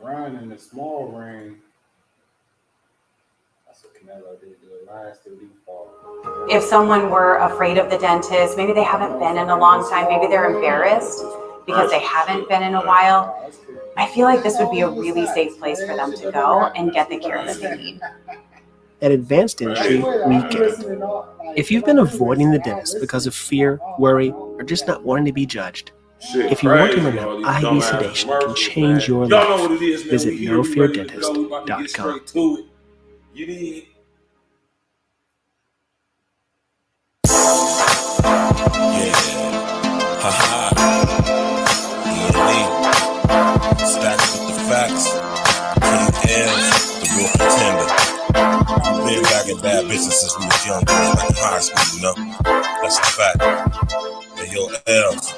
run in the small ring. That's what Canelo did to the last default. If someone were afraid of the dentist, maybe they haven't been in a long time, maybe they're embarrassed because they haven't been in a while, I feel like this would be a really safe place for them to go and get the care that they need. At Advanced Dentistry, WIMKIN. If you've been avoiding the dentist because of fear, worry, or just not wanting to be judged, if you want to learn how IV sedation can change your life, visit nofeardentist.com. You need. Yeah. Haha. E.N.E. Stacks with the facts. King the real pretender. Been back in bad business since we was young, like in high school, you know? That's a fact. Hey, yo, L's.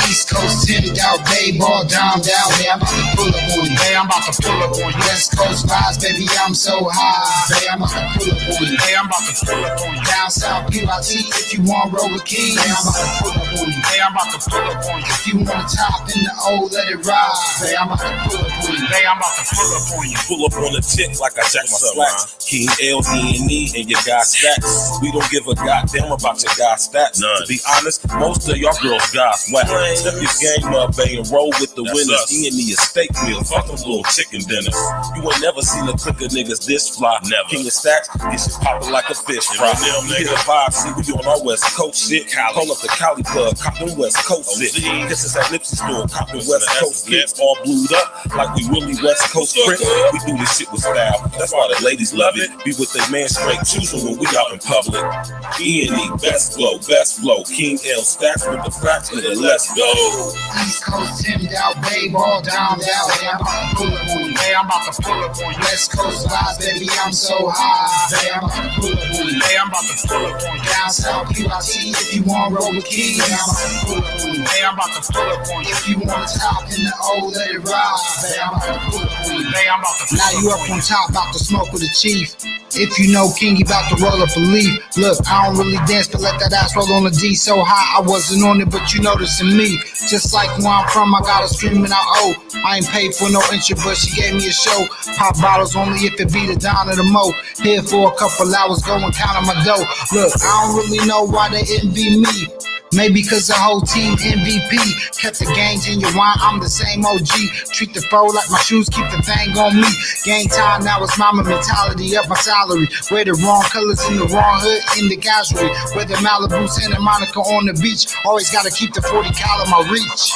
East Coast timid out, babe, all down. Hey, I'm about to pull up on you. Hey, I'm about to pull up on you. West Coast vibes, baby, I'm so high. Hey, I'm about to pull up on you. Hey, I'm about to pull up on you. Down south, PYT, if you want roll with keys. Hey, I'm about to pull up on you. Hey, I'm about to pull up on you. If you want to top in the old, let it ride. Hey, I'm about to pull up on you. Hey, I'm about to pull up on you. Pull up on the chick like I jack my slacks. King L, E.N.E, and your guy stacks. We don't give a goddamn about your guy stats. To be honest, most of y'all girls got whack. Step your game up, baby, and roll with the winners. E.N.E a steak meal, fuck them little chicken dinners. You ain't never seen a clique of niggas this fly. Never. King of stacks, this shit poppin' like a fish fry. You hear the vibe, see we on our West Coast shit. Call up the Cali Club, coppin' West Coast shit. Kisses at Nipsey store, coppin' West Coast kids. All blued up like we really West Coast print. We do this shit with style, that's why the ladies love it. Be with their man straight choosing when we out in public. E.N.E, best flow. King L stacks with the facts, nigga, let's go. East Coast timid out, babe, all down. Hey, I'm about to pull up on you. Hey, I'm about to pull up on you. West Coast vibes, baby, I'm so high. Hey, I'm about to pull up on you. Hey, I'm about to pull up on you. Down south, PYT, if you want roll with keys. Hey, I'm about to pull up on you. Hey, I'm about to pull up on you. If you want to top in the old, let it ride. Hey, I'm about to pull up on you. Hey, I'm about to. Now you up on top, about to smoke with the chief. If you know King, he about to roll up a leaf. Look, I don't really dance, but let that ass roll on the D so high. I wasn't on it, but you noticing me. Just like where I'm from, I got her screaming out, oh. I ain't paid for no intro, but she gave me a show. Pop bottles only if it be the down of the mo. Here for a couple hours, go and count on my dough. Look, I don't really know why they envy me. Maybe cause the whole team MVP. Kept the gains in your wine, I'm the same OG. Treat the foe like my shoes, keep the thing on me. Game time, now it's mama mentality, up my salary. Wear the wrong colors in the wrong hood, in the casualty. Whether Malibu, Santa Monica on the beach. Always gotta keep the 40 cal in my reach.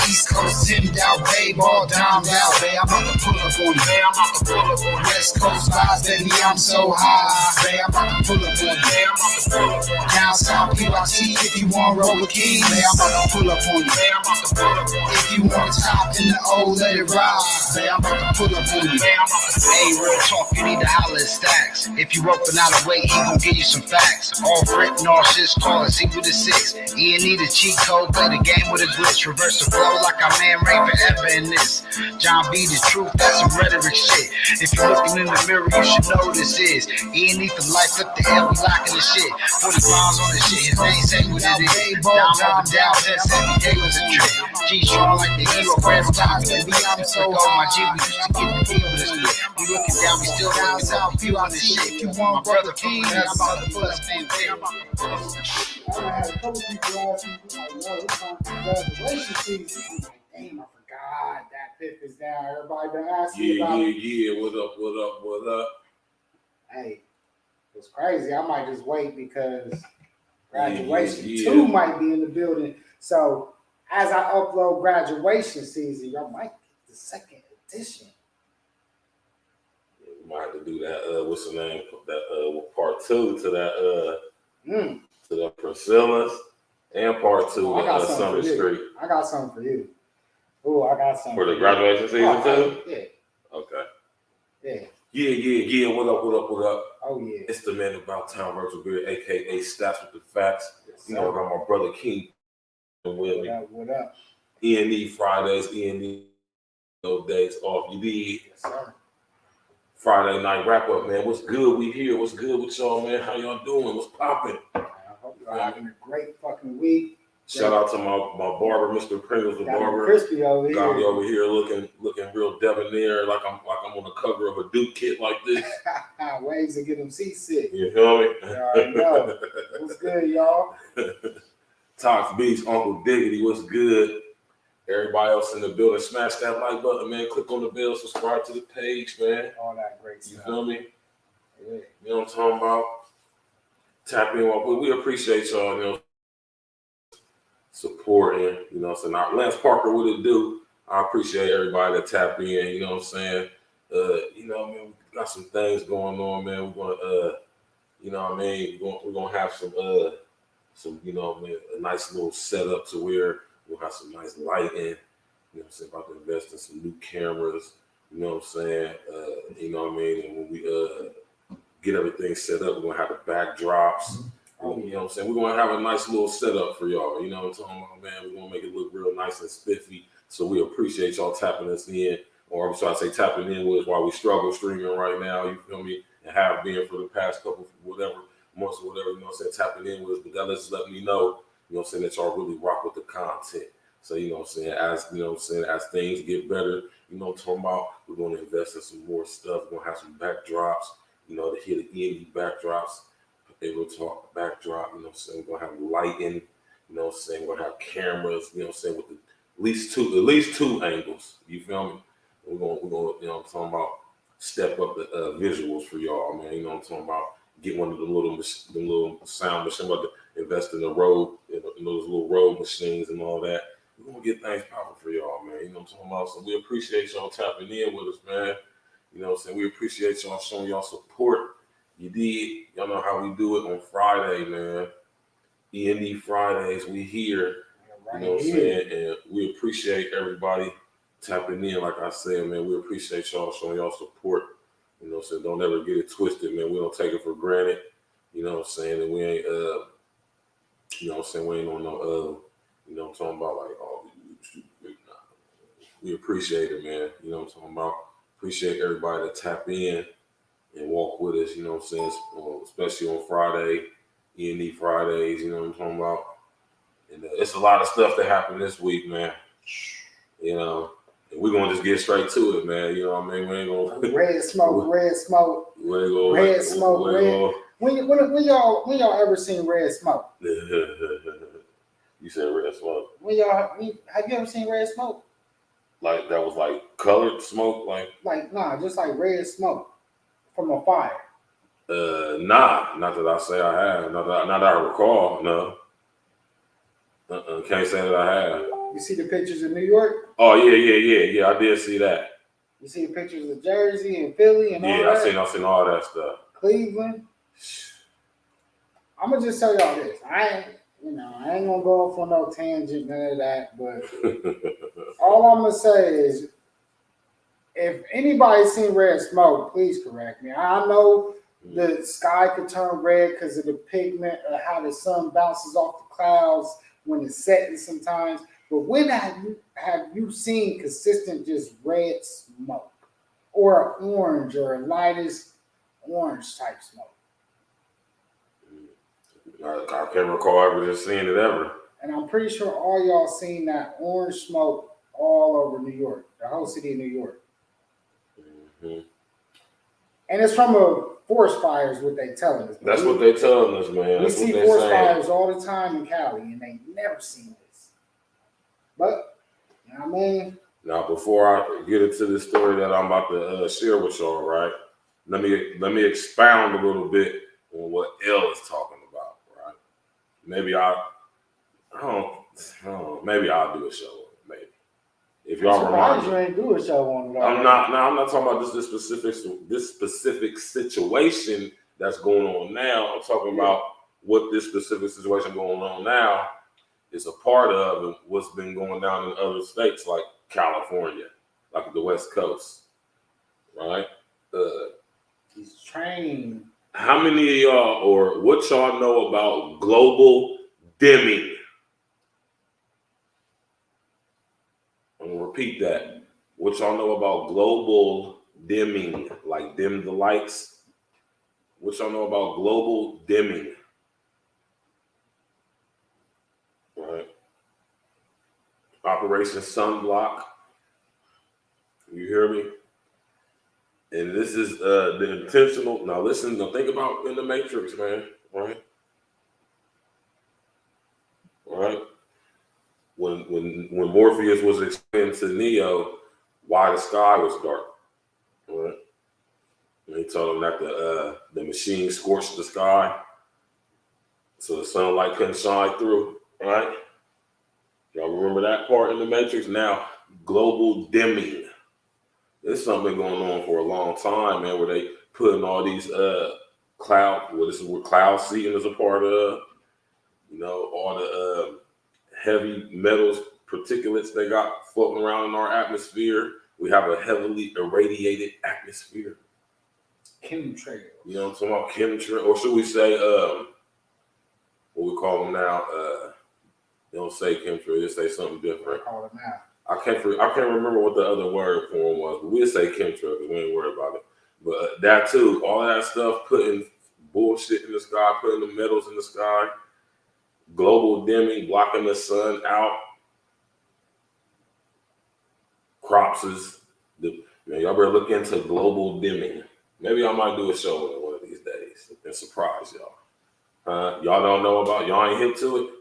East Coast timid out, babe, all down. Babe, I'm about to pull up on you. Babe, I'm about to pull up on you. West Coast vibes, baby, I'm so high. Babe, I'm about to pull up on you. Babe, I'm about to pull up on you. Down south, PYT, if you want roll with keys. Babe, I'm about to pull up on you. Babe, I'm about to pull up on you. If you want to top in the old, let it ride. Babe, I'm about to pull up on you. Babe, I'm about to. Hey, real talk, you need to holler at Stacks. If you up and out of weight, he gon' give you some facts. All written, all shit's call it, see with a 6. E.N.E the cheat code, play the game with a glitch. Reverse the flow like our man Ray forever in this. John B the truth, that's some rhetoric shit. If you're looking in the mirror, you should know this is E.N.E for life, flip the L, we locking the shit. 40 pounds on the shit, his name say what it is. Now I'm up and down, that's every day was a trip. G-strong like the hero, red stars, baby, I'm so high. My G, we used to get the deal with this shit. We looking down, we still down south, view on this shit. You want brother King, I'm about to pull up, man, I'm about to pull up. I had a couple people ask me, like, yo, it's time for graduation season. I'm like, damn, I forgot that Piff is down. Everybody been asking me about it. Yeah. What up? Hey, it's crazy. I might just wait because graduation 2 might be in the building. So as I upload graduation season, y'all might get the second edition. Yeah, we might have to do that. What's the name? That part 2 to that. To the Priscilla's and part 2 of Summer Street. I got something for you. Oh, I got something for the graduation season too. Yeah. Okay. Yeah. What up? Oh yeah. It's the man about town, Virgil, aka Stats with the Facts. Yes, you know, I got my brother King with me. What up? E.N.E Fridays, E.N.E those days off. You did. Yes, sir. Friday night wrap up, man. What's good? We here. What's good with y'all, man? How y'all doing? What's popping? I hope y'all having a great fucking week. Shout out to my barber, Mr. Pringles, the barber. Crispy over here. Got me over here looking real debonair, like I'm on the cover of a Duke kit like this. Ways to get them seasick. You feel me? You already know. What's good, y'all? Tox Beats, Uncle Diggity, what's good? Everybody else in the building, smash that like button, man. Click on the bell, subscribe to the page, man. All that great stuff. You feel me? Yeah. You know what I'm talking about? Tap in. We appreciate y'all, you know, supporting, you know what I'm saying? Our Lance Parker, what it do? I appreciate everybody that tap in, you know what I'm saying? You know, man, we got some things going on, man. We're gonna you know what I mean, we're gonna have some you know, man, a nice little setup to where we'll have some nice lighting, you know what I'm saying, about to invest in some new cameras, you know what I'm saying? You know what I mean? And when we get everything set up, we're gonna have the backdrops. You know what I'm saying? We're gonna have a nice little setup for y'all. You know what I'm talking about, man? We're gonna make it look real nice and spiffy. So we appreciate y'all tapping us in, or I'm trying to say tapping in with us while we struggle streaming right now. You feel me? And have been for the past couple months or whatever. You know what I'm saying? Tapping in with us, but that just let me know. You know what I'm saying, that y'all really rock with the content. So you know what I'm saying, as you know what I'm saying, as things get better, you know what I'm talking about, we're gonna invest in some more stuff. We're gonna have some backdrops, you know, to hit the E.N.E backdrops. They will talk backdrop, you know what I'm saying? We're gonna have lighting, you know what I'm saying? We're gonna have cameras, you know what I'm saying, with at least two angles. You feel me? We're gonna, you know what I'm talking about, step up the visuals for y'all, man. You know what I'm talking about? Get one of the little sound machines, about to invest in the road, in those little road machines and all that. We're gonna get things popping for y'all, man. You know what I'm talking about? So we appreciate y'all tapping in with us, man. You know what I'm saying? We appreciate y'all showing y'all support. You did. Y'all know how we do it on Friday, man. E.N.E Fridays, we here. You know what I'm saying? And we appreciate everybody tapping in. Like I said, man, we appreciate y'all showing y'all support. You know what I'm saying? Don't ever get it twisted, man. We don't take it for granted. You know what I'm saying? And we ain't, you know what I'm saying? We ain't on no, you know what I'm talking about? Like, oh, we appreciate it, man. You know what I'm talking about? Appreciate everybody that tap in and walk with us, you know what I'm saying, especially on Friday, E.N.E Fridays, you know what I'm talking about. And it's a lot of stuff that happened this week, man. You know, and we're going to just get straight to it, man. You know what I mean? We ain't going to... Red smoke. When y'all ever seen red smoke? You said red smoke. Have you ever seen red smoke? Like, that was like colored smoke? Like nah, just like red smoke. From a fire? Nah, not that I say I have. Not that I recall, no. Can't say that I have. You see the pictures of New York? Oh, yeah, I did see that. You see the pictures of Jersey and Philly and all that? Yeah, I seen all that stuff. Cleveland? I'm going to just tell y'all this. I ain't going to go off on no tangent, none of that, but all I'm going to say is, if anybody's seen red smoke, please correct me. I know the sky could turn red because of the pigment or how the sun bounces off the clouds when it's setting sometimes. But when have you seen consistent just red smoke or orange or a lightest orange type smoke? I can't recall ever just seeing it ever. And I'm pretty sure all y'all seen that orange smoke all over New York, the whole city of New York. Mm-hmm. And it's from a forest fire is what they telling us. That's what they telling us, man. We see forest fires all the time in Cali, and they never seen this. But, you know what I mean? Now, before I get into the story that I'm about to share with y'all, right? Let me expound a little bit on what L is talking about, right? Maybe I don't know, maybe I'll do a show. Maybe. If y'all remind me, you ain't do a show on it. I'm not talking about this specific situation that's going on now. I'm talking about what this specific situation going on now is a part of and what's been going down in other states like California, like the West Coast, right? He's trained. How many of y'all or what y'all know about global dimming? I'm gonna repeat that. What y'all know about global dimming, like dim the lights? What y'all know about global dimming? Right? Operation Sunblock. You hear me? And this is the intentional. Now listen, now think about in the Matrix, man. Right? Right? When Morpheus was explaining to Neo why the sky was dark. Right? And he told him that the machine scorched the sky, so the sunlight couldn't shine through. Right? Y'all remember that part in the Matrix? Now, global dimming. There's something going on for a long time, man, where they putting all these this is what cloud seeding is a part of. You know, all the heavy metals, particulates they got floating around in our atmosphere. We have a heavily irradiated atmosphere. Chemtrails. You know what I'm talking about? Chemtrails, or should we say what we call them now? They don't say chemtrails, they say something different. I call it now. I can't remember what the other word for them was, but we'll say chemtrails because we ain't worried about it. But that too, all that stuff, putting bullshit in the sky, putting the metals in the sky, global dimming, blocking the sun out, cropses. Man, y'all better look into global dimming. Maybe I might do a show on it one of these days and surprise y'all. Y'all don't know about, y'all ain't hip to it.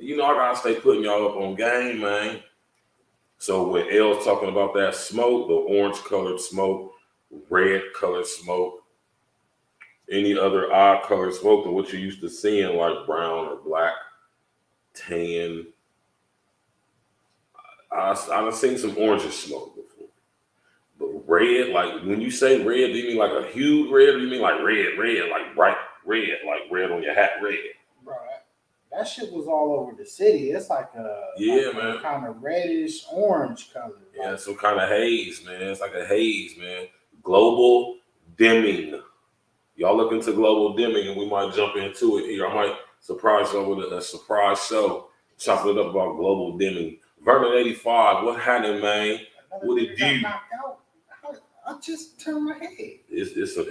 You know, I gotta stay putting y'all up on game, man. So when L's talking about that smoke, the orange colored smoke, red colored smoke, any other odd colored smoke than what you're used to seeing, like brown or black, tan. I've seen some orange smoke before. But red, like when you say red, do you mean like a hued red, or do you mean like red, like bright red, like red on your hat red? Bro, that shit was all over the city. It's like a kind of reddish orange color. Yeah, some kind of haze, man. It's like a haze, man. Global dimming. Y'all look into global dimming, and we might jump into it here. I might surprise y'all with a surprise show, chopping it up about global dimming. Vernon 85, what happened, man? What did you? I just turned my head. It's this. We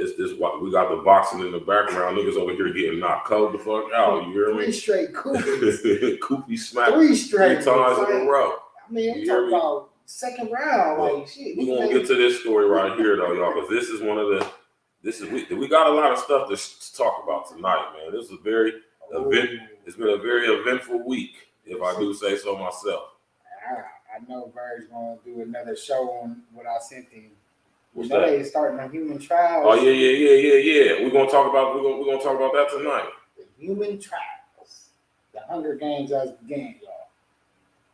got the boxing in the background. Niggas over here getting knocked cold the fuck out. You hear me? 3 straight coopies. Coopy smack 3 straight 3 times in a row. I mean, I'm talking about second round. Like shit. We gonna get to this story right here though, y'all, because this is one of the. We got a lot of stuff to talk about tonight, man. This is a very It's been a very eventful week, if I do say so myself. I know Virgil's gonna do another show on what I sent him. What's you know that? they starting a human trials. Oh yeah. We're gonna talk about that tonight. The human trials. The Hunger Games as began, y'all.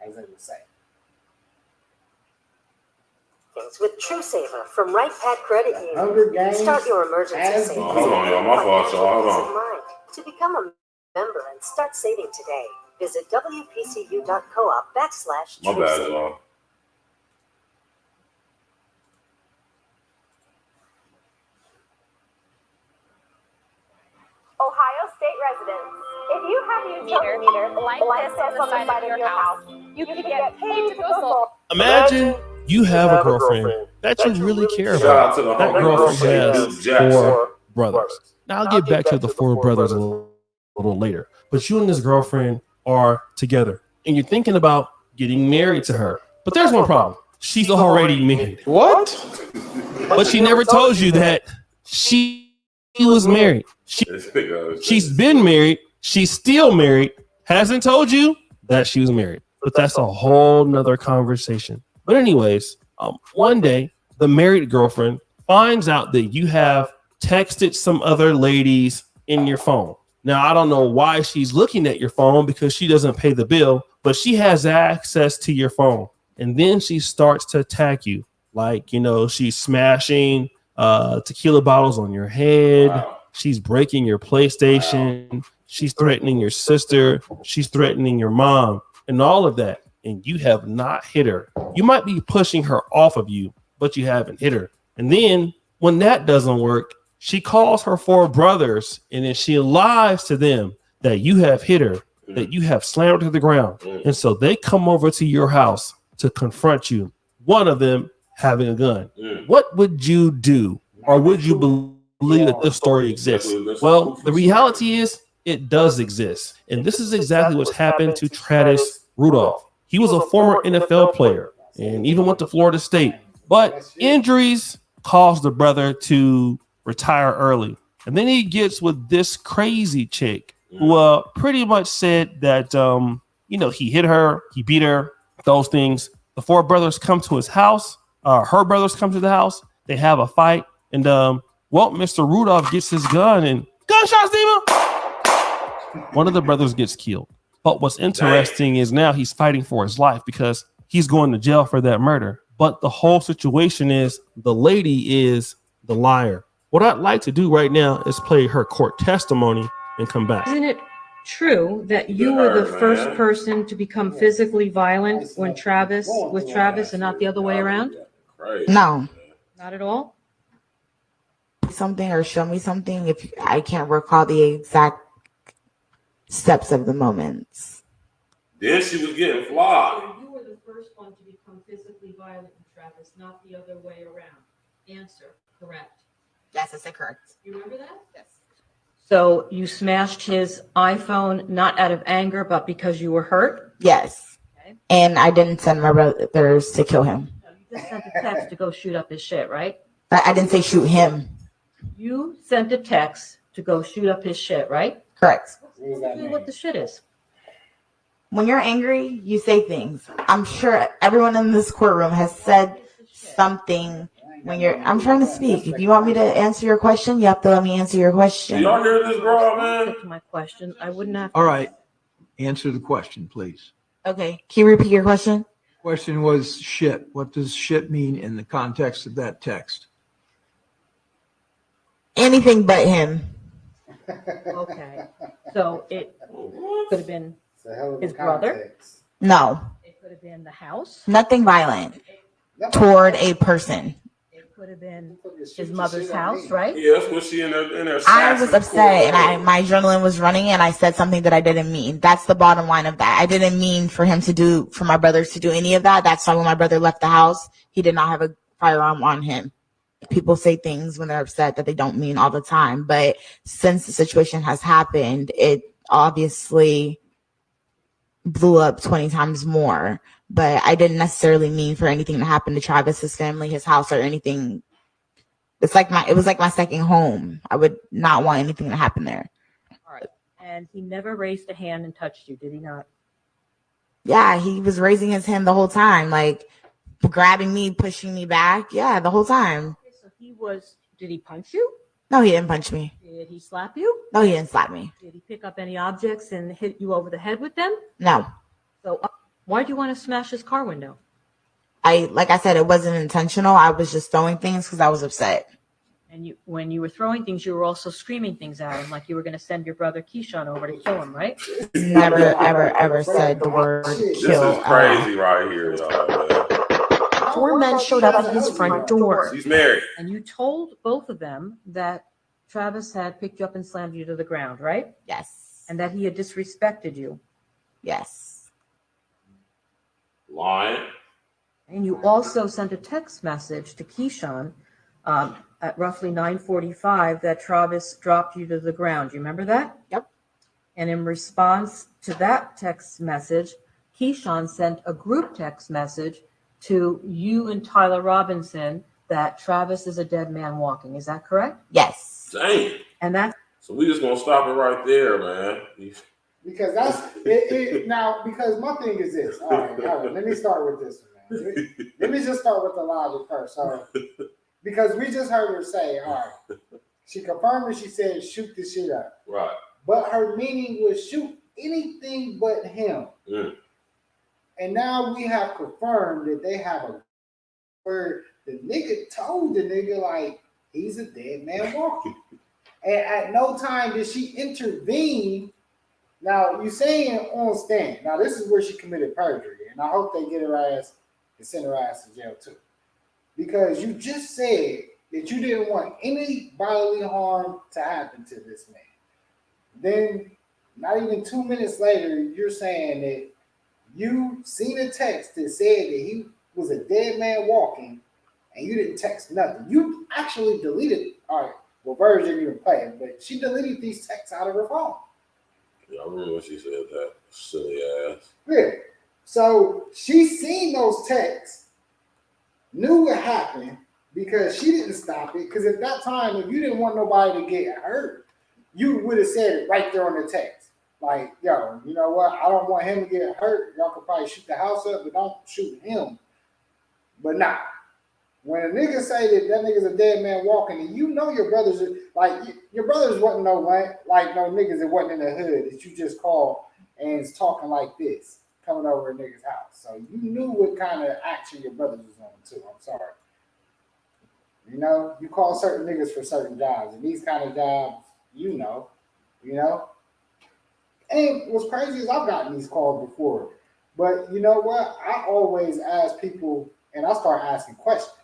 As they would say. With TrueSaver from Right Pat Credit Union. Hunger Games. Start your emergency savings. Hold on, y'all. My fault, y'all. Hold on. To become a member and start saving today, visit wpcu.coop/TrueSaver. My bad, y'all. Ohio State residents, if you have a utility meter like this on the side of your house, you can get paid to go solar. Imagine you have a girlfriend that you really care about. That girlfriend has 4 brothers. Now I'll get back to the 4 brothers a little later. But you and this girlfriend are together, and you're thinking about getting married to her. But there's one problem. She's already married. What? But she never told you that she was married. She's been married. She's still married. Hasn't told you that she was married. But that's a whole nother conversation. But anyways, one day the married girlfriend finds out that you have texted some other ladies in your phone. Now, I don't know why she's looking at your phone because she doesn't pay the bill, but she has access to your phone. And then she starts to attack you. Like, she's smashing tequila bottles on your head. Wow. She's breaking your PlayStation. Wow. She's threatening your sister. She's threatening your mom and all of that. And you have not hit her. You might be pushing her off of you, but you haven't hit her. And then when that doesn't work, she calls her 4 brothers, and then she lies to them that you have hit her, that you have slammed her to the ground. And so they come over to your house to confront you, one of them having a gun. What would you do? Or would you believe that this story exists? Well, the reality is it does exist. And this is exactly what's happened to Travis Rudolph. He was a former NFL player and even went to Florida State. But injuries caused the brother to retire early. And then he gets with this crazy chick who pretty much said that, he hit her, he beat her, those things. The four brothers come to his house. Her brothers come to the house. They have a fight. And, Mr. Rudolph gets his gun and gunshots, Dima. One of the brothers gets killed. But what's interesting is now he's fighting for his life because he's going to jail for that murder. But the whole situation is the lady is the liar. What I'd like to do right now is play her court testimony and come back. Isn't it true that you were the first person to become physically violent with Travis and not the other way around? No. Not at all? Something or show me something if I can't recall the exact steps of the moments. Then she was getting flogged. So you were the first one to become physically violent with Travis, not the other way around. Answer, correct. Yes, I said correct. You remember that? Yes. So you smashed his iPhone not out of anger, but because you were hurt? Yes. Okay. And I didn't send my brothers to kill him. No, you just sent a text to go shoot up his shit, right? I didn't say shoot him. You sent a text to go shoot up his shit, right? Correct. What the shit is? When you're angry, you say things. I'm sure everyone in this courtroom has said something when you're. I'm trying to speak. If you want me to answer your question, you have to let me answer your question. Y'all hear this, bro, man? My question. I wouldn't have. All right. Answer the question, please. Okay. Can you repeat your question? Question was shit. What does shit mean in the context of that text? Anything but him. Okay. So it could have been his brother. No. It could have been the house. Nothing violent toward a person. It could have been his mother's house, right? Yeah, that's what she in her. I was upset and my adrenaline was running and I said something that I didn't mean. That's the bottom line of that. I didn't mean for my brothers to do any of that. That's why when my brother left the house, he did not have a firearm on him. People say things when they're upset that they don't mean all the time. But since the situation has happened, it obviously blew up 20 times more. But I didn't necessarily mean for anything to happen to Travis's family, his house, or anything. It was like my second home. I would not want anything to happen there. All right. And he never raised a hand and touched you, did he not? Yeah, he was raising his hand the whole time, like grabbing me, pushing me back. Yeah, the whole time. So did he punch you? No, he didn't punch me. Did he slap you? No, he didn't slap me. Did he pick up any objects and hit you over the head with them? No. So why'd you want to smash his car window? Like I said, it wasn't intentional. I was just throwing things because I was upset. And when you were throwing things, you were also screaming things at him, like you were going to send your brother Keyshawn over to kill him, right? Never, ever said the word kill. This is crazy right here, y'all. 4 men showed up at his front door. He's married. And you told both of them that Travis had picked you up and slammed you to the ground, right? Yes. And that he had disrespected you. Yes. Lying. And you also sent a text message to Keyshawn at roughly 9:45 that Travis dropped you to the ground. You remember that? Yep. And in response to that text message, Keyshawn sent a group text message to you and Tyler Robinson that Travis is a dead man walking. Is that correct? Yes. Dang. And that's So we just gonna stop it right there, man. Because that's it. Now, because my thing is this. All right. Let me start with this one, man. Let me just start with the logic first. All right. Because we just heard her say, all right. She confirmed it. She said, shoot this shit up. Right. But her meaning was shoot anything but him. Mm. And now we have confirmed that they have a where the nigga told the nigga like he's a dead man walking. And at no time did she intervene. Now you saying on stand. Now this is where she committed perjury, and I hope they get her ass and send her ass to jail too. Because you just said that you didn't want any bodily harm to happen to this man. Then not even 2 minutes later, you're saying that you seen a text that said that he was a dead man walking, and you didn't text nothing. You actually deleted. All right, well, Virgil didn't even play it, but she deleted these texts out of her phone. Yeah, I remember when she said that silly ass. Yeah. So she seen those texts, knew what happened because she didn't stop it. Because at that time, if you didn't want nobody to get hurt, you would have said it right there on the text. Like, yo, you know what? I don't want him to get hurt. Y'all could probably shoot the house up, but don't shoot him. But nah. When a nigga say that nigga's a dead man walking, and you know your brothers are, like, your brothers wasn't no niggas that wasn't in the hood that you just called and is talking like this, coming over a nigga's house. So you knew what kind of action your brothers was on too. I'm sorry. You know, you call certain niggas for certain jobs, and these kind of jobs, you know. And what's crazy is I've gotten these calls before, but you know what? I always ask people, and I start asking questions.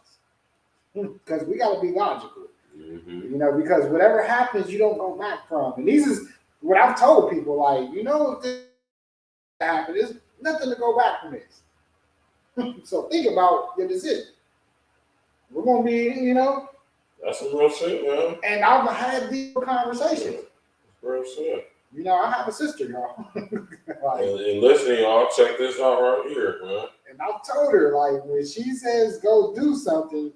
Because we got to be logical, you know, because whatever happens, you don't go back from. And this is what I've told people, like, you know, if this happened, there's nothing to go back from this. So think about your decision. We're going to be, you know. That's some real shit, man. And I've had these conversations. That's real shit. You know, I have a sister, y'all. Like, and listen, y'all, check this out right here, man. And I told her, like, when she says go do something,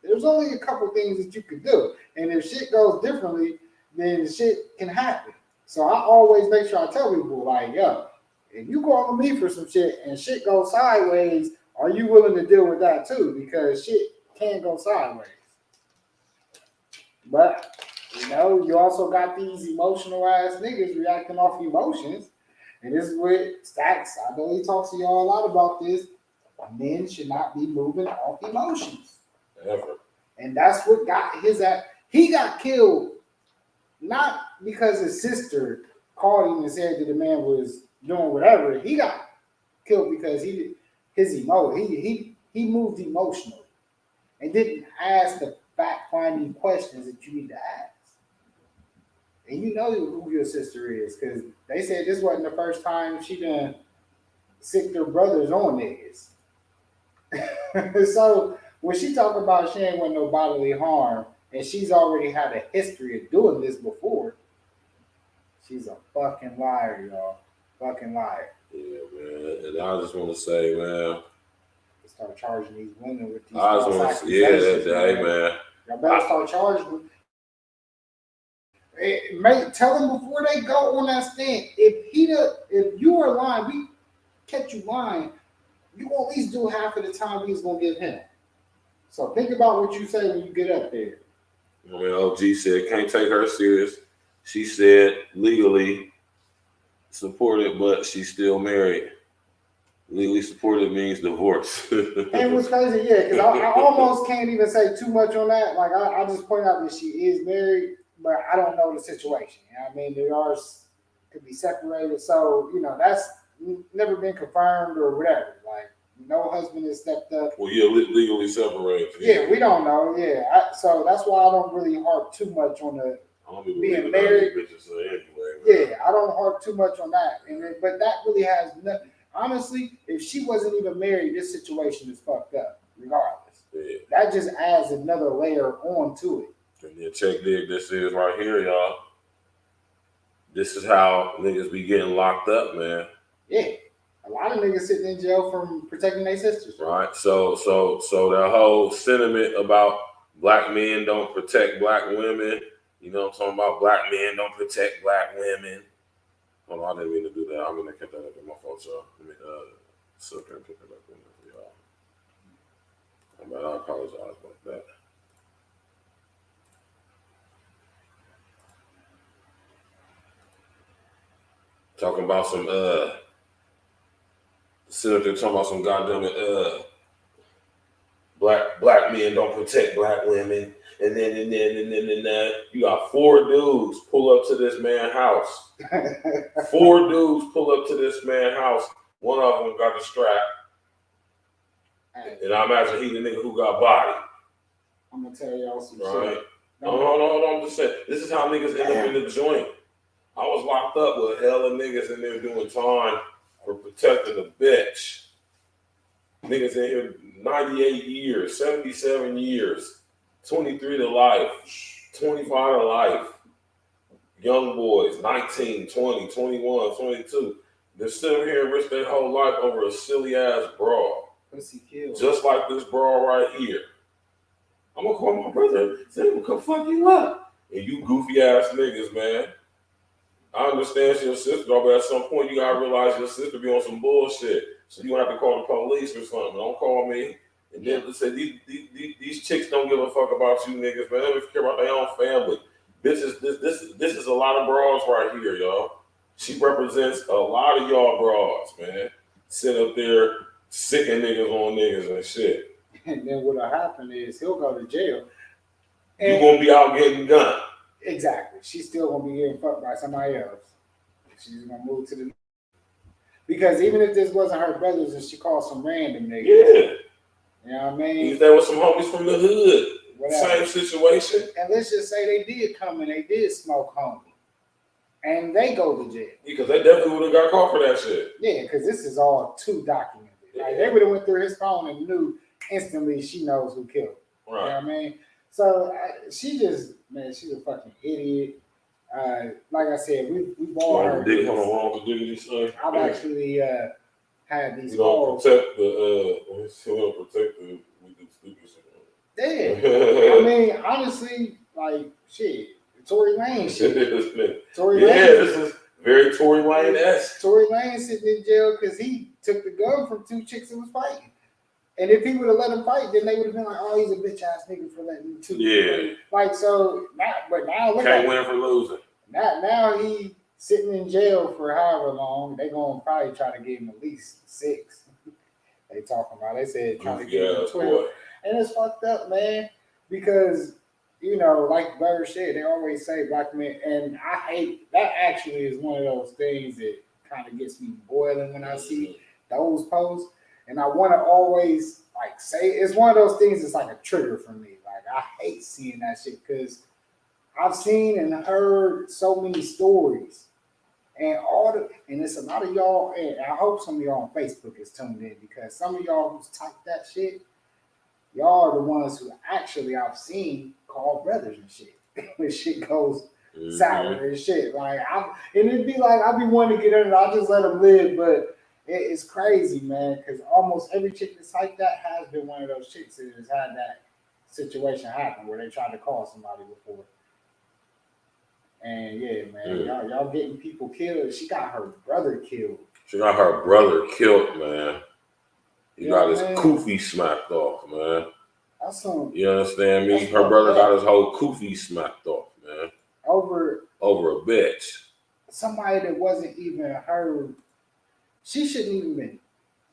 there's only a couple things that you could do. And if shit goes differently, then shit can happen. So I always make sure I tell people, like, yo, if you go on me for some shit and shit goes sideways, are you willing to deal with that too? Because shit can go sideways. But, you know, you also got these emotional ass niggas reacting off emotions. And this is what Stacks, I know he talks to y'all a lot about this. Men should not be moving off emotions. Ever. And that's what got his ass. He got killed not because his sister called him and said that the man was doing whatever. He got killed because he moved emotionally and didn't ask the fact-finding questions that you need to ask. And you know who your sister is, because they said this wasn't the first time she done sicked her brothers on niggas. So when she talk about she ain't want no bodily harm, and she's already had a history of doing this before, she's a fucking liar, y'all. Fucking liar. Yeah, man. And I just want to say, man, start charging these women with these. I just want to say, hey, man. Y'all better start charging them. Tell them before they go on that stand. If you are lying, we catch you lying, you gonna at least do half of the time he's gonna give him. So think about what you say when you get up there. I mean, OG said can't take her serious. She said legally supported, but she's still married. Legally supported means divorce. And what's crazy, yeah, because I almost can't even say too much on that. Like I just point out that she is married, but I don't know the situation. You know what I mean, they could be separated, so you know that's never been confirmed or whatever. Like no husband has stepped up. Well, yeah, legally separated. Yeah, we don't know. Yeah, so that's why I don't really harp too much on the being married. Anyway, yeah, I don't harp too much on that. But that really has nothing. Honestly, if she wasn't even married, this situation is fucked up. Regardless, that just adds another layer onto it. And then check this is right here, y'all. This is how niggas be getting locked up, man. Yeah. A lot of niggas sitting in jail from protecting their sisters. Right. So that whole sentiment about black men don't protect black women, you know what I'm talking about? Black men don't protect black women. Hold on, I didn't mean to do that. I'm gonna get that up in my phone, so let me sit there and pick it up for y'all. I apologize about that. Talking about some senator talking about some goddamn black men don't protect black women, and then you got 4 dudes pull up to this man's house. 4 dudes pull up to this man's house. One of them got a strap, and I imagine he the nigga who got bodied. I'm gonna tell y'all some right? shit. No, I'm just saying this is how niggas end up in the joint. I was locked up with hella niggas in there doing time for protecting a bitch. Niggas in here 98 years, 77 years, 23 to life, 25 to life. Young boys, 19, 20, 21, 22. They sit here and risk their whole life over a silly ass bra. Pussy kill. Just like this bra right here. I'm gonna call my brother. Say he'll come fuck you up. And you goofy ass niggas, man. I understand your sister, but at some point you gotta realize your sister be on some bullshit. So you have to call the police or something. Don't call me. And then let's say these chicks don't give a fuck about you niggas, man. They don't care about their own family. This is a lot of bras right here, y'all. She represents a lot of y'all bras, man. Sit up there sicking niggas on niggas and shit. And then what'll happen is he'll go to jail. You're gonna be out getting done. Exactly. She's still gonna be getting fucked by somebody else. She's gonna move to the because even if this wasn't her brothers and she called some random niggas. Yeah. You know what I mean? He's there with some homies from the hood. Whatever. Same situation. And let's just say they did come and they did smoke homie. And they go to jail. Because they definitely would have got caught for that shit. Yeah, because this is all too documented. Like they would have went through his phone and knew instantly she knows who killed him. Right. You know what I mean? So she just, man, she's a fucking idiot. Like I said, we've all heard this. I've actually had these calls. Protect the stupid shit. Yeah. I mean, honestly, like shit, Tory Lane shit. Tory Lane. This is very Tory Lane-esque. Tory Lane sitting in jail because he took the gun from two chicks that was fighting. And if he would have let him fight, then they would have been like, "Oh, he's a bitch ass nigga for letting him two." Yeah. Like so now, but now look can't win for losing. Now he sitting in jail for however long. They gonna probably try to give him at least 6. They talking about. They said trying to give him 12, and it's fucked up, man. Because you know, like Bird said, they always say black men, and I hate that. Actually, is one of those things that kind of gets me boiling when I see those posts. And I want to always like say it's one of those things that's like a trigger for me. Like I hate seeing that shit because I've seen and heard so many stories, and it's a lot of y'all. And I hope some of y'all on Facebook is tuned in because some of y'all who's typed that shit, y'all are the ones who actually I've seen call brothers and shit when shit goes sour and shit. Like and it'd be like I'd be wanting to get under it. I'll just let them live, but. It's crazy, man, because almost every chick that's like that has been one of those chicks that has had that situation happen where they tried to call somebody before. And yeah, man, y'all getting people killed. She got her brother killed. She got her brother killed, man. He got his kufi smacked off, man. That's some. You understand me? Her brother got his whole kufi smacked off, man. Over a bitch. Somebody that wasn't even her. She shouldn't even been.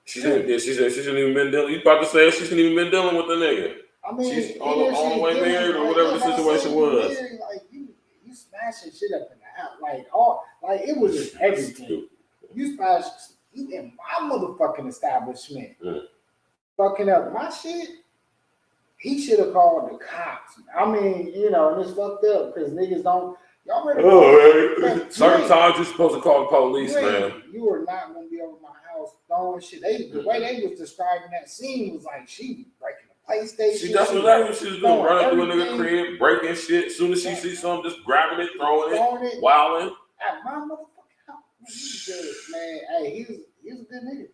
She said she shouldn't even been dealing. You about to say she shouldn't even been dealing with the nigga? I mean, she's on the way married or whatever the situation was. Married, like you smashing shit up in the house, like it was just everything. You smashed you in my motherfucking establishment, fucking up my shit. He should have called the cops. I mean, you know, and it's fucked up because niggas don't. Y'all ready? Certain times you're supposed to call the police, man. You are not gonna be over my house throwing shit. The way they was describing that scene was like she breaking the PlayStation. That's what she was doing, running through a nigga crib, breaking shit. As soon as she sees something, just grabbing it, throwing it, wilding. At my motherfucking house, man. Hey, he was a good nigga.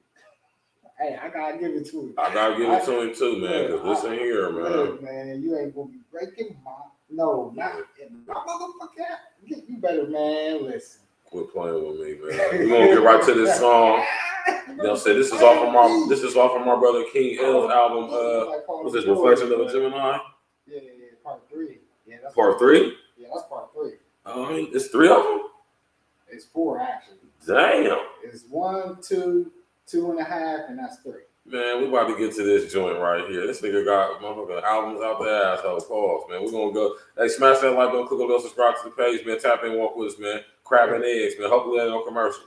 Hey, I gotta give it to him. I gotta give it to him too, man. Cause this ain't here, man. Look, man, you ain't gonna be breaking my. No, not in my motherfucking house. You better, man. Listen. Quit playing with me, man. We're gonna get right to this song. You know what I'm saying? This is off from my brother King L's album. What's this? Reflection of a Gemini? Yeah, part 3. Yeah, that's part 3? Yeah, that's part 3. It's 3 of them? It's 4 actually. Damn. It's 1, 2, 2.5, and that's 3. Man, we about to get to this joint right here. This nigga got motherfucking albums out there, asshole. Pause, man. We're gonna go. Hey, smash that like button, click on those, subscribe to the page, man. Tap in, walk with us, man. Crab and eggs, man. Hopefully that ain't no commercial.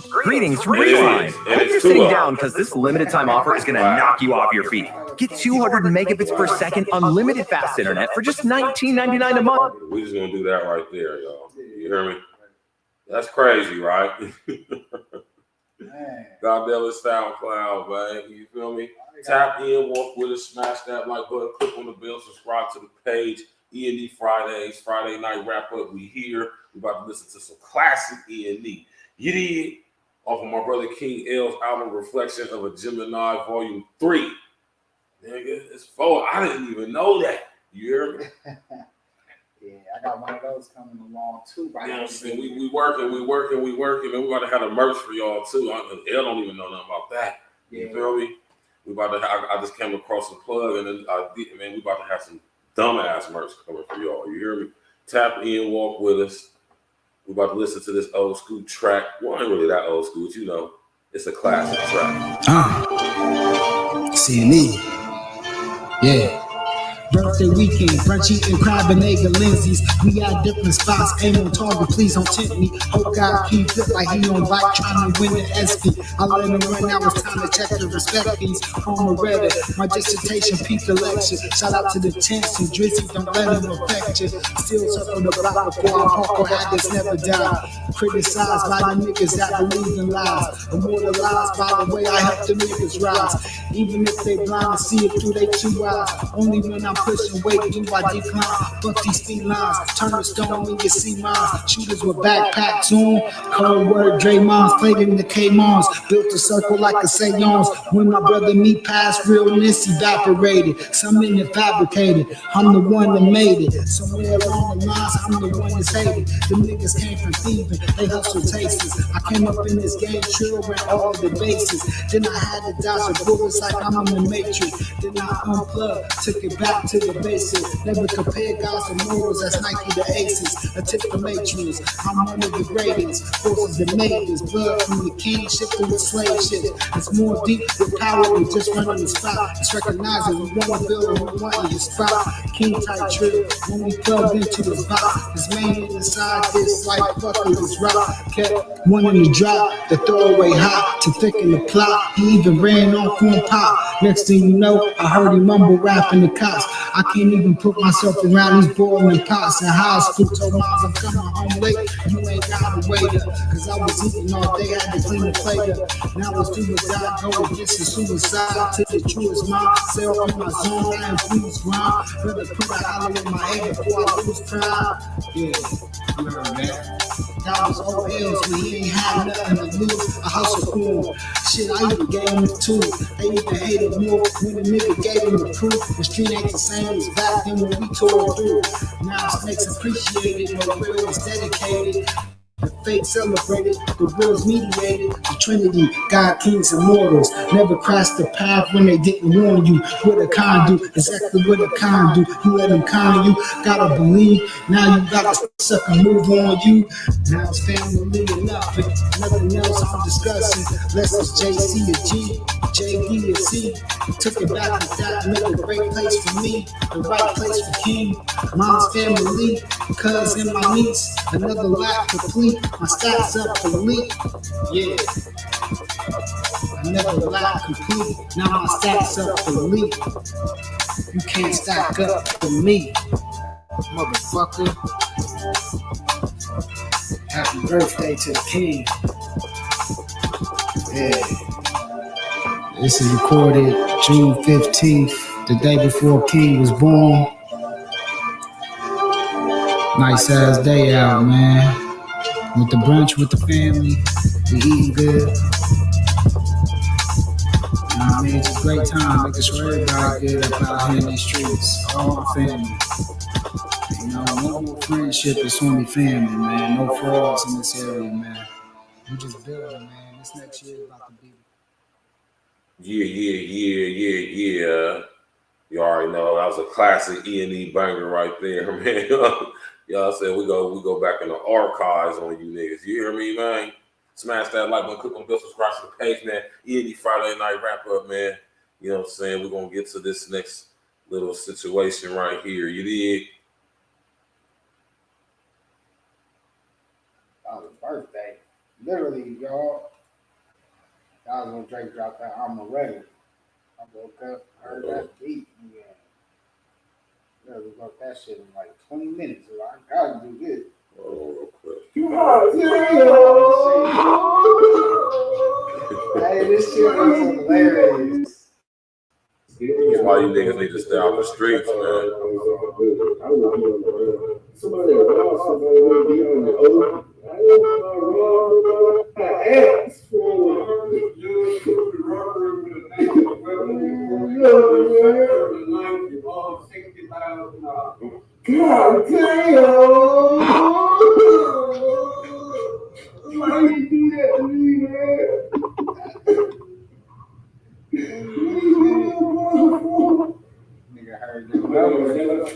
Greetings from Ridgeline. Hope you're sitting down because this limited time offer is going to knock you off your feet. Get 200 megabits per second unlimited fast internet for just $19.99 a month. We just gonna do that right there, y'all. You hear me? That's crazy, right? Goddamn it, SoundCloud, man. You feel me? Tap in, walk with us, smash that like button, click on the bell, subscribe to the page. E.N.E Fridays, Friday night wrap up. We here. We about to listen to some classic E.N.E. You did off of my brother King L's album Reflection of a Gemini Volume 3. Nigga, it's 4. I didn't even know that. You hear me? Yeah, I got one of those coming along too. You know what I'm saying? We working, and we about to have a merch for y'all too. L don't even know nothing about that. You feel me? We about to I just came across a plug, and then we about to have some dumbass merch coming for y'all. You hear me? Tap in, walk with us. We about to listen to this old school track. Well, ain't really that old school, but you know, it's a classic track. E.N.E. Yeah. Birthday weekend, brunch eating crab and egg and Lindsay's. We at different spots, aim on target, please don't tempt me. Hope God keep it like he on bike trying to win the SP. I let him run, now it's time to check the respect piece. Home Reddit, my dissertation, peak election. Shout out to the tents and Drizzy, don't let him affect you. Still circle the block before I park or habits never die. Criticized by the niggas that believe in lies. Immortalized by the way I help the niggas rise. Even if they blind to see it through their 2 eyes. Only when I'm pushing weight, do I decline? Fuck these speed lines, turn the stone when you see mines. Shooters with backpacks on, cold word Draymond's, played in the K-Mons, built a circle like a seance. When my brother me passed, realness evaporated. Some in it fabricated, I'm the one that made it. Somewhere along the lines, I'm the one that's hated. The niggas came from thieving, they hustle tasters. I came up in this game, trill ran all of the bases. Then I had to dodge the bullets like I'm in the Matrix. Then I unplugged, took it back to the basics. Never compare guys to mortals, that's Nike the aces. A tip the matrix, I'm one of the greatest. Forces that made this, blood from the king, shifting with slave ships. It's more deep with power than just running the spot. It's recognizing we want to build and we want your spot. King type trip, when we plugged into this box. This man inside this like fucking this rock. Kept one in the drop, the throwaway hot to thicken the plot. He even ran off on pop. Next thing you know, I heard him mumble rapping the cops. I can't even put myself around these boiling pots. In high school, told moms I'm coming home late. You ain't gotta wait up, cause I was eating all day, had to clean the plate up. Now it's do or die, go against the suicide. To the truest myself in my zone, I am please grind. Rather put a hollow in my head before I lose pride. Yeah, you heard that. That was old L's when he ain't had nothing to lose. I hustle for him. Shit, I even gave him the tool. They even hated more when the nigga gave him the proof. The street ain't the same as back then when we tore through. Now snakes appreciated, no real is dedicated. The fate celebrated, the real's mediated. The Trinity, God, kings, and mortals. Never crossed the path when they didn't warn you. What a con do, exactly what a con do. You let them con you, gotta believe. Now you gotta suck and move on you. Now it's family enough, nothing else I'm discussing. Less it's JC or G, JD or C. Took it back to that, make a great place for me. The right place for King, mom's family, cuz and my niece. Another lap complete. My stats up for elite, yeah. Another lap complete. Now my stats up for elite. You can't stack up for me, motherfucker. Happy birthday to the king. Yeah. This is recorded June 15th, the day before King was born. Nice ass day out, man. With the brunch with the family, we eating good. You know what I mean? It's a great time, making sure everybody good up out here in these streets. All my family. You know, no more friendship, it's only family, man. No frauds in this area, man. We just building, man. This next year is about to be. Yeah. You already know that was a classic E.N.E banger right there, man. Y'all said we go back in the archives on you niggas. You hear me, man? Smash that like button, click on the bell, subscribe to the page, man. E.N.E Friday night wrap up, man. You know what I'm saying? We're gonna get to this next little situation right here. You dig? That was birthday. Literally, y'all. That was when Drake dropped that I'm ready. I woke up, heard that beat, yeah. We wrote that shit in like 20 minutes. So I gotta do this. Oh, real quick. Hey, this shit was hilarious. why you niggas need to stay out the streets, man. Somebody around, somebody will be on the open. I asked for God damn! Why you do that to me, man? Nigga heard the numbers.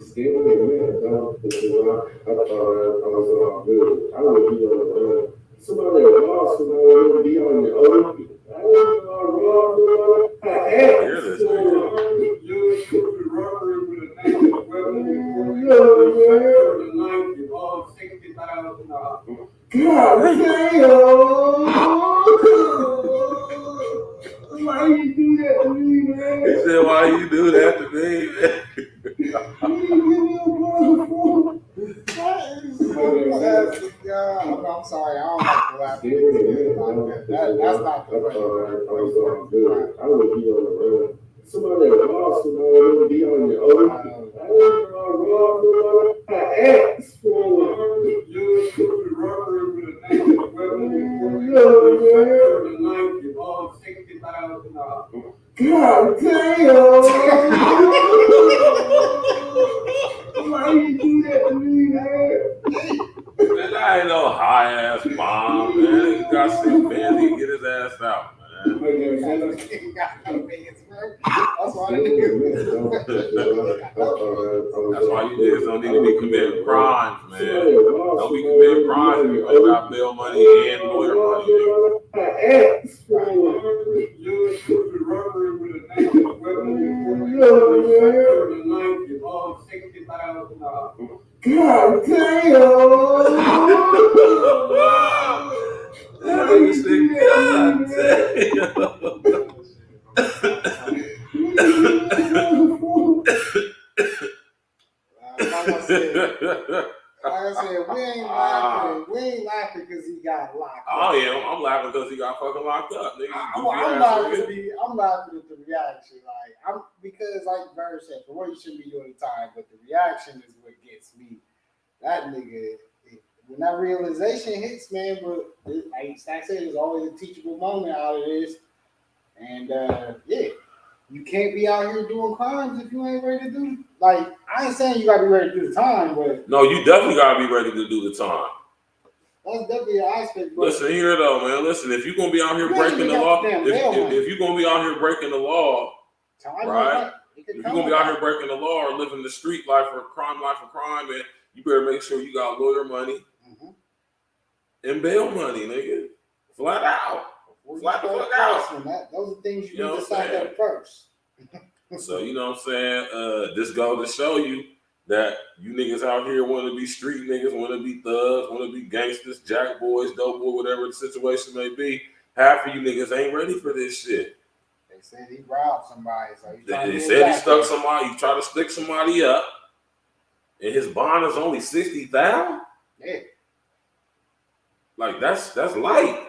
Still in there, dog. I thought I was all good. I would be on the somebody lost, somebody would be on the open. I asked for you to rubber with a name of weapon. God damn! Why you do that to me, man? He said, why you do that to me, man? I'm sorry, I don't like to laugh. That's not the way. I would be on the road. Somebody lost, somebody would be on the open. I asked for you to rubber with a name of weapon. God damn! Why you do that to me, man? Man, I ain't no high ass bomb, man. He got sick bands, he get his ass out, man. That's why you niggas don't need to be committing crimes, man. Don't be committing crimes if you ain't got bail money and lawyer money, nigga. God damn! That nigga said, God Like I said, we ain't laughing. We ain't laughing because he got locked up. Oh yeah, I'm laughing because he got fucking locked up, nigga. I'm laughing at the reaction, because like Virgil said, for what you shouldn't be doing the time, but the reaction is what gets me. That nigga, when that realization hits, man, but like Stack said, there's always a teachable moment out of this, and yeah. You can't be out here doing crimes if you ain't ready to do. Like, I ain't saying you gotta be ready to do the time, but no, you definitely gotta be ready to do the time. That's definitely an aspect. Listen here, though, man. Listen, if you're gonna be out here breaking the law, if you're gonna be out here breaking the law, right? If you're gonna be out here breaking the law or living the street life or crime, man, you better make sure you got lawyer money and bail money, nigga. Flat out. Flat the fuck out. Those are things you need to stack up first. So, you know what I'm saying? This goes to show you that you niggas out here want to be street niggas, want to be thugs, want to be gangsters, jack boys, dope boy, whatever the situation may be. Half of you niggas ain't ready for this shit. They said he robbed somebody. So they said he stuck somebody. He tried to stick somebody up. And his bond is only $60,000? Yeah. Like, that's light.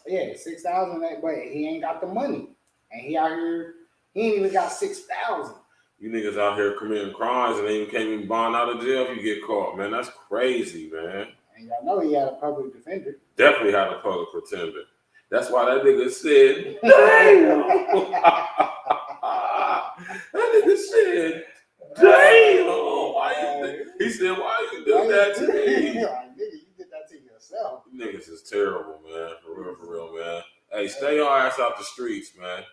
Yeah, 6,000, but he ain't got the money. And he out here, he ain't even got 6,000. You niggas out here committing crimes and they can't even bond out of jail if you get caught, man. That's crazy, man. And y'all know he had a public defender. Definitely had a public pretender. That's why that nigga said, damn. That nigga said, damn. He said, why you do that to me? Yourself. You niggas is terrible, man. For real, man. Hey, stay your ass out the streets, man.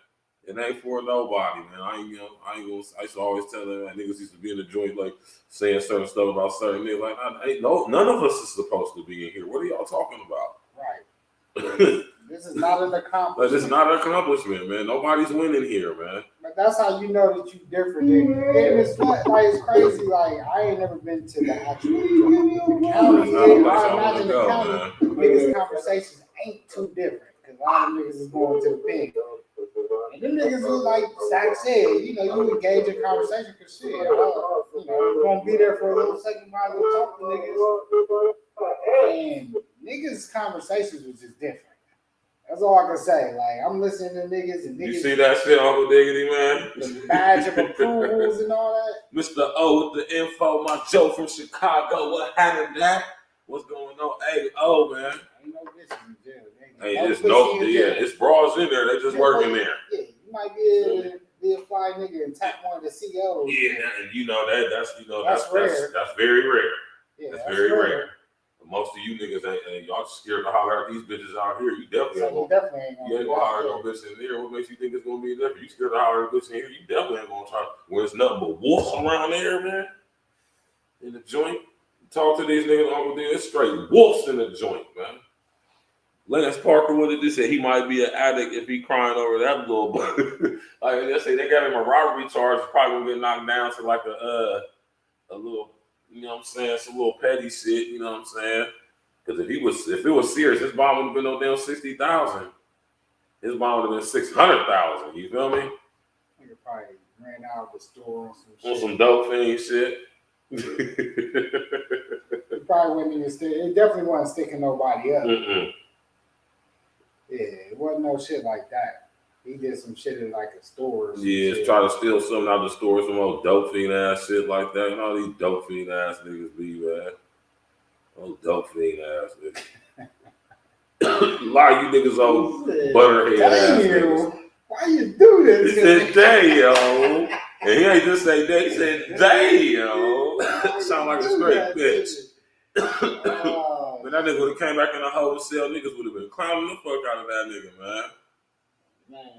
It ain't for nobody, man. I used to always tell them that niggas used to be in the joint, like saying certain stuff about certain niggas. Like, none of us is supposed to be in here. What are y'all talking about? Right. This is not an accomplishment. This is not an accomplishment, man. Nobody's winning here, man. But that's how you know that you different. And it's fun, like it's crazy. Like I ain't never been to the actual county. I imagine the county niggas' conversations ain't too different because a lot of niggas is going to the pen. And them niggas is like Stack said, you engage in conversation because shit, you're gonna be there for a little second while we talk to niggas. And niggas' conversations was just different. That's all I can say. Like, I'm listening to niggas and niggas. You see that shit, Uncle Diggity, man? The badge of approvals and all that. Mr. O with the info, my Joe from Chicago. What happened, that? What's going on? Hey, O, man. Ain't no bitches in jail. Hey, there's no, it's bras in there. They just working there. Yeah, you might be a fly nigga and tap one of the CEOs. Yeah, and you know that's rare. That's very rare. Yeah, that's very rare. Most of you niggas ain't y'all scared to holler at these bitches out here. You definitely ain't gonna holler at no bitch in there. What makes you think it's gonna be different? You scared to holler at a bitch in here? You definitely ain't gonna try. When it's nothing but wolves around there, man. In the joint, talk to these niggas. Uncle D, it's straight wolves in the joint, man. Lance Parker would have just said he might be an addict if he crying over that little boy. Like they say, they got him a robbery charge. Probably gonna get knocked down to like a little. You know what I'm saying? Some little petty shit, you know what I'm saying? Because if it was serious, his bond would have been no damn 60,000. His bond would have been 600,000. You feel me? Nigga probably ran out of the store on some shit. On some dope fiend shit. It probably wasn't even it definitely wasn't sticking nobody up. Mm-mm. Yeah, it wasn't no shit like that. He did some shit in like a store. Yeah, try to steal something out the store, some old dope fiend ass shit like that. You know how these dope fiend ass niggas be, man. Old dope fiend ass niggas. A lot of you niggas old butterhead ass niggas. Why you do this? He said, "Damn," and he ain't just say that. He said, "Damn." Sound like a straight bitch. When that nigga would have came back in the wholesale, niggas would have been clowning the fuck out of that nigga, man.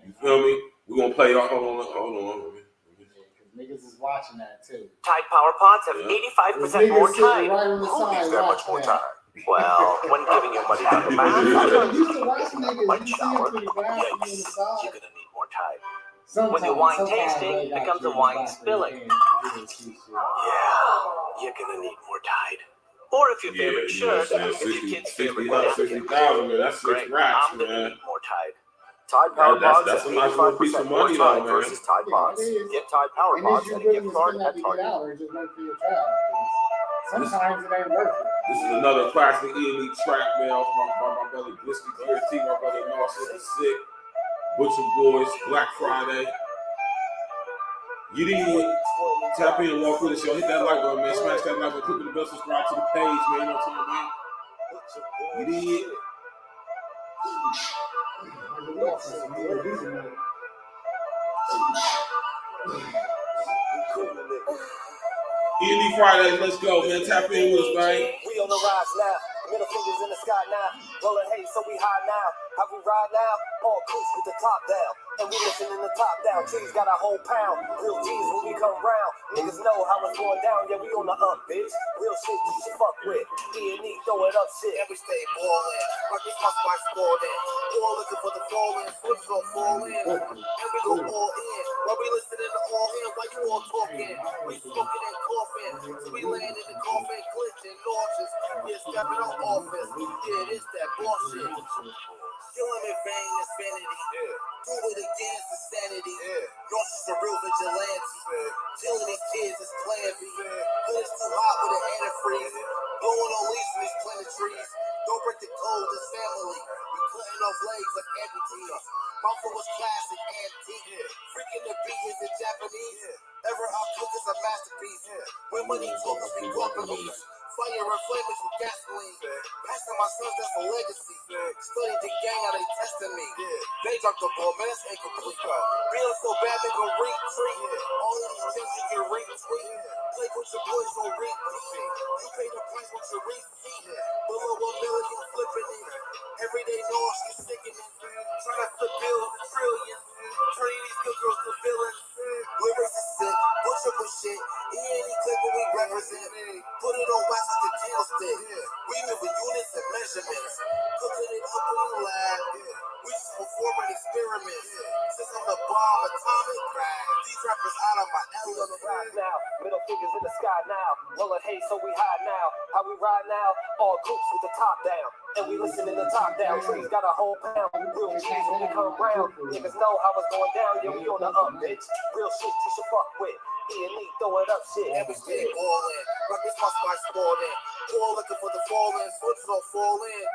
You feel me? We're gonna play y'all. Hold on. Niggas is watching that too. Tide Power Pods have 85% more Tide. Who needs that much more Tide? Well, when giving your money back to White shower, yikes, you're gonna need more Tide. When your wine tasting becomes a wine spilling. Yeah, you're gonna need more Tide. Or if your favorite shirt, if your kid's favorite napkin. 60,000, man. That's 6 racks, I'm gonna man. need more Tide. Tide Power Pods that's a nice little piece of money, though, man. Versus Tide Pods. Get Tide Power Pods and a gift card at Target. Sometimes it ain't worth it. This is another classic E.N.E track, man. Off my brother Whiskey DRT, my brother Narcissus Sick, Butcher Boys, Black Friday. You didn't tap in and walk with us, yo. Hit that like button, man. Smash that like button, click the bell, subscribe to the page, man. You know what I'm talking about? You did. E.N.E Fridays, let's go, man. Tap in with us, man. We on the rise now. Middle fingers in the sky now. Rolling hay, so we high now. How we ride now? All cruise with the top down. And we listen in the top down. Trees got a whole pound. Real G's when we come round. Niggas know how it's going down. Yeah, we on the up, bitch. Real shit you should fuck with. E.N.E throw it up shit. And we stay ballin'. Like this must my sportin'. All looking for the fall in. Slips gon' fall in. And we go all in. While we listening to all in. While you all talking. We smoking and coughing. So we land in the coffin. Glitching, nauseous. Yeah, stepping on office. Yeah, it's that bullshit. Killing in vain is vanity. Do it again, it's insanity. Nauseous for real vigilante. Killing these kids is plan B. But it's too hot with an antifreeze. Blowing on leaves from these planet trees. Don't break the code, this family. We cutting off legs like amputees. Mouthful was classic, antique. Freaking the beat is in Japanese. Ever I cook is a masterpiece. When money talkers be companies. Fire and flamers with gasoline. Passing my sons, that's a legacy. Studied the gang, how they testing me. They dropped the ball, man, that's incomplete. Feeling so bad, they gon' retreat. All of these things you can retweet. Play with your boys on repeat. You pay the price with your receipt. Below $1 million, flipping it. Everyday noise, you sickening. Trying to flip bills to trillions. Turning these good girls to villains. Lyrics is sick, butcher with shit. E.N.E click what we represent. Put it on wax like a candlestick. We move with units and measurements. Cooking it up in the lab. We just performing experiments. Since I'm the bomb, atomic crack. These rappers out of my element. We on the rise now. Middle fingers in the sky now. Rolling hay, so we high now. How we ride now? All groups with the top down. And we listen in the top down. Trees got a whole pound. Real G's when we come round. Niggas know how it's going down. Yeah, we on the up, bitch. Real shit you should fuck with. E.N.E throw it up shit. And we stay ballin'. Like this must my sportin'. All looking for the fall in. Slips don't fall in.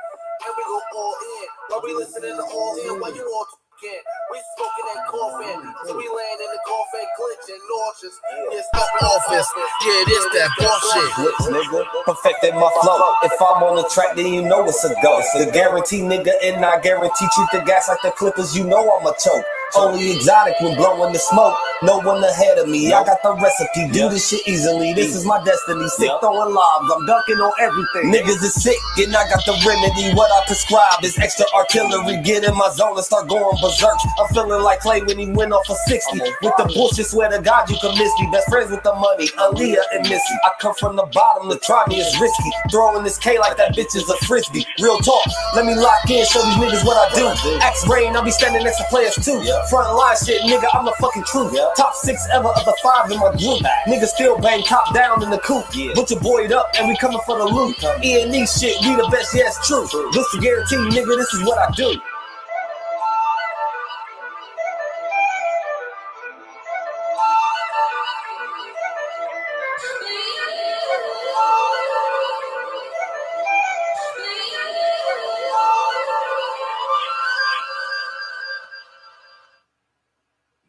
and we go all in. While we listening to all in, while you all talking, we smoking and coughing. So we land in the coffin, clinching, nauseous. Yes, up office. Yeah, this that bullshit. Glitch, nigga, perfected my flow. If I'm on the track, then you know it's a go. The guarantee, nigga, and I guarantee treat the gas like the Clippers. You know I'm a choke. Only exotic when blowing the smoke. No one ahead of me. I got the recipe. Do this shit easily. This is my destiny. Sick throwing lobs. I'm dunking on everything. Niggas is sick, and I got the remedy. What I prescribe is extra artillery. Get in my zone and start going berserk. I'm feeling like Clay when he went off a 60. With the bullshit, swear to God you can miss me. Best friends with the money, Aaliyah and Missy. I come from the bottom, to try me is risky. Throwing this K like that bitch is a frisbee. Real talk, let me lock in, show these niggas what I do. Axe Rain, I'll be standing next to players too. Front line shit, nigga, I'm the fucking truth. Top 6 ever of the 5 in my group. Niggas still bang top down in the coop. Butcher boyed up and we coming for the loot. E.N.E shit, we the best, yeah, it's true. This the guarantee, nigga, this is what I do.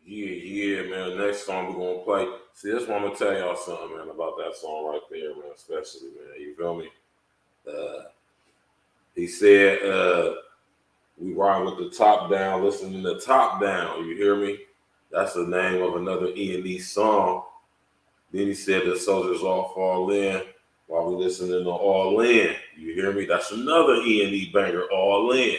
Yeah, man. Next song we're gonna play. See, this one I'm gonna tell y'all something, man, about that song right there, man. Especially, man. You feel me? He said, "We ride with the top down, listening to Top Down." You hear me? That's the name of another E.N.E song. Then he said, "The soldiers all fall in while we listening to All In." You hear me? That's another E.N.E banger, All In.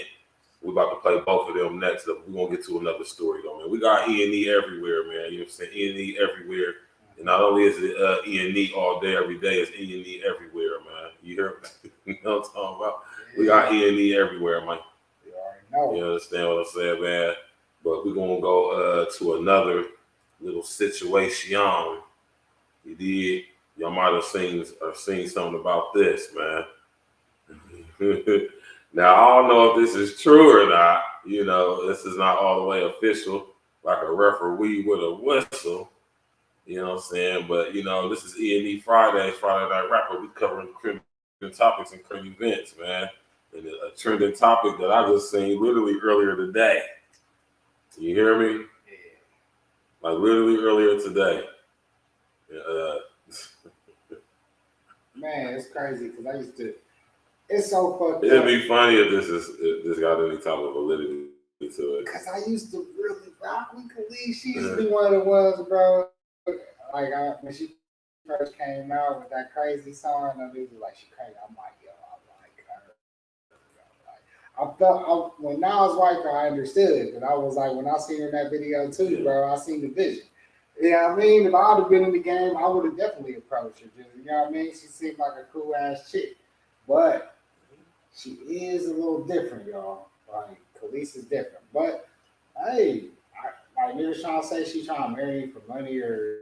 We're about to play both of them next. We're going to get to another story, though, man. We got E.N.E everywhere, man. You know what I'm saying? E.N.E everywhere. And not only is it E.N.E all day, every day, it's E.N.E everywhere, man. You hear me? You know what I'm talking about? We got E.N.E everywhere, man. You understand what I'm saying, man? But we're going to go to another little situation. You did. Y'all might have seen something about this, man. Now, I don't know if this is true or not. You know, this is not all the way official, like a referee with a whistle. You know what I'm saying? But, you know, this is E.N.E Friday Night Rapper. We covering trending topics and current events, man. And a trending topic that I just seen literally earlier today. You hear me? Yeah. Like literally earlier today. Man, it's crazy because I used to. It's so fucked up. It'd be funny if this got any type of validity to it. Because I used to really rock with Khalid. She used to be one of the ones, bro. Like when she first came out with that crazy song, and dudes were like, "She crazy." I'm like, "Yo, I like her." I felt when I was white, I understood, but I was like, when I seen her in that video too, bro, I seen the vision. You know what I mean? If I would have been in the game, I would have definitely approached her. You know what I mean? She seemed like a cool ass chick, but she is a little different, y'all. Like Khalees is different, but hey, like niggas trying to say she trying to marry you for money or.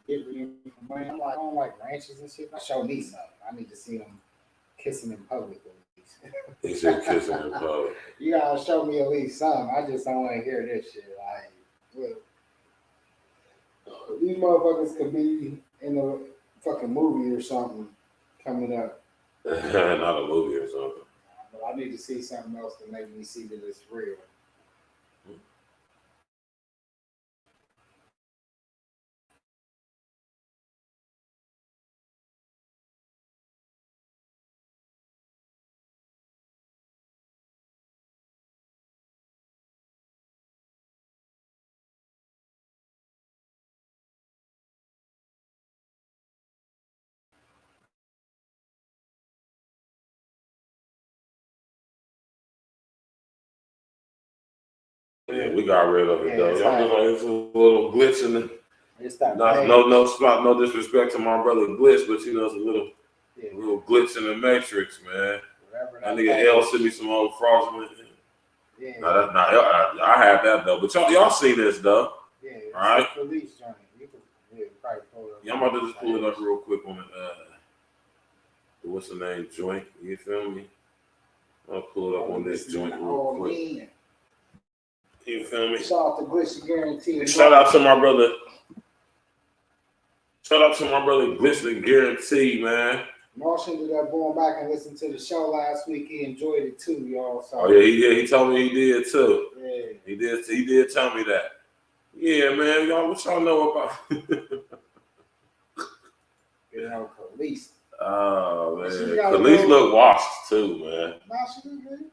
Get rid of money. I'm like, I don't like ranches and shit. Show me something. I need to see them kissing in public at least. He said kissing in public. You gotta show me at least something. I just don't want to hear this shit. Like, look, these motherfuckers could be in a fucking movie or something coming up. Not a movie or something. But I need to see something else to make me see that it's real. Yeah, we got rid of it though. I'm just like, it's a little glitch in the. No disrespect to my brother Glitch, but you know it's a little glitch in the matrix, man. That nigga L sent me some old fraudulent. Yeah. I had that though, but y'all seen this though. Yeah. All right. Yeah, I'm about to just pull it up real quick on the what's the name joint? You feel me? I'll pull it up on this joint real quick. You feel me? Shout out to Glitch Guarantee. Shout out to my brother. Shout out to my brother Glitch Guarantee, man. Marsh ended up going back and listening to the show last week. He enjoyed it too, y'all. So. Oh yeah, he did. He told me he did too. Yeah. He did tell me that. Yeah, man. Y'all, what y'all know about? You know, police. Oh man, Khalees look washed too, man. Nah, she look good.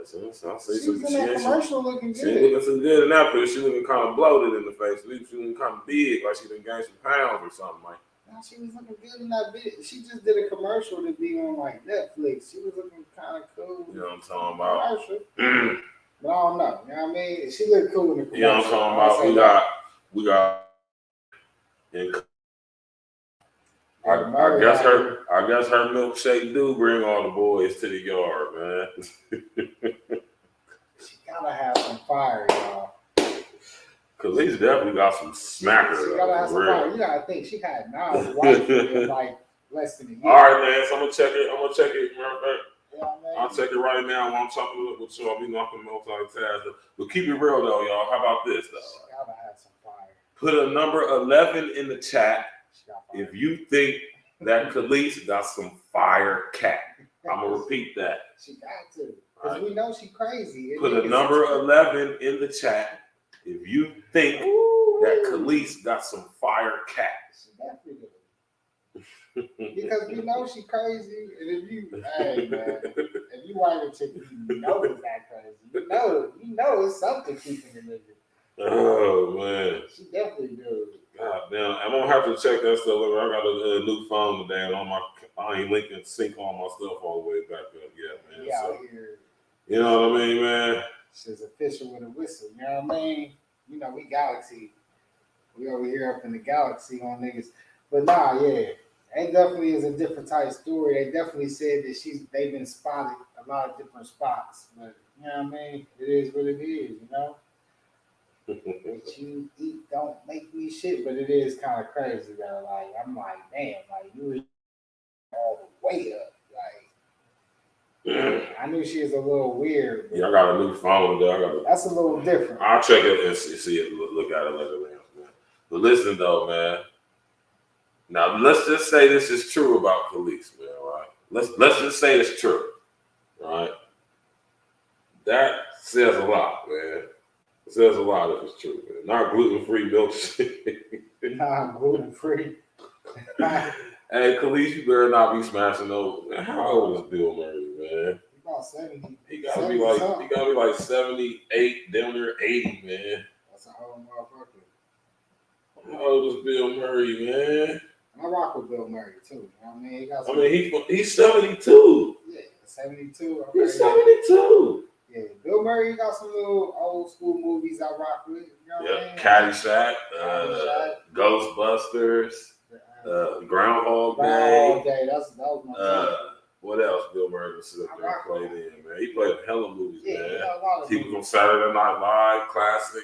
She was in that commercial looking good. She looking so good in that picture. She looking kind of bloated in the face. She looking kind of big, like she done gained some pounds or something like. Nah, she was looking good in that bit. She just did a commercial to be on like Netflix. She was looking kind of cool. You know what I'm talking about? Commercial. But I don't know. You know what I mean? She looked cool in the commercial. You know what I'm talking about? We got. I guess her milkshake do bring all the boys to the yard, man. She gotta have some fire, y'all. Khalees definitely got some smackers. She gotta have some fire. You gotta think she had 9 wives in like less than a year. All right, man. So I'm gonna check it. Yeah, I'll check it right now while I'm talking with y'all. We knocking multitask. But keep it real though, y'all. How about this though? She gotta have some fire. Put a number 11 in the chat if you think that Khalees got some fire cat. I'm gonna repeat that. She got to, because we know she crazy. Put a number 11 in the chat if you think that Khalees got some fire cat. She definitely do. Because we know she crazy, and if you, hey man, if you wife a chick, you know it's that crazy. You know it's something keeping the nigga. Oh man, she definitely do. God damn, I'm gonna have to check that stuff over. I got a new phone today, and I ain't linking sync all my stuff all the way back up yet, man. Yeah, so, here. You know what I mean, man? She's official with a whistle. You know what I mean? You know we Galaxy. We over here up in the Galaxy on niggas. But nah, yeah, they definitely is a different type of story. They definitely said that they've been spotted a lot of different spots. But you know what I mean? It is what it is. You know. What you eat don't make me shit, but it is kind of crazy though. Like I'm like, damn, like you were all the way up. Like I knew she was a little weird. Yeah, I got a new phone though. That's a little different. I'll check it and see it. Look at it later, man. But listen though, man. Now let's just say this is true about Khalees, man. Right? Let's just say it's true, right? That says a lot, man. It says a lot if it's true, man. Not gluten-free milkshake. Not gluten-free. Hey, Khalees, you better not be smashing those. Man, how old is Bill Murray, man? About 70. He gotta be like 78, down there 80, man. That's a whole motherfucker. How old is Bill Murray, man? I rock with Bill Murray too. You know what I mean? He's 72. Yeah, 72. Okay. He's 72. Yeah, Bill Murray got some little old school movies I rock with. You know what I mean? Caddyshack, Ghostbusters, Groundhog Day. That was my favorite. What else Bill Murray was up there and played in, man? He played a hell of movies, man. A lot of he was on Saturday Night Live, classic.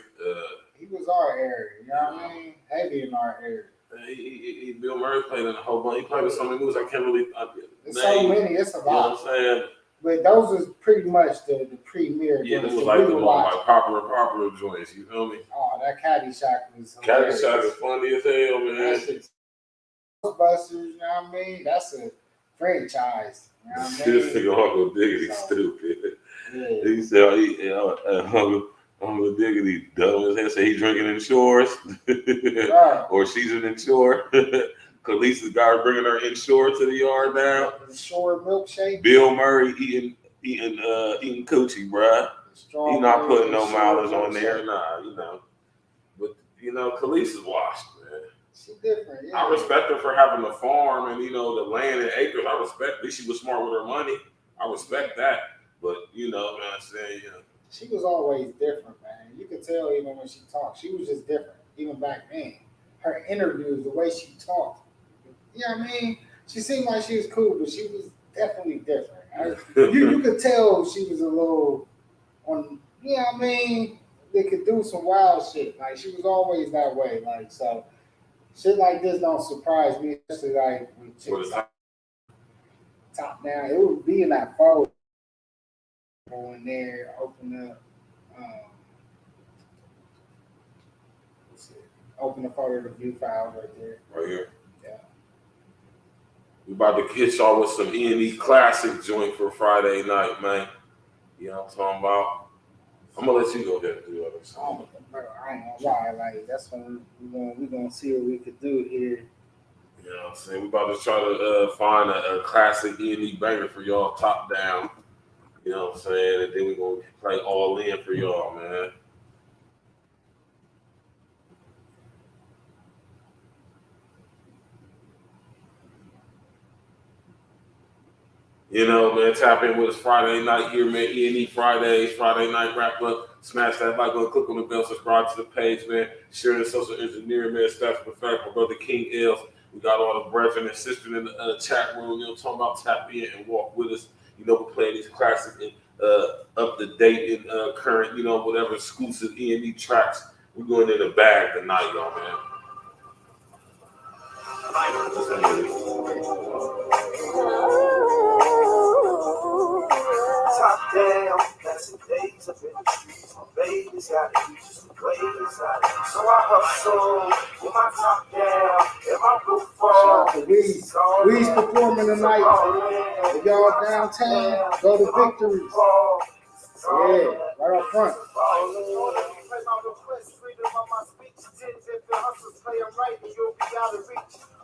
He was our area, you know what I mean? Heavy in our area. Bill Murray played in a whole bunch. He played in so many movies I can't really. There's so many, it's a lot. You know what I'm saying? But those was pretty much the premier. Yeah, this was like the more like popular joints. You feel me? Oh, that Caddyshack was. Caddyshack is funny as hell, man. Ghostbusters, you know what I mean? That's a franchise. You know what I mean? This nigga Uncle Diggity stupid. Yeah. He said, Uncle Diggity dumb as hell. Say he drinking in shores, right. Or she's in shore. Khalees got her bringing her inshore to the yard now. Shore milkshake. Bill Murray eating coochie, bruh. He not putting no mileage on there, nah, you know. But you know, Khalees is washed, man. She different. Yeah. I respect her for having a farm and the land and acres. I respect. At least she was smart with her money. I respect that. But you know what I'm saying? Yeah. She was always different, man. You could tell even when she talked. She was just different, even back then. Her interviews, the way she talked. You know what I mean? She seemed like she was cool, but she was definitely different. You could tell she was a little on, you know what I mean? They could do some wild shit. Like, she was always that way. Like, so shit like this don't surprise me, especially like when chicks top down. It would be in that photo. Go in there, open up Open the photo of the view file right there. Right here. Yeah. We about to hit y'all with some E.N.E classic joint for Friday night, man. You know what I'm talking about? I'm gonna let you go ahead and do other song. Bro, I ain't gonna lie, like that's when we gonna see what we could do here. You know what I'm saying? We about to try to find a classic E.N.E banger for y'all, top down. You know what I'm saying? And then we gonna play all in for y'all, man. You know, man, tap in with us Friday night here, man. E.N.E Fridays, Friday night wrap up. Smash that like button, click on the bell, subscribe to the page, man. Sharing the social engineering, man. Staff Perfect, my brother King Els. We got all the brethren and sisters in the chat room. You know, talking about tap in and walk with us. You know, we're playing these classic and up to date and current, you know, whatever exclusive E.N.E tracks. We're going in the bag tonight, y'all, man. Top down, passing days up in the streets. My baby's got it, just the way it's got it. So I hustle with my top down and my roof fall. We's performing tonight. If y'all downtown, go to Victories. Yeah, right up front.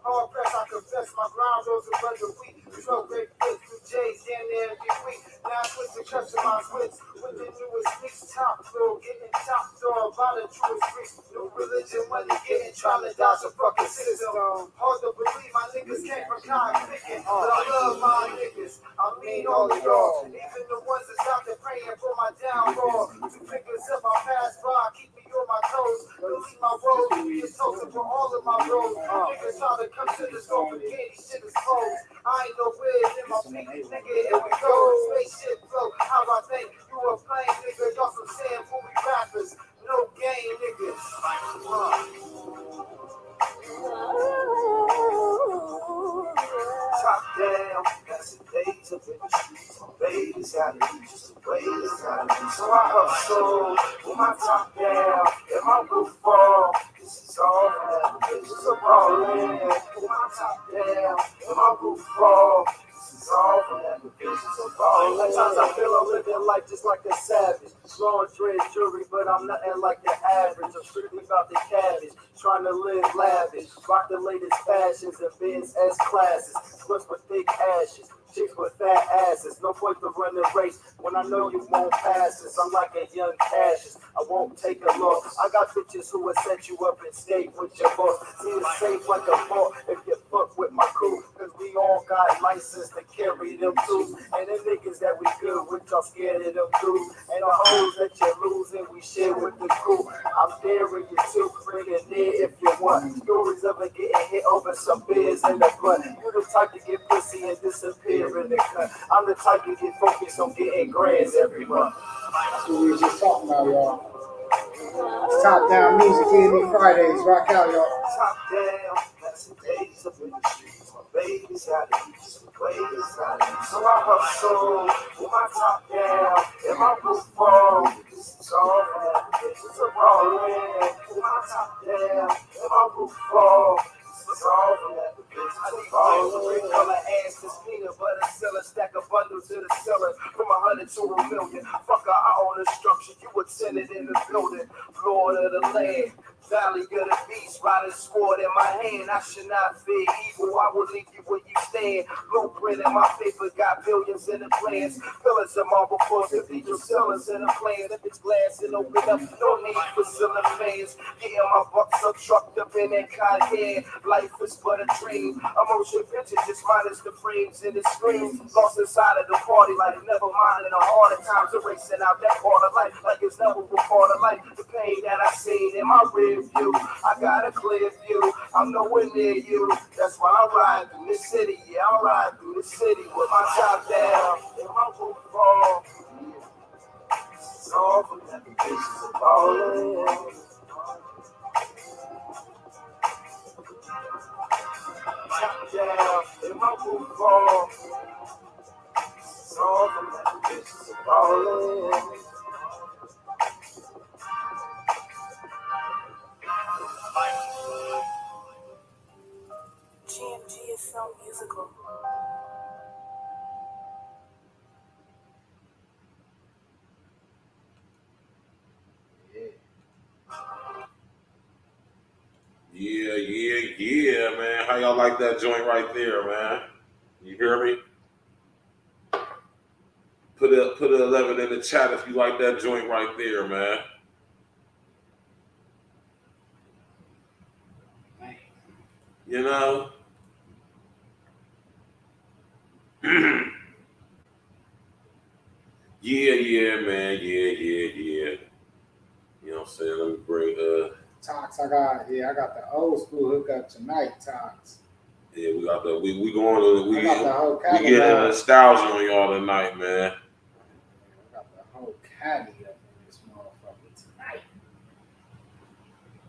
Hard press, I confess my ground goes above the week. So great fits with J's in there every week. Now I switch to customize wits with the newest mix. Top floor, getting top door by the truest streets. No religion, money getting, trying to dodge a fucking system. Hard to believe my niggas came from kind picking. But I love my niggas. I mean all of y'all. Even the ones that's out there praying for my downfall. To pick us up, I pass by, keep me on my toes. Delete my road, get toasted for all of my roads. Niggas try to come to the store for candy, shit is closed. I ain't no weird in my feet, nigga, here we go. Spaceship flow, how I think you a plane, nigga. Y'all some sand movie rappers, no game, niggas. Top down, passing days up in the streets. My baby's got it, just the way it's got it. So I hustle with my top down and my roof fall. This is all that bitches are ballin'. With my top down and my roof fall. This is all that bitches are ballin'. Sometimes I feel I'm living life just like a savage. Blowing dread jewelry, but I'm nothing like the average. I'm strictly about the cabbage. Trying to live lavish, rock the latest fashions and Benz S classes, slips with thick ashes, chicks with fat asses. No point to run the race when I know you won't pass this. I'm like a young Cassius, I won't take a loss. I got bitches who will set you up and skate with your boss. See it safe like a ball if you fuck with my crew, cause we all got license to carry them too. And the niggas that we good with, y'all scared of them too. And the hoes that you're losing, we share with the crew. I'm daring you to bring it in if you want. Stories of it getting hit over some beers in the butt. You the type to get pussy and disappear in the cut. I'm the type to get focused on getting grands every month. That's what we were just talking about, y'all. It's top down music, E.N.E Fridays. Rock out, y'all. Top down, passing days up in the streets. My baby's got it, just the way it's got it. So I hustle with my top down and my roof fall. This is all that bitches are ballin'. With my top down and my roof fall. This is all that bitches are ballin'. Color ass is peanut butter seller. Stack a bundle to the cellar from 100 to a million. Fuck, I own a structure. You would send it in the building. Florida the land. Valley of the beast, riding sword in my hand. I should not fear evil. I will leave you where you stand. Blueprint in my paper, got billions in the plans. Pillars of marble floors, cathedral cellars in the plan. If it's glass and open up, no need for ceiling fans. Getting my bucks up, trucked up in that cotton. Life is but a dream. Emotion picture just minus the frames and the screens. Lost inside of the party, like never mind in the harder times. Erasing out that part of life, like it's never a part of life. The pain that I seen in my rear view, I got a clear view. I'm nowhere near you. That's why I ride through this city. Yeah, I ride through this city with my top down and my roof fall. It's all for that bitches are ballin'. Top down and my roof fall. It's all for that bitches are ballin'. musical. Yeah, man. How y'all like that joint right there, man? You hear me? Put a 11 in the chat if you like that joint right there, man. You know? Yeah, man. Yeah. You know what I'm saying? Let me bring Tox, I got the old school hookup tonight, Tox. Yeah, we got the we going to we got the whole we getting nostalgia on y'all tonight, man. I got the whole caddy up in this motherfucker tonight.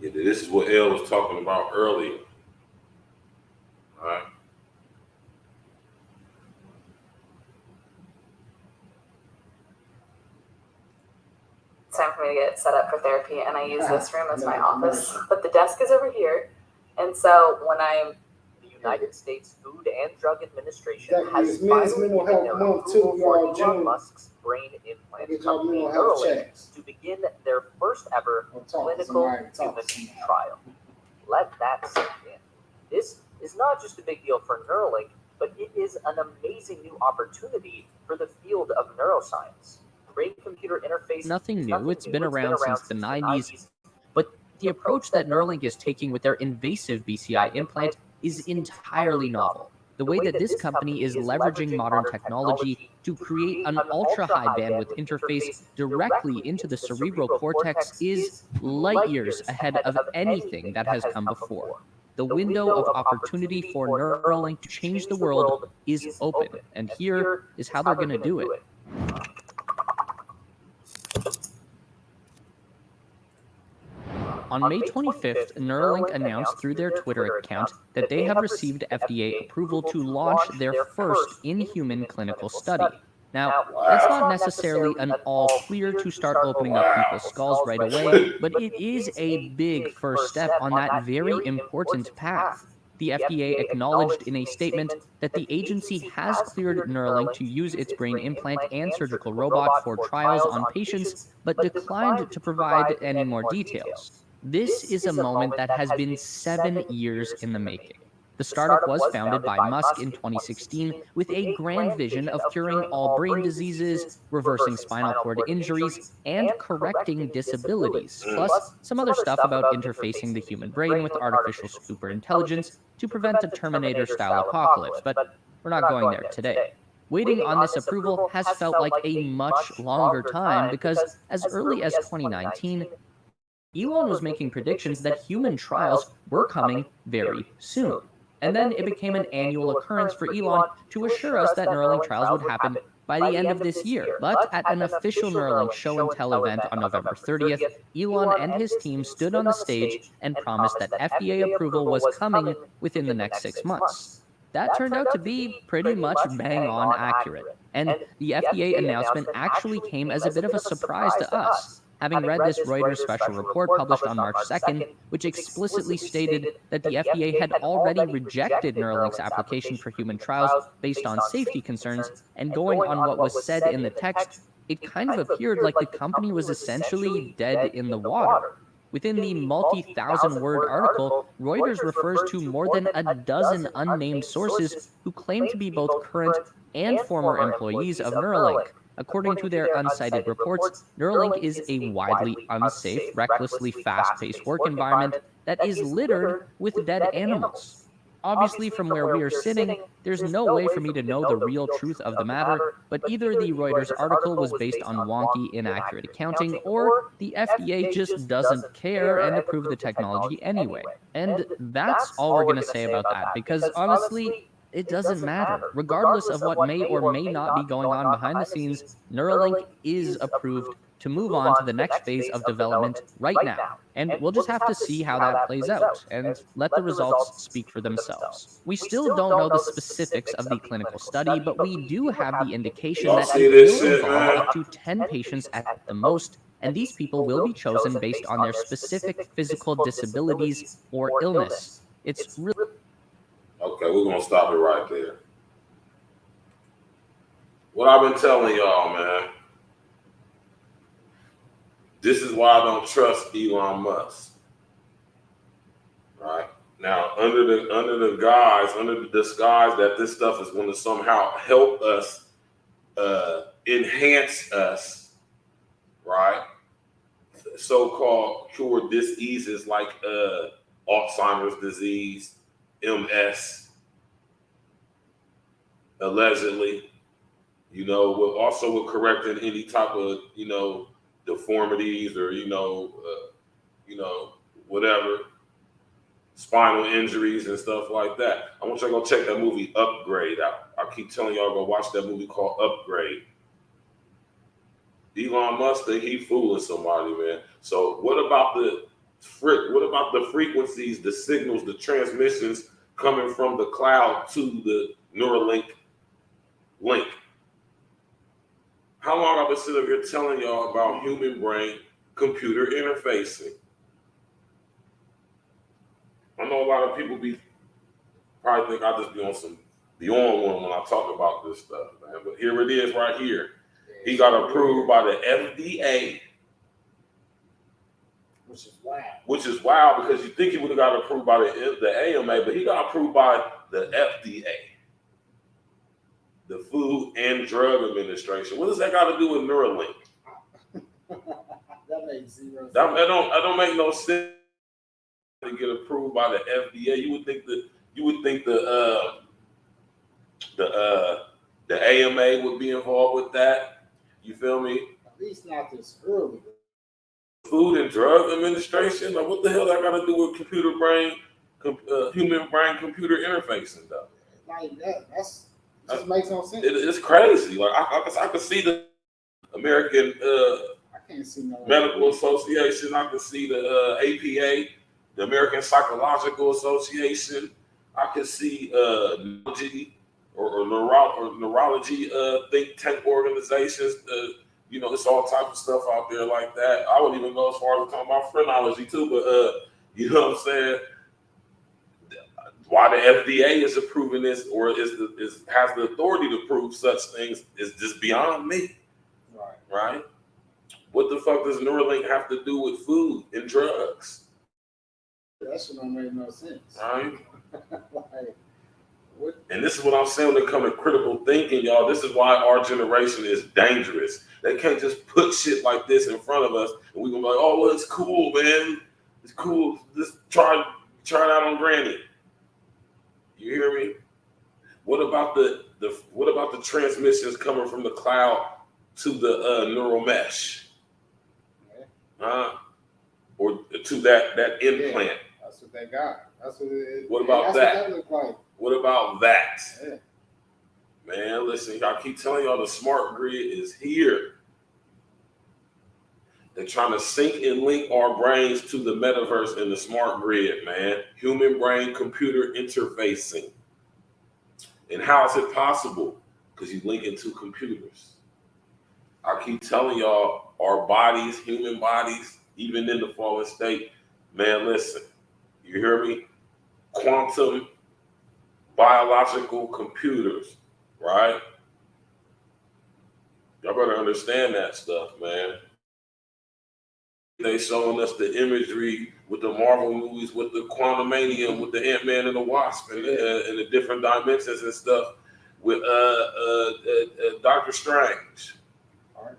Yeah, this is what L was talking about earlier. All right. It's time for me to get set up for therapy, and I use this room as my office, but the desk is over here. And so when I'm the United States Food and Drug Administration has finally given their approval for Elon Musk's brain implant company Neuralink to begin their first ever clinical human trial. Let that sink in. This is not just a big deal for Neuralink, but it is an amazing new opportunity for the field of neuroscience. Brain-computer interface. Nothing new. It's been around since the 90s. But the approach that Neuralink is taking with their invasive BCI implant is entirely novel. The way that this company is leveraging modern technology to create an ultra-high bandwidth interface directly into the cerebral cortex is light years ahead of anything that has come before. The window of opportunity for Neuralink to change the world is open, and here is how they're going to do it. On May 25th, Neuralink announced through their Twitter account that they have received FDA approval to launch their first in-human clinical study. Now, that's not necessarily an all clear to start opening up people's skulls right away, but it is a big first step on that very important path. The FDA acknowledged in a statement that the agency has cleared Neuralink to use its brain implant and surgical robot for trials on patients, but declined to provide any more details. This is a moment that has been 7 years in the making. The startup was founded by Musk in 2016 with a grand vision of curing all brain diseases, reversing spinal cord injuries, and correcting disabilities, plus some other stuff about interfacing the human brain with artificial superintelligence to prevent a Terminator-style apocalypse, but we're not going there today. Waiting on this approval has felt like a much longer time because as early as 2019, Elon was making predictions that human trials were coming very soon. And then it became an annual occurrence for Elon to assure us that Neuralink trials would happen by the end of this year. But at an official Neuralink show and tell event on November 30th, Elon and his team stood on the stage and promised that FDA approval was coming within the next 6 months. That turned out to be pretty much bang on accurate. And the FDA announcement actually came as a bit of a surprise to us, having read this Reuters special report published on March 2nd, which explicitly stated that the FDA had already rejected Neuralink's application for human trials based on safety concerns, and going on what was said in the text, it kind of appeared like the company was essentially dead in the water. Within the multi-thousand-word article, Reuters refers to more than a dozen unnamed sources who claim to be both current and former employees of Neuralink. According to their uncited reports, Neuralink is a widely unsafe, recklessly fast-paced work environment that is littered with dead animals. Obviously, from where we are sitting, there's no way for me to know the real truth of the matter, but either the Reuters article was based on wonky, inaccurate accounting, or the FDA just doesn't care and approved the technology anyway. And that's all we're going to say about that, because honestly, it doesn't matter. Regardless of what may or may not be going on behind the scenes, Neuralink is approved to move on to the next phase of development right now. And we'll just have to see how that plays out and let the results speak for themselves. We still don't know the specifics of the clinical study, but we do have the indication that it will involve up to 10 patients at the most, and these people will be chosen based on their specific physical disabilities or illness. It's really... Okay, we're gonna stop it right there. What I've been telling y'all, man. This is why I don't trust Elon Musk. Right? Now, under the disguise that this stuff is going to somehow help us, enhance us, right? So-called cure diseases like Alzheimer's disease, MS, allegedly. Also with correcting any type of, deformities or, whatever. Spinal injuries and stuff like that. I want y'all to go check that movie Upgrade out. I keep telling y'all go watch that movie called Upgrade. Elon Musk, he fooling somebody, man. So what about the frequencies, the signals, the transmissions coming from the cloud to the Neuralink link? How long I've been sitting up here telling y'all about human brain computer interfacing? I know a lot of people probably think I just be on one when I talk about this stuff, man. But here it is right here. He got approved by the FDA. Which is wild because you think he would have got approved by the AMA, but he got approved by the FDA. The Food and Drug Administration. What does that got to do with Neuralink? That makes zero sense. That don't make no sense. To get approved by the FDA, you would think the AMA would be involved with that. You feel me? At least not this early. Food and Drug Administration. Like, what the hell that got to do with human brain computer interfacing though? Like that. Just makes no sense. It's crazy. Like I can see the American I can't see no Medical Association. I can see the APA. The American Psychological Association. I could see neurology or neurology think tank organizations. It's all type of stuff out there like that. I wouldn't even go as far as talking about phrenology too, but you know what I'm saying? Why the FDA is approving this or has the authority to prove such things is just beyond me. Right? What the fuck does Neuralink have to do with food and drugs? That shit don't make no sense. Right? What? And this is what I'm saying when it comes to critical thinking, y'all. This is why our generation is dangerous. They can't just put shit like this in front of us and we're gonna be like, oh, well, it's cool, man. It's cool. Just try it out on granny. You hear me? What about the transmissions coming from the cloud to the neural mesh? Or to that implant? Yeah, that's what they got. That's what it is. What about that? What that look like? What about that? Yeah. Man, listen, I keep telling y'all the smart grid is here. They're trying to sync and link our brains to the metaverse and the smart grid, man. Human brain computer interfacing. And how is it possible? Because you link into computers. I keep telling y'all, our bodies, human bodies, even in the fallen state, man, listen, you hear me? Quantum biological computers, right? Y'all better understand that stuff, man. They showing us the imagery with the Marvel movies, with the Quantumania, with the Ant-Man and the Wasp, and the different dimensions and stuff with Doctor Strange. Right?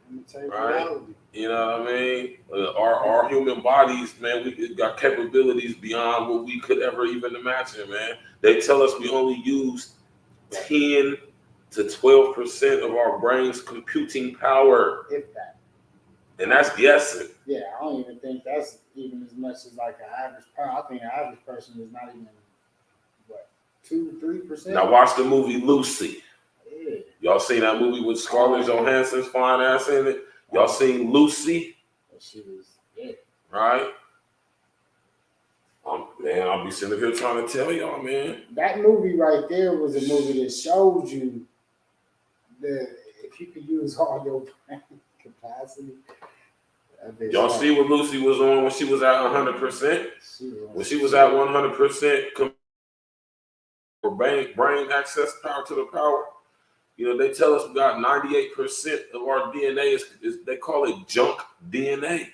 You know what I mean? Our human bodies, man, we got capabilities beyond what we could ever even imagine, man. They tell us we only use 10 to 12% of our brain's computing power. If that. And that's guessing. Yeah, I don't even think that's even as much as like an average person. I think an average person is not even, 2-3%? Now watch the movie Lucy. Yeah. Y'all seen that movie with Scarlett Johansson's fine ass in it? Y'all seen Lucy? She was, yeah. Right? Man, I'll be sitting here trying to tell y'all, man. That movie right there was a movie that showed you that if you could use all your brain capacity. Y'all see what Lucy was on when she was at 100%? When she was at 100%, brain access power to the power. You know, they tell us we got 98% of our DNA is they call it junk DNA.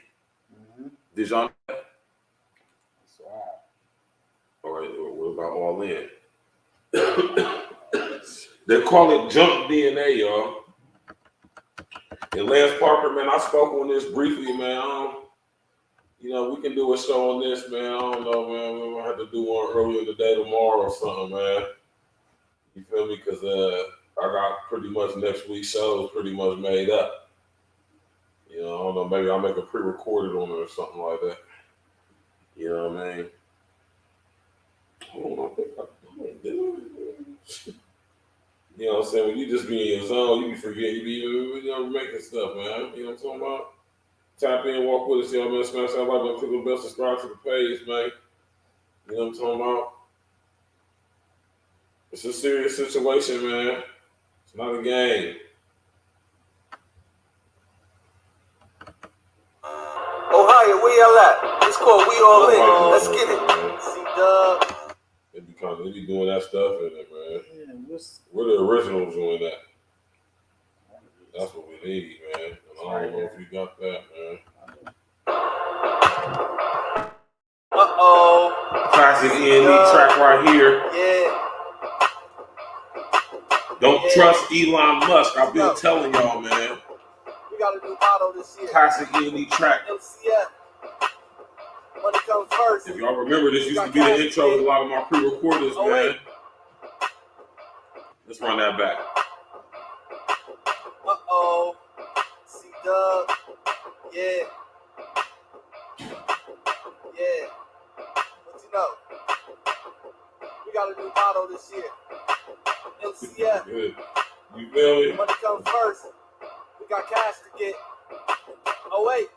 Mm-hmm. Did y'all know that? That's wild. All right, what about all in? They call it junk DNA, y'all. And Lance Parker, man, I spoke on this briefly, man. You know, we can do a show on this, man. I don't know, man. We're gonna have to do one earlier today, tomorrow, or something, man. You feel me? Because I got pretty much next week's shows pretty much made up. You know, I don't know. Maybe I'll make a pre-recorded on it or something like that. You know what I mean? Hold on, I think I did it. You know what I'm saying? When you just be in your zone, you be forgetting, you be making stuff, man. You know what I'm talking about? Tap in, walk with us, y'all, man. Smash that like button, click the bell, subscribe to the page, man. You know what I'm talking about? It's a serious situation, man. It's not a game. Ohio, where y'all at? It's called We All In. Let's get it. C-Dub. They be doing that stuff in it, man. Yeah, we're the originals doing that. That's what we need, man. And I don't know if you got that, man. Classic E.N.E track right here. Yeah. Don't trust Elon Musk. I've been telling y'all, man. We got a new motto this year. Classic E.N.E track. MCF. Money comes first. If y'all remember, this used to be the intro to a lot of my pre-recorders, man. Let's run that back. C-Dub. Yeah. Yeah. What you know? We got a new motto this year. MCF. You feel me? Money comes first. We got cash to get. Oh, wait.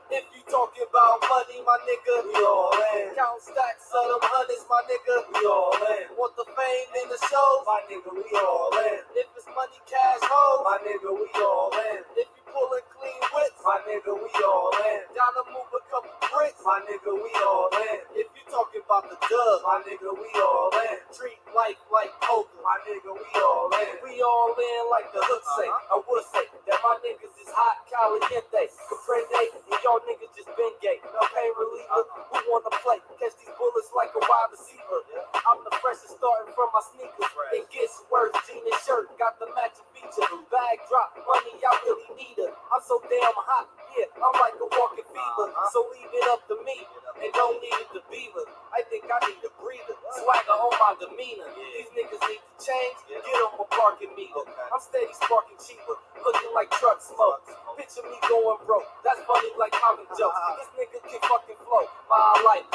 If you talking about money, my nigga, we all in. Count stacks of them hundreds, my nigga, we all in. Want the fame in the show, my nigga, we all in. If it's money, cash, hoes, my nigga, we all in. If you pulling clean whips, my nigga, we all in. Down to move a couple bricks, my nigga, we all in. If you talking about the dub, my nigga, we all in. Treat life like poker, my nigga, we all in. We all in like the hook say. I would say that my niggas is hot, caliente, comprende, and y'all niggas just been gay. No pain reliever, who wanna play? Catch these bullets like a wide receiver. I'm the freshest starting from my sneakers. It gets worse, jean and shirt, got the matching feature. Bag drop, money, I really need it. I'm so damn hot, yeah, I'm like a walking fever. So leave it up to me, and don't need it to beaver. I think I need a breather, swagger on my demeanor. These niggas need to change, get on my parking meter. I'm steady sparking cheaper, looking like truck smoke. Picture me going broke, that's funny like comic jokes. This nigga can fucking flow, my life.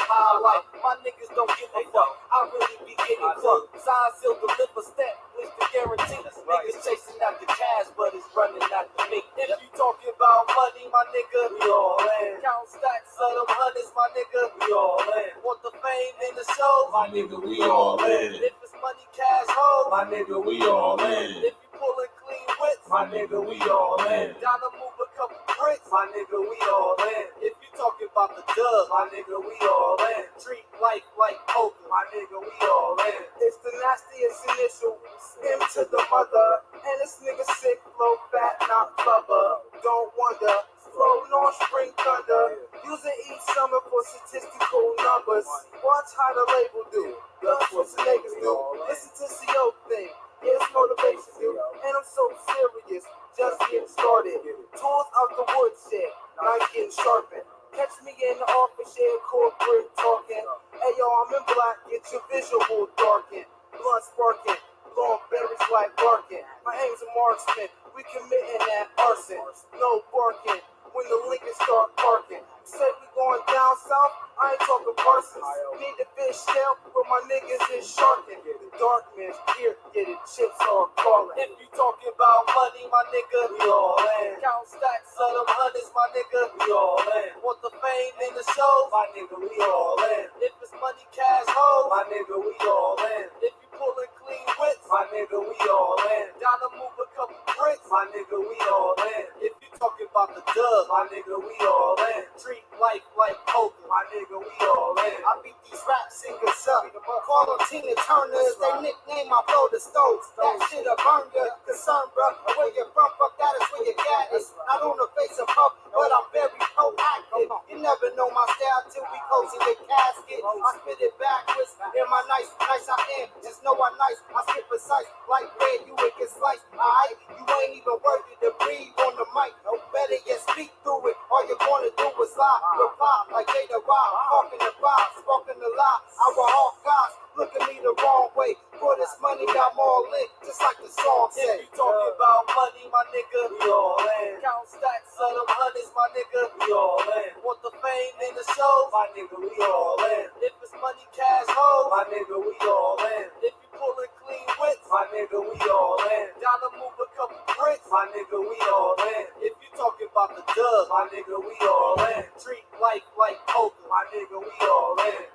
My niggas don't give a fuck, I really be getting close. Sign, seal, deliver, step, with the guarantee. Niggas chasing after cash, but it's running after me. If you talking about money, my nigga, we all in. Count stacks of them hundreds, my nigga, we all in. Want the fame in the show, my nigga, we all in. If it's money, cash, hoes, my nigga, we all in. If you pulling clean whips, my nigga, we all in. Down to move a couple bricks, my nigga, we all in. If you talking about the dub, my nigga, we all in. Treat life like poker, my nigga, we all in. It's the nastiest initial, M to the mother. And this nigga sick, flow fat, not flubber. Don't wonder, flow on spring thunder. Using each summer for statistical numbers. Watch how the label do, that's what the niggas do. Listen to CO thing, yeah, it's motivation, dude. And I'm so serious, just getting started. Tools out the woodshed, knife getting sharpened. Catch me in the office, yeah, corporate talking. Hey yo, I'm in black, get your visual darkened. Blood sparking, blowing berries like barking. My aim's a marksman, we committing that arson. No barking, when the Lincoln start parking. Say we going down south, I ain't talking Parsons. Need the fish scale, where my niggas is sharking. The dark man's here, get it, chips are calling. If you talking about money, my nigga, we all in. Count stacks of them hundreds, my nigga, we all in. Want the fame in the show, my nigga, we all in. If it's money, cash, hoes, my nigga, we all in. If you pulling clean whips, my nigga, we all in. Down to move a couple bricks, my nigga, we all in. If you talking about the dub, my nigga, we all in. Treat life like poker, my nigga, we all I beat these rap singers up. Call them Tina Turners. They nickname my flow the stoves. That shit a burn ya. Concern, bro. Where you from? Fuck that is where you got it. Not on the face of pub, but I'm very proactive. You never know my style till we closing the casket. I spit it backwards. Am I nice? Nice I am. Just know I'm nice. I spit precise. Like bread, you would get sliced. Alright? You ain't even worthy to breathe on the mic. No better yet speak through it. All you're gonna do is lie. Reply like they the rock. Talking the vibe, spoken the lie. Our all guys look at me the wrong way. For this money, I'm all in. Just like the song said. You talking about money, my nigga? We all in. Count stacks of them hundreds, my nigga. We all in. Want the fame in the show? My nigga, we all in. If it's money, cash, hoes? My nigga, we all in. If you pulling clean wits? My nigga, we all in. Down to move a couple bricks? My nigga, we all in. If you talking about the dub? My nigga, we all in. Treat life like poker? My nigga, we all in.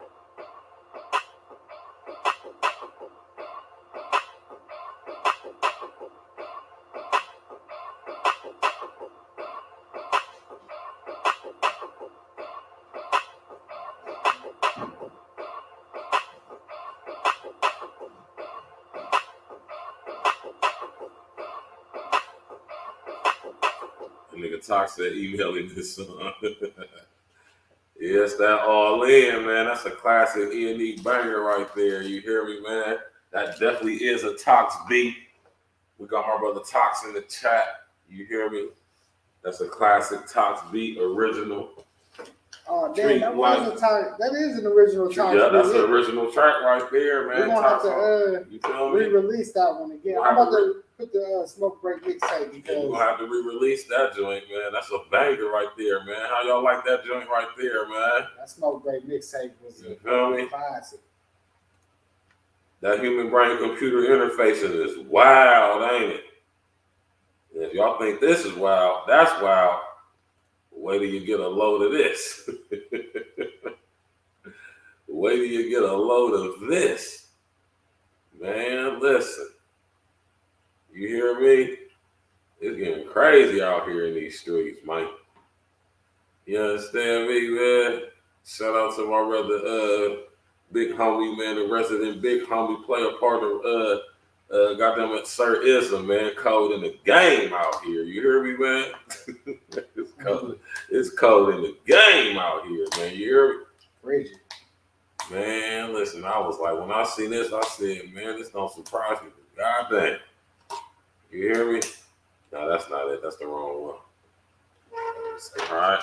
Nigga Toxic emailing this song. Yes, that all in, man. That's a classic E.N.E banger right there. You hear me, man? That definitely is a Tox beat. We got my brother Tox in the chat. You hear me? That's a classic Tox beat, original. Oh, damn, that was a Tox. That is an original Tox. Yeah, that's the original track right there, man. We're gonna have to re-release that one again. I'm about to put the Smoke Break mixtape because we're gonna have to re-release that joint, man. That's a banger right there, man. How y'all like that joint right there, man? That Smoke Break mixtape was a classic. That human brain computer interfacing is wild, ain't it? And if y'all think this is wild, that's wild. Wait till you get a load of this. Wait till you get a load of this. Man, listen. You hear me? It's getting crazy out here in these streets, man. You understand me, man? Shout out to my brother, big homie, man, the resident big homie player partner, goddamn it, Sir Ism, man, cold in the game out here. You hear me, man? It's cold. It's cold in the game out here, man. You hear me? Virgil. Man, listen, I was like, when I seen this, I said, man, this don't surprise me. God damn. You hear me? No, that's not it. That's the wrong one. All right.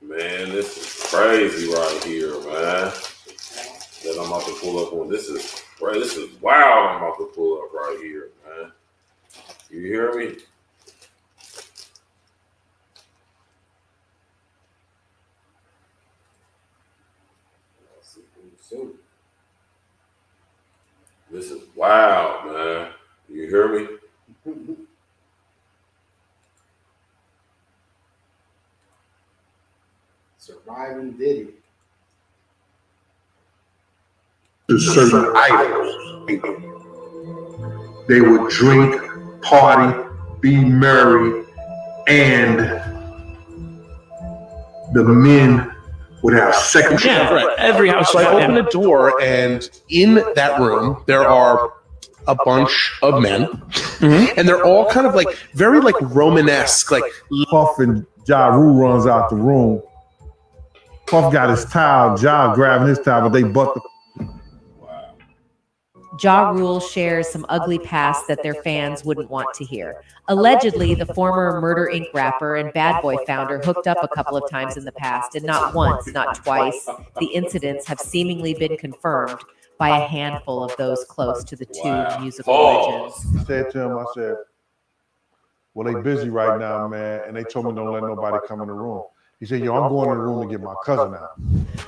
Man, this is crazy right here, man. That I'm about to pull up on. This is crazy. This is wild. I'm about to pull up right here, man. You hear me? This is wild, man. You hear me? Surviving Diddy. To certain idols. They would drink, party, be merry, and the men would have sex. Yeah, right. Every house. So I open the door, and in that room there are a bunch of men, and they're all kind of like very like Romanesque, like Puff and Ja Rule runs out the room. Puff got his towel, Ja grabbing his towel, but they butt the. Ja Rule shares some ugly past that their fans wouldn't want to hear. Allegedly, the former Murder Inc. rapper and Bad Boy founder hooked up a couple of times in the past, and not once, not twice. The incidents have seemingly been confirmed by a handful of those close to the two musical legends. I said to him, I said, well, they busy right now, man, and they told me don't let nobody come in the room. He said, yo, I'm going in the room to get my cousin out.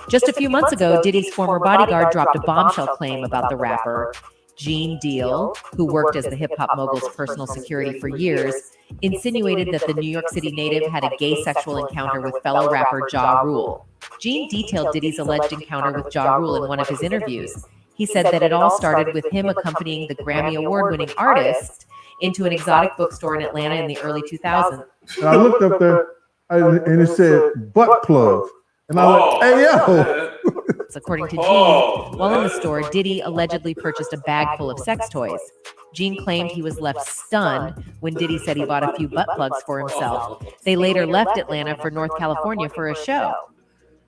Just a few months ago, Diddy's former bodyguard dropped a bombshell claim about the rapper. Gene Deal, who worked as the hip-hop mogul's personal security for years, insinuated that the New York City native had a gay sexual encounter with fellow rapper Ja Rule. Gene detailed Diddy's alleged encounter with Ja Rule in one of his interviews. He said that it all started with him accompanying the Grammy Award-winning artist into an exotic bookstore in Atlanta in the early 2000s. And I looked up there, and it said butt plug. And I'm like, hey, yo. According to Gene, while in the store, Diddy allegedly purchased a bag full of sex toys. Gene claimed he was left stunned when Diddy said he bought a few butt plugs for himself. They later left Atlanta for North California for a show.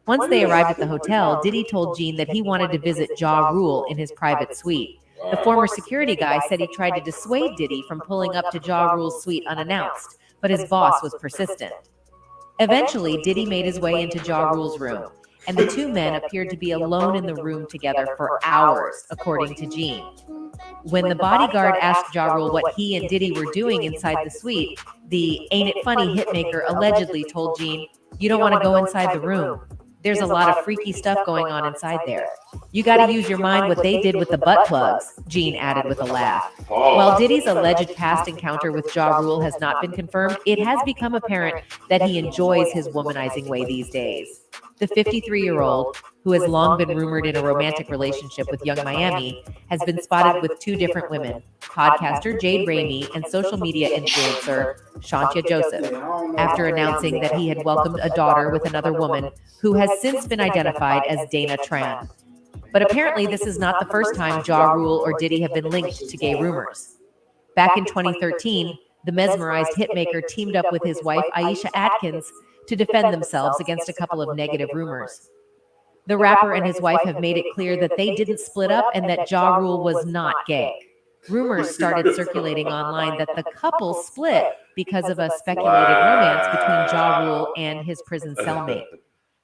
Once they arrived at the hotel, Diddy told Gene that he wanted to visit Ja Rule in his private suite. The former security guy said he tried to dissuade Diddy from pulling up to Ja Rule's suite unannounced, but his boss was persistent. Eventually, Diddy made his way into Ja Rule's room, and the two men appeared to be alone in the room together for hours, according to Gene. When the bodyguard asked Ja Rule what he and Diddy were doing inside the suite, the Ain't It Funny hitmaker allegedly told Gene, "You don't want to go inside the room. There's a lot of freaky stuff going on inside there. You got to use your mind what they did with the butt plugs," Gene added with a laugh. While Diddy's alleged past encounter with Ja Rule has not been confirmed, it has become apparent that he enjoys his womanizing way these days. The 53-year-old, who has long been rumored in a romantic relationship with Young Miami, has been spotted with two different women, podcaster Jade Ramey and social media influencer Shantia Joseph, after announcing that he had welcomed a daughter with another woman who has since been identified as Dana Tran. But apparently this is not the first time Ja Rule or Diddy have been linked to gay rumors. Back in 2013, the mesmerized hitmaker teamed up with his wife Aisha Atkins to defend themselves against a couple of negative rumors. The rapper and his wife have made it clear that they didn't split up and that Ja Rule was not gay. Rumors started circulating online that the couple split because of a speculated romance between Ja Rule and his prison cellmate.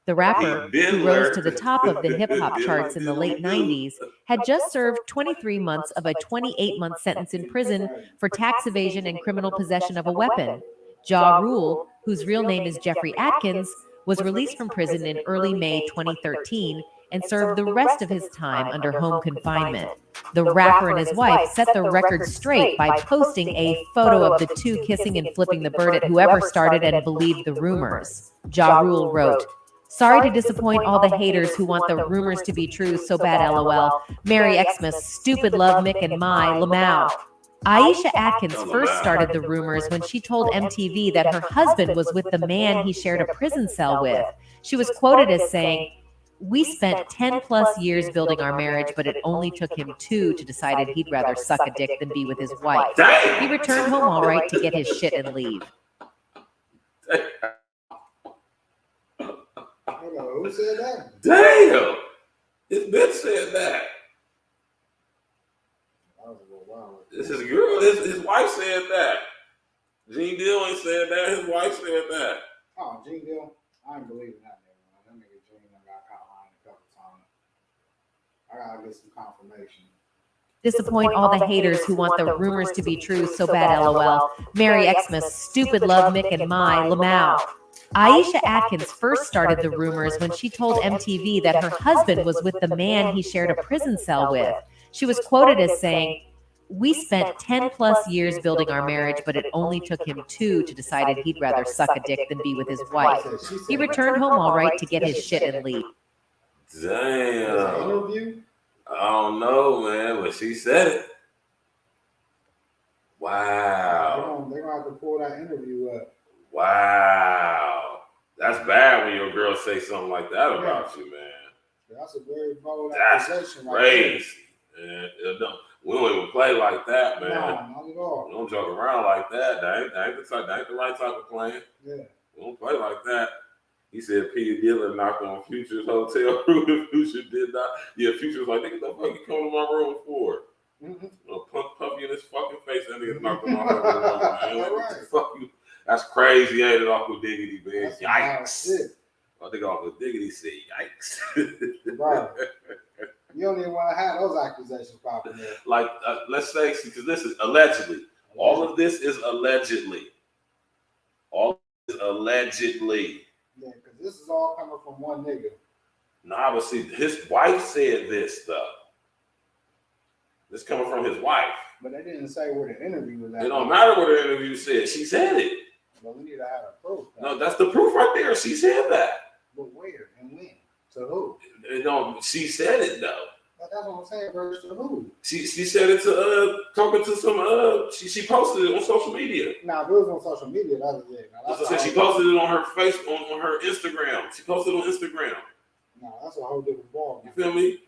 The rapper, who rose to the top of the hip-hop charts in the late 90s, had just served 23 months of a 28-month sentence in prison for tax evasion and criminal possession of a weapon. Ja Rule, whose real name is Jeffrey Atkins, was released from prison in early May 2013 and served the rest of his time under home confinement. The rapper and his wife set the record straight by posting a photo of the two kissing and flipping the bird at whoever started and believed the rumors. Ja Rule wrote, "Sorry to disappoint all the haters who want the rumors to be true so bad, LOL. Merry Xmas, stupid love Mick and my, Lamau." Aisha Atkins first started the rumors when she told MTV that her husband was with the man he shared a prison cell with. She was quoted as saying, "We spent 10 plus years building our marriage, but it only took him 2 to decide he'd rather suck a dick than be with his wife. He returned home all right to get his shit and leave." Who said that? Damn! His bitch said that. This is girl. His wife said that. Gene Deal ain't said that. His wife said that. Oh, Gene Deal? I ain't believing that. That nigga Gene got caught lying a couple times. I gotta get some confirmation. Disappoint all the haters who want the rumors to be true so bad, LOL. Merry Xmas, stupid love Mick and my, Lamau. Aisha Atkins first started the rumors when she told MTV that her husband was with the man he shared a prison cell with. She was quoted as saying, "We spent 10 plus years building our marriage, but it only took him 2 to decide he'd rather suck a dick than be with his wife. He returned home all right to get his shit and leave." Damn. I don't know, man, but she said it. Wow. They're gonna have to pull that interview up. Wow. That's bad when your girl say something like that about you, man. That's a very bold That's accusation. crazy. Man. We don't even play like that, man. No, not at all. We don't joke around like that. That ain't the right type of playing. Yeah. We don't play like that. He said P. Dillon knocked on Future's hotel room and Future did not. Yeah, Future was like, "Nigga, what the fuck you come to my room for?" Puff you in his fucking face. That nigga knocked on my room. Man. What the fuck you? That's crazy, ain't it, Uncle Diggity, man? Yikes. I think Uncle Diggity said yikes. Right. You don't even want to have those accusations popping there. Like, let's say, because this is allegedly. All of this is allegedly. All is allegedly. Yeah, because this is all coming from one nigga. Nah, but see, his wife said this stuff. This coming from his wife. But they didn't say where the interview was at. It don't matter what the interview said. She said it. But we need to have a proof. No, that's the proof right there. She said that. But where and when? To who? She said it though. But that's what I'm saying. Virgil, who? She said it to talking to some she posted it on social media. Nah, it was on social media the other day. That's what I said. She posted it on her face on her Instagram. She posted it on Instagram. No, that's a whole different ball. You feel me?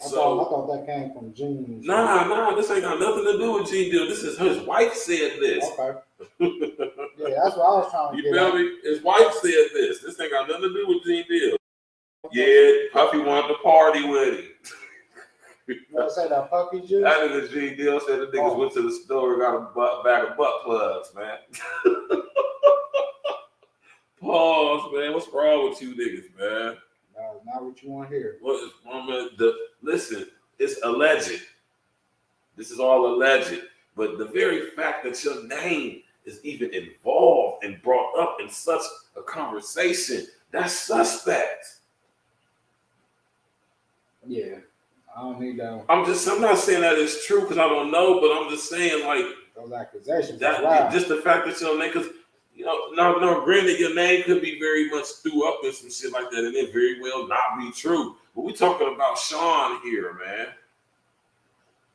I thought that came from Gene. Nah, this ain't got nothing to do with Gene Deal. This is his wife said this. Okay. Yeah, that's what I was trying to You get feel at. me? His wife said this. This ain't got nothing to do with Gene Deal. Yeah, Puffy wanted to party with him. You want to say that Puffy juice? That nigga Gene Deal said the niggas went to the store and got a bag of butt plugs, man. Pause, man. What's wrong with you niggas, man? No, not what you want to hear. What is wrong with listen, it's alleged. This is all alleged. But the very fact that your name is even involved and brought up in such a conversation, that's suspect. Yeah, I don't need that. I'm not saying that it's true because I don't know, but I'm just saying like those accusations. That just the fact that your name, because you know, no, granted, your name could be very much threw up and some shit like that, and it very well not be true. But we talking about Sean here, man.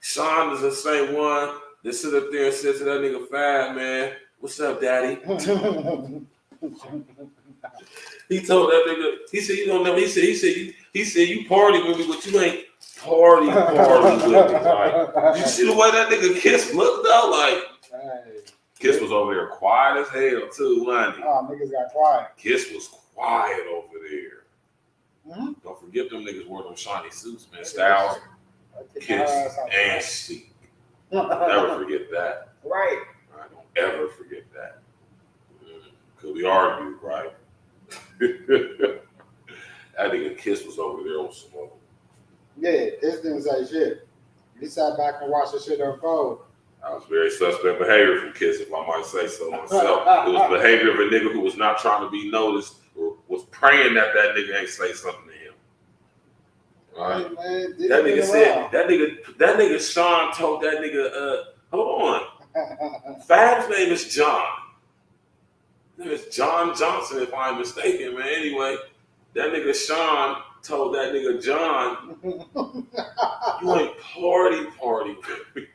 Sean is the same one that sit up there and said to that nigga Fab, man, "What's up, daddy?" He told that nigga, he said, "You don't know." He said, "You party with me, but you ain't party with me." Like, you see the way that nigga Kiss looked though? Like, Kiss was over there quiet as hell too, wasn't he? Oh, niggas got quiet. Kiss was quiet over there. Mm-hmm. Don't forget them niggas wore them shiny suits, man. Styles, Kiss, and Steve. Never forget that. Right. I don't ever forget that. Because we argued, right? That nigga Kiss was over there on some other. Yeah, Kiss didn't say shit. He sat back and watched the shit unfold. That was very suspect behavior from Kiss, if I might say so myself. It was behavior of a nigga who was not trying to be noticed or was praying that nigga ain't say something to him. Right? Hey, man, that nigga said, that nigga Sean told that nigga, hold on. Fab's name is John. His name is John Johnson, if I'm mistaken, man. Anyway, that nigga Sean told that nigga John, you ain't party with me.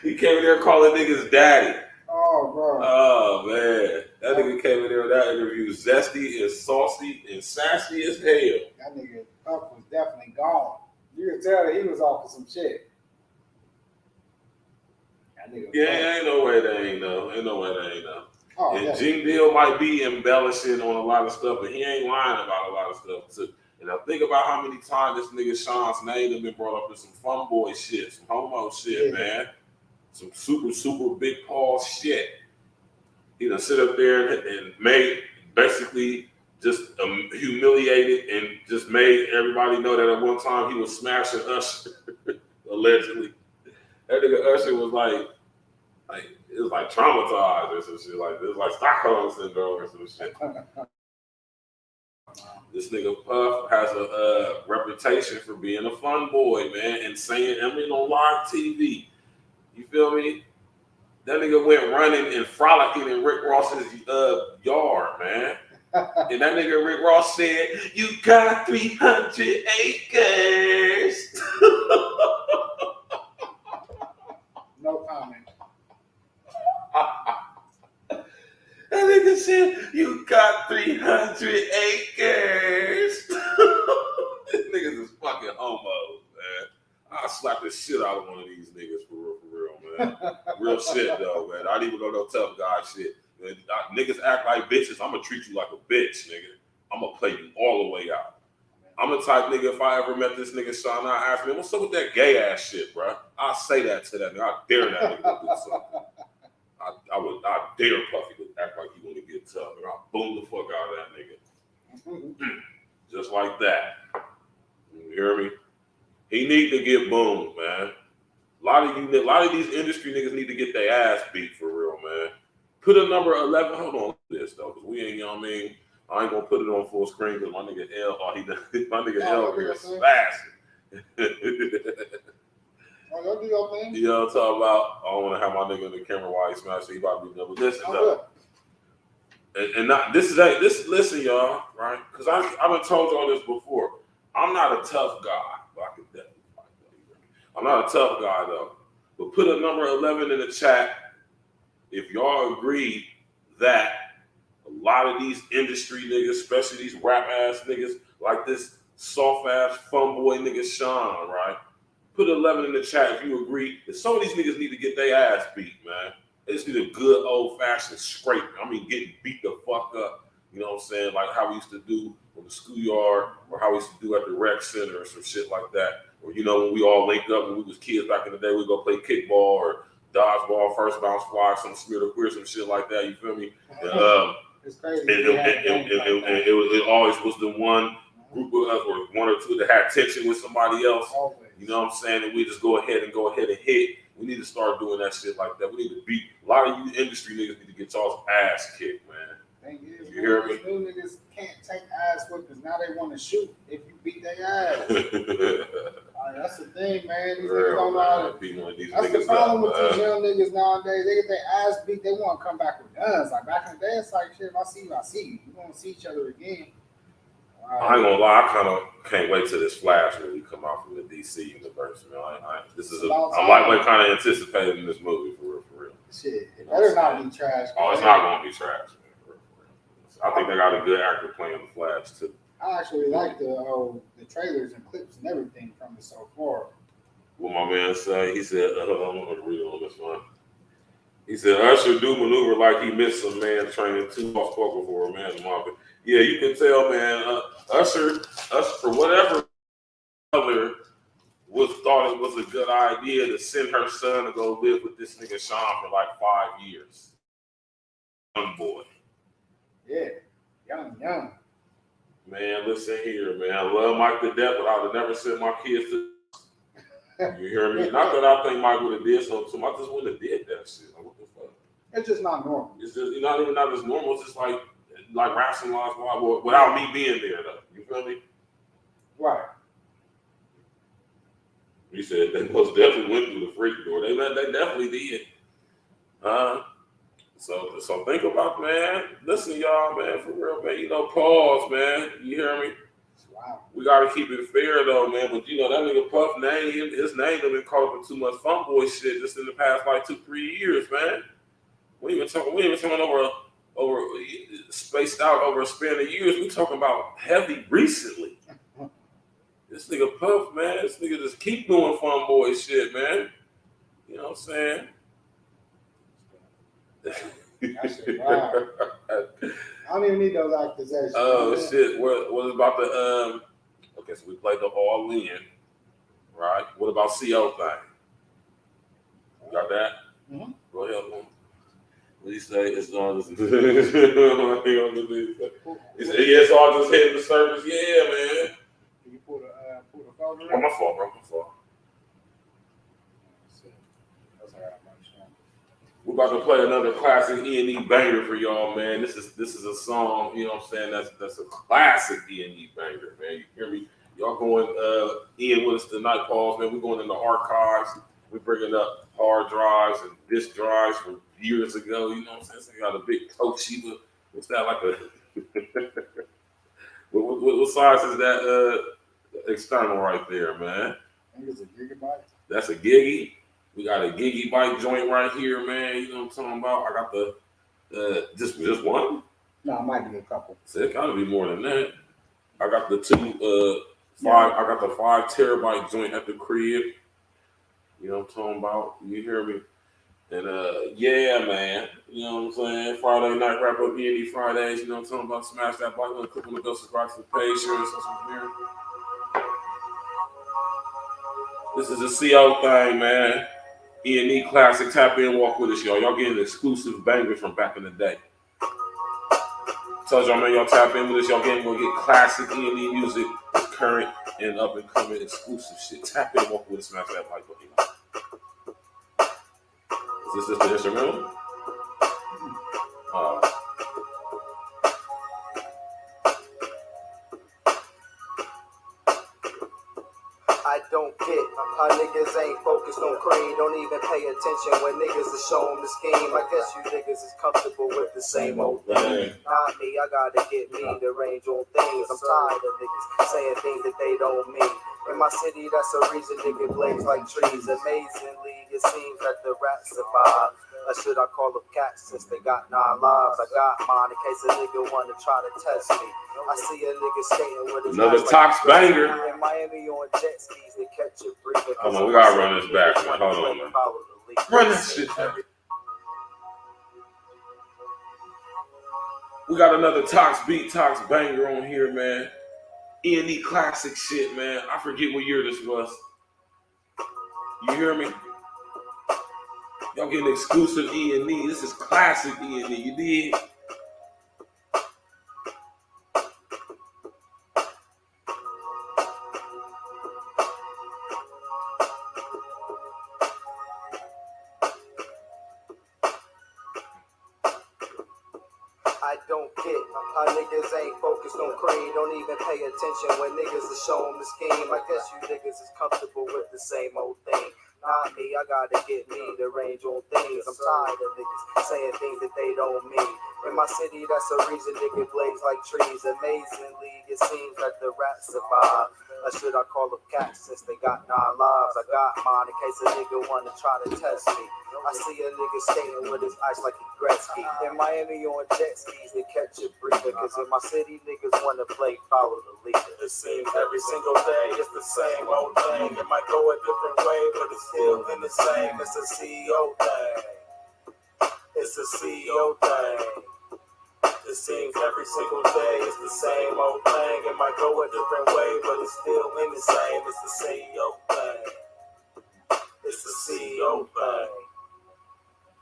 He came in there calling niggas daddy. Oh, bro. Oh, man. That nigga came in there with that interview zesty and saucy and sassy as hell. That nigga Puff was definitely gone. You could tell that he was off of some shit. Yeah, ain't no way they ain't know. Ain't no way they ain't know. Oh, and yeah. Gene Deal might be embellishing on a lot of stuff, but he ain't lying about a lot of stuff, too. And I think about how many times this nigga Sean's name has been brought up in some fun boy shit, some homo shit, man. Some super big Paul shit. He done sit up there and made basically just humiliated and just made everybody know that at one time he was smashing Usher, allegedly. That nigga Usher was like it was like traumatized or some shit like this, like Stockholm syndrome or some shit. This nigga Puff has a reputation for being a fun boy, man, and saying, on live TV. You feel me? That nigga went running and frolicking in Rick Ross's yard, man. And that nigga Rick Ross said, "You got 300 acres." No comment. That nigga said, "You got 300 acres." These niggas is fucking homos, man. I'll slap the shit out of one of these niggas for real, man. Real shit, though, man. I don't even go no tough guy shit. Man, niggas act like bitches. I'm going to treat you like a bitch, nigga. I'm going to play you all the way out. I'm the type nigga, if I ever met this nigga Sean, I ask him, what's up with that gay ass shit, bro? I'll say that to that nigga. I dare that nigga to do something. I dare Puffy to act like he want to get tough, and I'll boom the fuck out of that nigga. Just like that. You hear me? He need to get boomed, man. A lot of these industry niggas need to get their ass beat for real, man. Put a number 11. Hold on to this though, because we ain't, you know what I mean? I ain't gonna put it on full screen because my nigga L, my nigga L here is fast. Y'all do your thing. You know what I'm talking about? I don't want to have my nigga in the camera while he smashes. He about to be double this and and not this is this. Listen, y'all, right? Because I've been told y'all this before. I'm not a tough guy, but I can definitely fight. I'm not a tough guy though. But put a number 11 in the chat if y'all agree that a lot of these industry niggas, especially these rap ass niggas, like this soft ass fun boy nigga Sean, right? Put 11 in the chat if you agree that some of these niggas need to get their ass beat, man. They just need a good old fashioned scrape. I mean, getting beat the fuck up. You know what I'm saying? Like how we used to do on the schoolyard, or how we used to do at the rec center, or some shit like that. Or you know, when we all linked up when we was kids back in the day, we'd go play kickball or dodgeball, first bounce fly, some smear the queer, some shit like that. You feel me? It's crazy. And it always was the one group of us, or one or two that had tension with somebody else. You know what I'm saying? And we just go ahead and hit. We need to start doing that shit like that. We need to beat a lot of you industry niggas need to get y'all's ass kicked, man. Thing is, you hear me? New niggas can't take ass whippings. Now they want to shoot if you beat their ass. That's the thing, man. These niggas don't know how to. That's the problem with these young niggas nowadays. They get their ass beat. They want to come back with guns. Like back in the day, it's like shit. If I see you, I see you. We want to see each other again. I ain't gonna lie. I kind of can't wait till this Flash movie come out from the DC universe, man. I'm like kind of anticipating this movie for real. Shit, it better not be trash. Oh, it's not gonna be trash. I think they got a good actor playing the Flash too. I actually like the trailers and clips and everything from it so far. What my man say? He said, I'm gonna read on this one. He said, Usher do maneuver like he missed some man training too much spoken for a man to mob it. Yeah, you can tell, man. Usher, for whatever mother thought it was a good idea to send her son to go live with this nigga Sean for like 5 years. Young boy. Yeah, young. Man, listen here, man. I love Mike to death, but I would never send my kids to. You hear me? Not that I think Mike would have did something to him. I just wouldn't have did that shit. Like, what the fuck? It's just not normal. It's just not as normal. It's just like rationalized without me being there, though. You feel me? Right. He said they most definitely went through the freak door. They definitely did. So think about, man. Listen, y'all, man, for real, man. You know, pause, man. You hear me? Wow. We gotta keep it fair, though, man. But you know that nigga Puff name, his name have been called for too much fun boy shit just in the past like 2-3 years, man. We ain't even talking over spaced out over a span of years. We talking about heavy recently. This nigga Puff, man. This nigga just keep doing fun boy shit, man. You know what I'm saying? Wow. I don't even need those accusations. Oh shit! What about the Okay, so we played the all in, right? What about CO thing? You got that? Mm-hmm. Go ahead, man. What do you say? It's on. He said, "Yeah, so I just hit the service." Yeah, man. Can you pull the phone? Oh, my fault, bro. My fault. We're about to play another classic E.N.E banger for y'all, man. This is a song, you know what I'm saying? That's a classic E.N.E banger, man. You hear me? Y'all going in with us tonight, Pauls, man. We're going in the archives. We're bringing up hard drives and disk drives from years ago. You know what I'm saying? So you got a big Toshiba. What's that like a? what size is that external right there, man? I think it's a gigabyte. That's a giggy. We got a gigabyte joint right here, man. You know what I'm talking about? I got the just one. No, it might be a couple. So it gotta be more than that. I got the 5. I got the 5 terabyte joint at the crib. You know what I'm talking about? You hear me? And yeah, man. You know what I'm saying? Friday night wrap up E.N.E Fridays. You know what I'm talking about? Smash that button, click on the bell, subscribe to the page, share and social media. This is a CO thing, man. E.N.E classic. Tap in, walk with us, y'all. Y'all getting exclusive bangers from back in the day. Told y'all, man, y'all tap in with us. Y'all gonna get classic E.N.E music, current and up and coming exclusive shit. Tap in, walk with us, smash that like button. Is this the instrumental? I don't get how niggas ain't focused on cream. Don't even pay attention when niggas are showing the scheme. I guess you niggas is comfortable with the same old thing. Not me, I gotta get me to range on things. I'm tired of niggas saying things that they don't mean. In my city, that's a reason niggas blaze like trees. Amazingly, it seems that the rats survive. Or should I call them cats since they got 9 lives? I got mine in case a nigga wanna try to test me. I see a nigga skating with his another eyes Tox like banger. in Miami on jet skis, they catch a breather. Hold on, we gotta run this back, man. Hold on, man. Run that shit back. We got another Tox beat, Tox banger on here, man. E.N.E classic shit, man. I forget what year this was. You hear me? Y'all getting exclusive E.N.E. This is classic E.N.E. You dig? I don't get how niggas ain't focused on cream. Don't even pay attention when niggas are showing the scheme. I guess you niggas is comfortable with the same old thing. Not me, I gotta get me to range on things. I'm tired of niggas saying things that they don't mean. In my city, that's a reason niggas blaze like trees. Amazingly, it seems that the rats survive. Or should I call them cats since they got 9 lives? I got mine in case a nigga wanna try to test me. I see a nigga skating with his ice like he Gretzky. In Miami on jet skis, they catch a breather. Cause in my city, niggas wanna play follow the leader. It seems every single day it's the same old thing. It might go a different way, but it's still in the same. It's a CEO thing. It's a CEO thing. It seems every single day it's the same old thing. It might go a different way, but it's still in the same. It's the CEO thing. It's the CEO thing.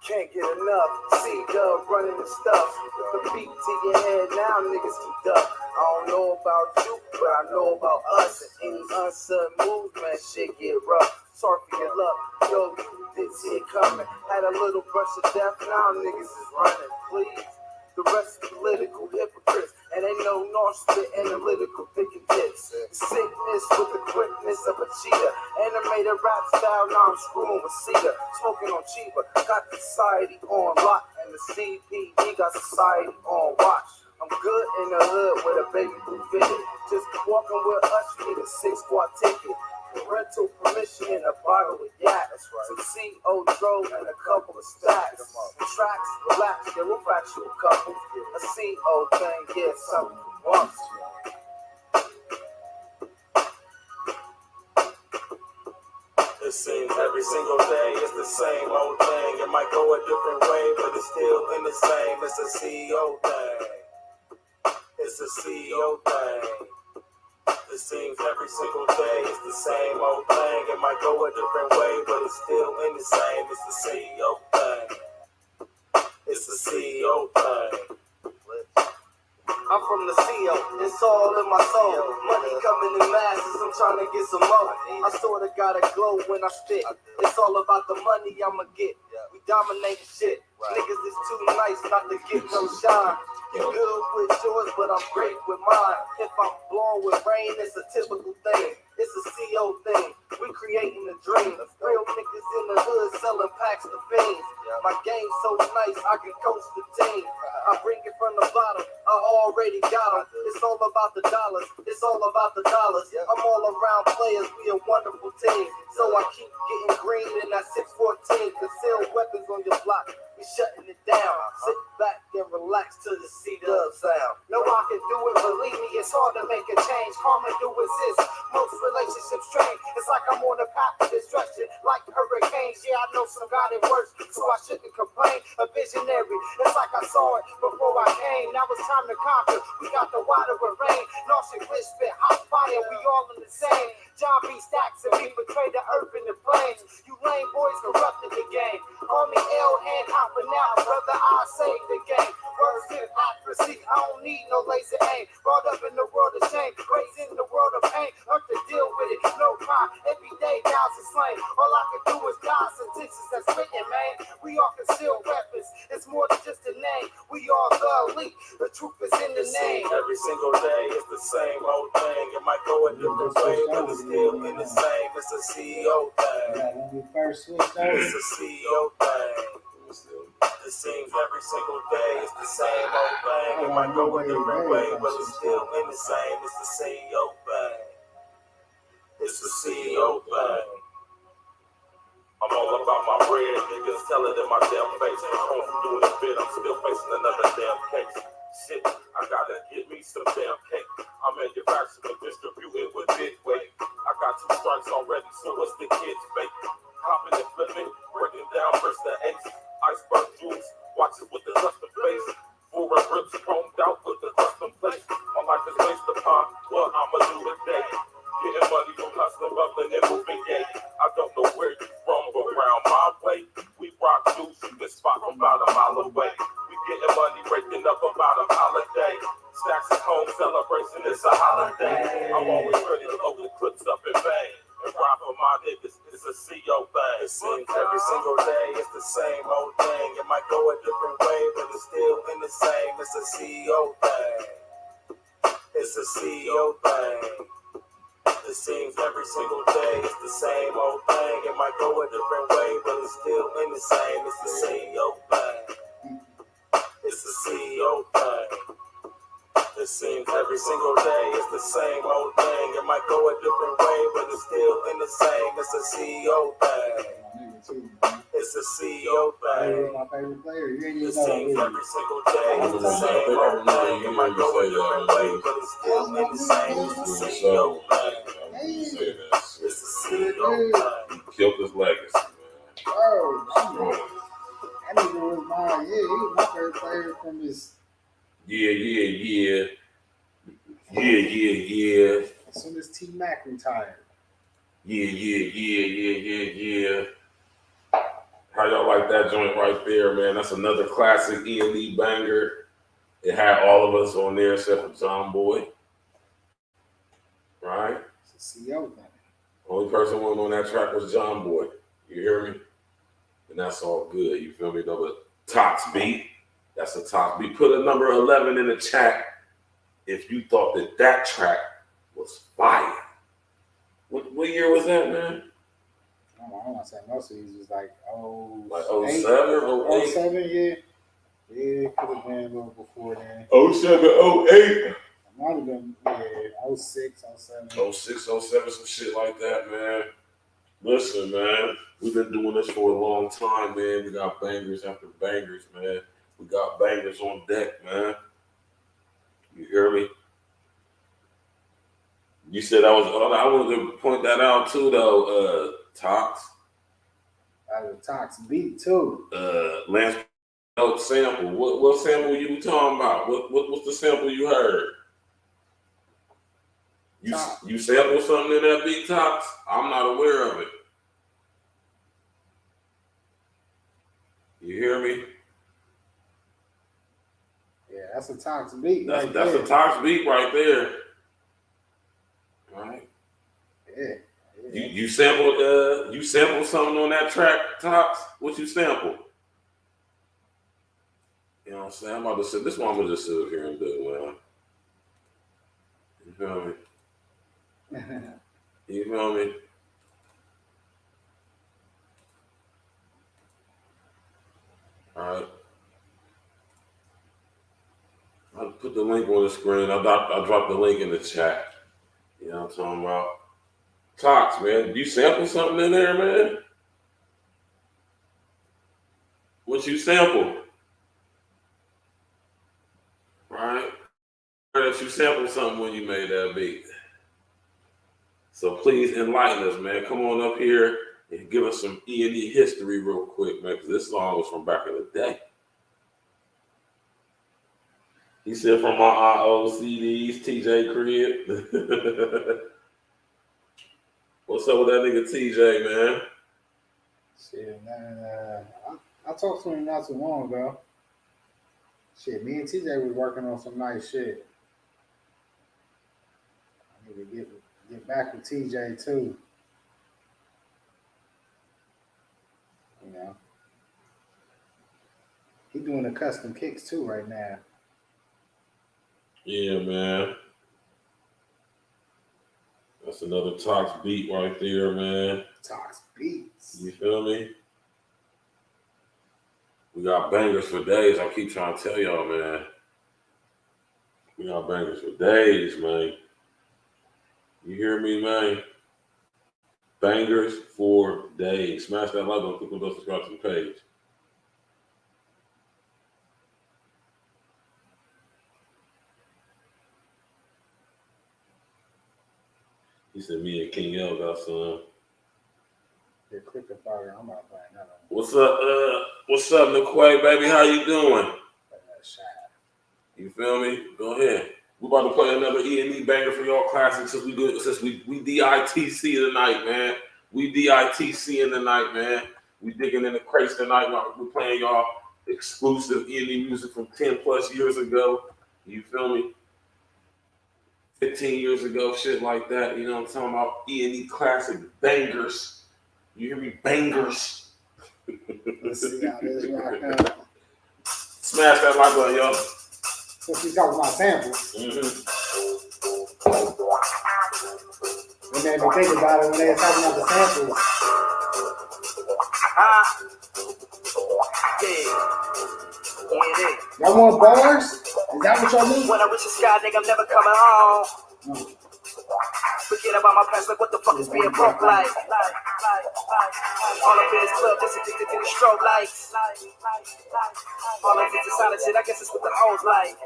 Can't get enough. C-Dub running the stuff. With the beat to your head now, niggas can duck. I don't know about you, but I know about us. And any uncertain moves, man, shit get rough. Sorry for your luck. Yo, you didn't see it coming. Had a little brush of death, now niggas is running. Please. The rest is political hypocrites. And they know North spit analytical thinking tips. Sickness with the quickness of a cheetah. Animated rap style, now I'm screwing with Cedar. Smoking on Chiba. Got society on lock. And the CPD got society on watch. I'm good in the hood with a baby blue fitted. Just walking with us, you need a 6-squad ticket. Rental permission and a bottle of yak. Some CO drove and a couple of stacks. Tracks, relax, yeah, we'll fax you a couple. A CO thing, yeah, something once. It seems every single day it's the same old thing. It might go a different way, but it's still in the same. It's a CEO thing. It's a CEO thing. It seems every single day it's the same old thing. It might go a different way, but it's still in the same. It's the CEO thing. It's the CEO thing. I'm from the CO, it's all in my soul. Money coming in masses, I'm trying to get some more. I sorta gotta glow when I spit. It's all about the money I'ma get. We dominate shit. Niggas is too nice not to get no shine. You good with yours, but I'm great with mine. If I'm blowing with rain, it's a typical thing. It's a CO thing. We creating a dream. Real niggas in the hood selling packs to fiends. My game's so nice, I can coach the team. I bring it from the bottom, I already got them. It's all about the dollars, it's all about the dollars. I'm all around players, we a wonderful team. So I keep getting green in that 614. Conceal weapons on your block, we shutting it down. Sit back and relax to the C-Dub sound. No, I can do it, believe me, it's hard to make a change. Karma do exist, most relationships strain. It's like I'm on the path of destruction, like hurricanes. Yeah, I know some got it worse, so I shouldn't complain. A visionary, it's like I saw it before I came. Now it's time to conquer, we got the water with rain. Nausea, wish, spit, hot fire, we all in the same. John B. Stacks and we betray the earth and the flames. You lame boys corrupted the game. Call me L.N. out for now, brother, I saved the game. Words in accuracy, I don't need no laser aim. Brought up in the world of shame, raised in the world of pain. Learned to deal with it, no crime, every day thousands slain. All I can do is die sentences that's written, man. We all conceal weapons, it's more than just a name. We all love complete. The truth is in the name. Every single day it's the same old thing. It might go a different way, but it's still in the same. It's a CEO thing. When we first switched over, It's a CEO thing. It seems every single day it's the same old thing. It might go a different way, but it's still in the same. It's the CEO thing. It's the CEO thing. I'm all about my bread, niggas tell it in my damn face. I'm home from doing a bit, I'm still facing another damn case. Shit, I gotta get me some damn cake. I'm manufacturing and distributing with big weight. I got 2 strikes already, so what's the kid's fake? Hopping and flipping, breaking down first the ace. Iceberg jewels, watch it with the custom face. Full red rips chromed out with the custom place. My life is based upon what I'ma do today. Getting money from hustling, bubbling, and moving gay. I don't know where you from, but around my way, we rock juice, you can spot from about a mile away. We getting money, breaking up about a holiday. Stacks at home, celebration, it's a holiday. I'm always ready to load the clips up in vain. And ride for my niggas, it's a CO thing. It seems every single day it's the same old thing. It might go a different way, but it's still in the same. It's a CEO thing. It's a CEO thing. It seems every single day it's the same old thing. It might go a different way, but it's still in the same. It's the CEO thing. It's the CEO thing. It seems every single day it's the same old thing. It might go a different way, but it's still in the same. It's a CEO thing. It's a CEO thing. my favorite player. You ain't It even know seems that. every single day it's the same old thing. It might go a different way, but it's still in the same. It's the CEO thing. It's the CEO thing. He killed his legacy, man. Oh, that nigga was my, he was my favorite player from his. Yeah. As soon as T Mac retired. Yeah. How y'all like that joint right there, man? That's another classic E.N.E banger. It had all of us on there except for John Boy. Right? It's a CEO thing. Only person who went on that track was John Boy. You hear me? And that's all good. You feel me? Though, but Tox beat. That's a Tox beat. Put a number 11 in the chat if you thought that track was fire. What year was that, man? I don't want to say most of these was like 07, 08? 07, yeah. Yeah, it could have been a little before then. 07, 08. Might have been, 06, 07. 06, 07, some shit like that, man. Listen, man, we've been doing this for a long time, man. We got bangers after bangers, man. We got bangers on deck, man. You hear me? You said I wanted to point that out too, though. Tox. That was a Tox beat too. Lance sample. What sample you talking about? What's the sample you heard? You sampled something in that beat, Tox? I'm not aware of it. You hear me? Yeah, that's a Tox beat. That's a Tox beat right there. All right. Yeah. You sampled something on that track, Tox? What you sampled? You know what I'm saying? I'm about to sit. This one I'm gonna just sit up here and do, man. You feel me? You feel me? All right. I'll put the link on the screen. I'll drop the link in the chat. You know what I'm talking about? Tox, man. You sample something in there, man? What you sample? Right? That you sampled something when you made that beat. So please enlighten us, man. Come on up here and give us some E.N.E history real quick, man, because this song was from back in the day. He said from my old CDs, TJ crib. What's up with that nigga TJ, man? Shit, man. I talked to him not too long ago. Shit, me and TJ was working on some nice shit. I need to get back with TJ too. You know, he doing the custom kicks too right now. Yeah, man. That's another Tox beat right there, man. Tox beats. You feel me? We got bangers for days. I keep trying to tell y'all, man. We got bangers for days, man. You hear me, man? Bangers for days. Smash that like button, click on the subscribe to the page. He said me and King L got some. Yeah, click the fire. I'm not playing that on. What's up, Niquay, baby? How you doing? You feel me? Go ahead. We're about to play another E.N.E banger for y'all classic since we DITC tonight, man. We DITC in the night, man. We digging in the crates tonight. We're playing y'all exclusive E.N.E music from 10 plus years ago. You feel me? 15 years ago, shit like that. You know what I'm talking about? E.N.E classic bangers. You hear me? Bangers. Let's see how this right now. Smash that like button, y'all. Since we talking about samples. Mm-hmm. It made me think about it when they were talking about the samples. Y'all want bars? Is that what y'all need? When I reach the sky, nigga, I'm never coming home. Forget about my past, like what the fuck is being broke like? All up in this club, just addicted to the strobe lights. All up into silent shit, I guess it's what the hoes like.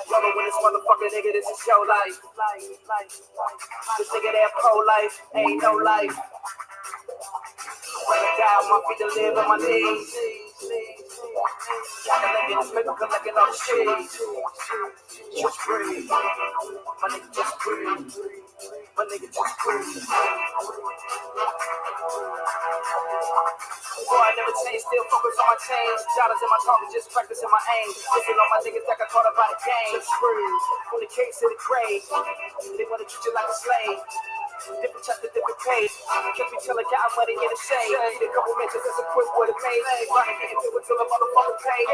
Loving when this motherfucker nigga, this is your life. This nigga that pro-life, ain't no life. When I die on my feet to live on my knees. I'm collecting this paper, collecting all the shit. Just breathe. My nigga, just breathe. My nigga, just breathe. Boy, I never change, still focus on my change. Dollars in my target, just practicing my aim. Listen on my niggas that got caught up by the game. Just breathe. From the case to the grave. They wanna treat you like a slave. Different chapter, different page. Can't be telling God money in the shade. Need a couple mentions, that's a quick word of made. Trying to get into it till a motherfucker pay.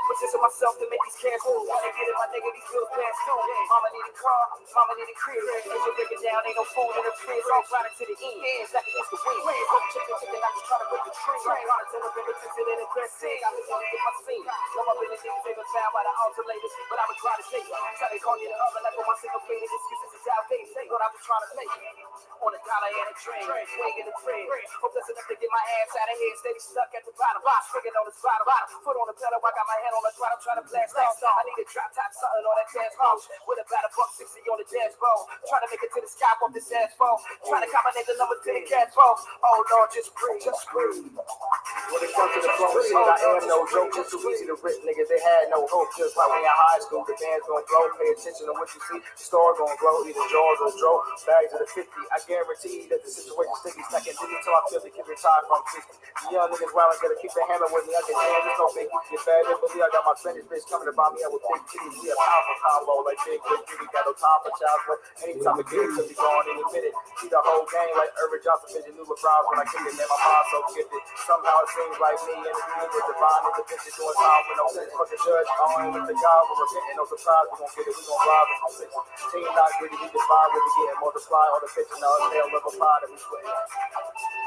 Position myself to make these cash moves. Wanna get it, my nigga, these bills past due. Mama need a car, mama need a crib. As you break it down, ain't no food in the fridge. All grinding to the end. That is the win. Chicken, I'm just trying to break the tree. Trying to look at the ticket in the best scene. I just wanna get my scene. No more business, niggas ain't found by the alternator. But I was trying to take it. Try to call you the other, like on my single faded excuses is outdated. What I was trying to make it. On a dollar and a train, swing in the train. Hope that's enough to get my ass out of here. Steady stuck at the bottom, swinging on the bottom. Foot on the pedal, I got my hand on the throttle, trying to blast off. I need a drop top, something on that dance hall. With about $1.60 on the dashboard. Trying to make it to the sky off this asphalt. Trying to combine the numbers to the cash flow. Oh Lord, just breathe, just breathe. When it comes to the flow shit, I am no joke. Just too easy to rip, niggas. They had no hope. Just like when you're in high school, the band's gonna blow. Pay attention to what you see. The store gonna grow. Either jaws or stroke. Bags of the 50. I guarantee that the situation sticky. Second digit till I feel the kid retired from 60. The young niggas wild and gotta keep their hammer with me. I can jam. There's no big. Get bad. Believe I got my Spanish bitch coming to buy me up with big titties. We a powerful combo like big beauty. Got no time for child's play. Anytime we get it, could be gone any minute. See the whole game like Irvin Johnson. Vision new LeBron when I kick it. Man, my mind's so gifted. Somehow it seems like me and the dream is divine. Is the bitches doing time with no sense. Fuck the judge. I ain't with the God. We're repenting. No surprise. We gon' get it. We gon' rob it. Team not gritty. We divide with it. Getting multiply on the pitch and all the hell of a pie that we sweating.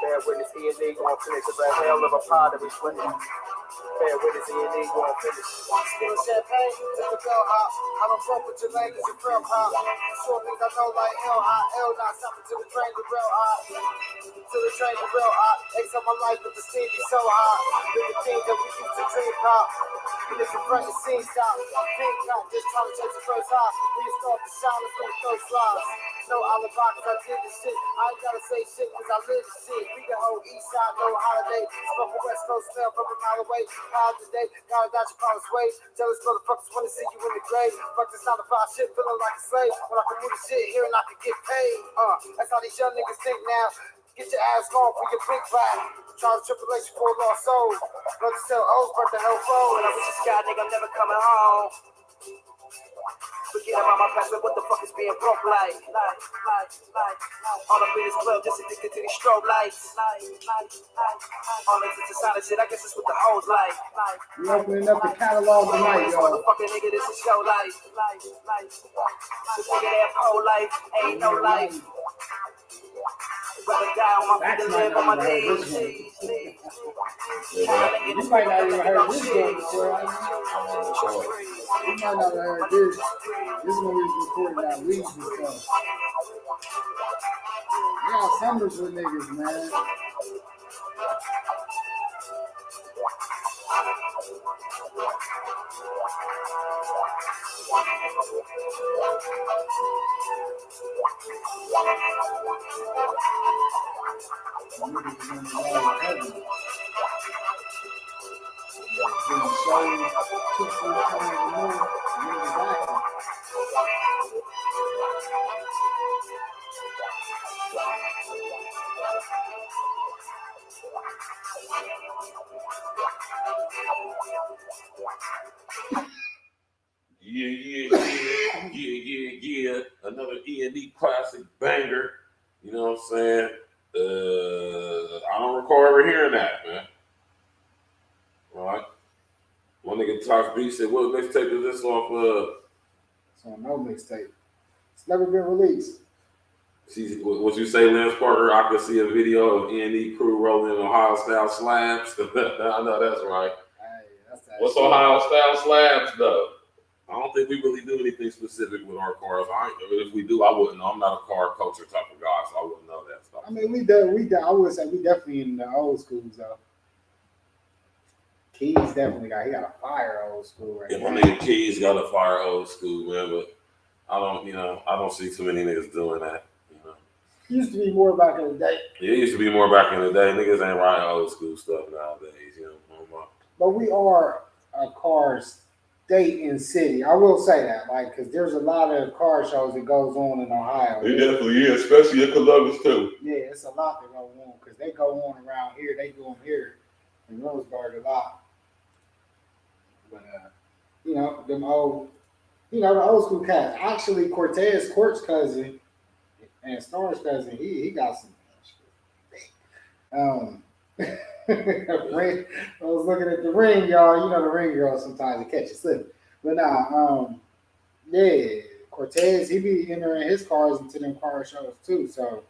Bear witness, E.N.E gon' finish. The bad hell of a pie that we sweating. Bear witness, E.N.E gon' finish. Spin champagne, take a bell hop. I'm a broke with your language and real hop. Short things I know like L.I.L. Not something to the train to real hot. To the train to real hot. Ace of my life, but the scene be so hot. With the things that we used to dream pop. And if you front the scene stop, pink top, just trying to chase the first hop. When you start to shine, let's make those flies. No alibi, cause I did this shit. I ain't gotta say shit, cause I live this shit. We the whole east side, no holiday. Smoke a West Coast smell from a mile away. Proud today, gotta dodge your promise ways. Jealous motherfuckers wanna see you in the grave. Fuck this 9-to-5 shit, feeling like a slave. When I can move the shit here and I can get paid. That's how these young niggas think now. Get your ass gone for your big vibe. Trials tribulation for a lost soul. Love to sell O's, but the hell phone. When I reach the sky, nigga, I'm never coming home. Forget kid around my past, what the fuck is being broke like? All up in this club, just addicted to these strobe lights. All into the silent shit, I guess it's what the hoes like. We opening up the catalog tonight, y'all. Motherfucking nigga, this is show life. This nigga that whole life ain't no life. Rather die on my feet than live on my knees. You might not even heard this one before. You might not have heard this. This one we was recording that week and stuff. Yeah, summers with niggas, man. Yeah. Another E.N.E classic banger. You know what I'm saying? I don't recall ever hearing that, man. All right. One nigga Tosh B said, what mixtape is this off of? It's on no mixtape. It's never been released. See, what you say, Lance Parker? I could see a video of E.N.E crew rolling Ohio style slabs. I know that's right. Hey, that's that What's shit. Ohio style slabs, though? I don't think we really do anything specific with our cars. If we do, I wouldn't know. I'm not a car culture type of guy, so I wouldn't know that stuff. I mean, we do. I would say we definitely in the old schools, though. Keys definitely he got a fire old school right Yeah, now. my nigga Keys got a fire old school, man, but I don't see too many niggas doing that. It used to be more back in the day. Yeah, it used to be more back in the day. Niggas ain't riding old school stuff nowadays, But we are a car state and city. I will say that, because there's a lot of car shows that goes on in Ohio. It definitely is, especially in Columbus too. Yeah, it's a lot that go on because they go on around here. They do them here in Roseburg a lot. But them old, the old school cats. Actually, Cortez Court's cousin and Star's cousin, he got some. I was looking at the ring, y'all. The ring girls sometimes they catch you slipping. But Cortez, he be entering his cars into them car shows too. So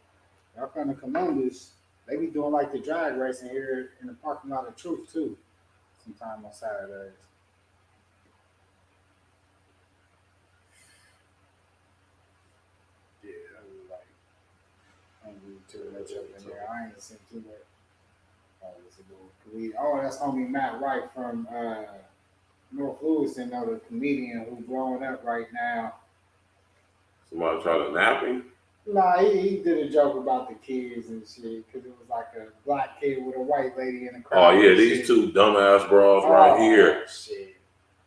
y'all come to Columbus, they be doing like the drag racing here in the parking lot of Truth too. Sometime on Saturdays. Yeah, I was like, I'm really too much up in there. I ain't seen too much. That's homie Matt Wright from North Lewiston, the comedian who's blowing up right now. Somebody trying to nap him? Nah, he did a joke about the kids and shit because it was like a black kid with a white lady in the crowd. Oh yeah, these two dumbass bras right here. Shit.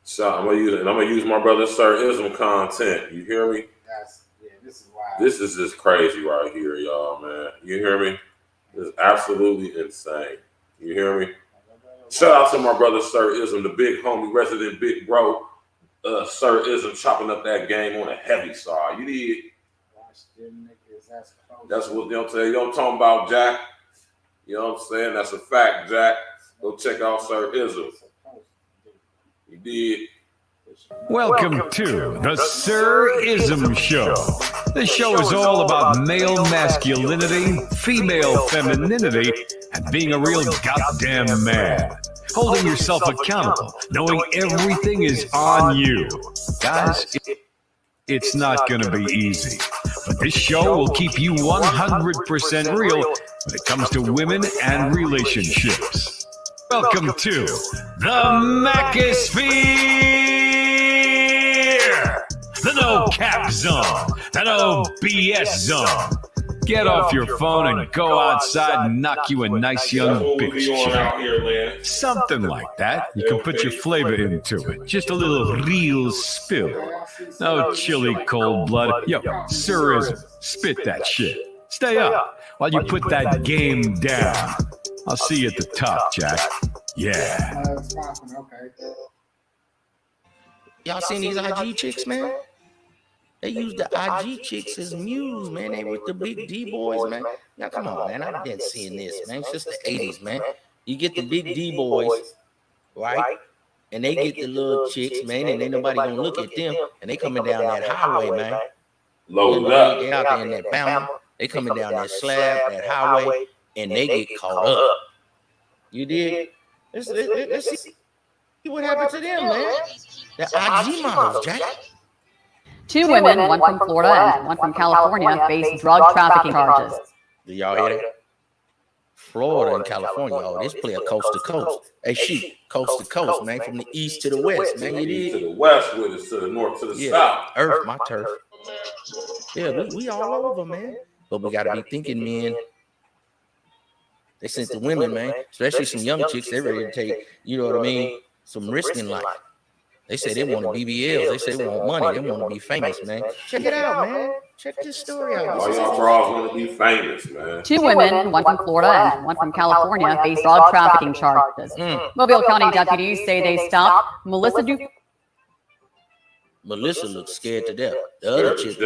So I'm gonna use my brother Sir Ism content. You hear me? This is wild. This is just crazy right here, y'all, man. You hear me? This is absolutely insane. You hear me? Shout out to my brother Sir Ism, the big homie, resident big bro. Sir Ism chopping up that game on a heavy side. You did. That's what they'll tell you. I'm talking about, Jack. You know what I'm saying? That's a fact, Jack. Go check out Sir Ism. You did. Welcome to the Sir Ism Show. This show is all about male masculinity, female femininity, and being a real goddamn man. Holding yourself accountable, knowing everything is on you. Guys, it's not going to be easy. But this show will keep you 100% real when it comes to women and relationships. Welcome to the Macosphere! The no cap zone, the no BS zone. Get off your phone and go outside and knock you a nice young bitch chick. Something like that. You can put your flavor into it. Just a little real spill. No chilly cold blood. Yo, Sir Ism, spit that shit. Stay up while you put that game down. I'll see you at the top, Jack. Yeah. Okay. Y'all seen these IG chicks, man? They use the IG chicks as mules, man. They with the big D boys, man. Now, come on, man. I've been seeing this, man. It's just the 80s, man. You get the big D boys, right? And they get the little chicks, man, and ain't nobody gonna look at them. And they coming down that highway, man. Loaded up. They out there in that Bama. They coming down that slab, that highway, and they get caught up. You did? Let's see what happened to them, man. The IG models, Jack. Two women, one from Florida and one from California, face drug trafficking charges. Do y'all hear that? Florida and California, oh, this play a coast to coast. Hey, she coast to coast, man, from the east to the west, man. You did? To the west with us, to the north, to the south. Earth, my turf. Yeah, we all over, man. But we got to be thinking, man. They sent the women, man, especially some young chicks. They ready to take, you know what I mean, some risk in life. They say they want BBLs. They say they want money. They want to be famous, man. Check it out, man. Check this story out. All y'all bras want to be famous, man. Two women, one from Florida and one from California, face drug trafficking charges. Mobile County deputies say they stopped Melissa Melissa looks scared to death. The other chick,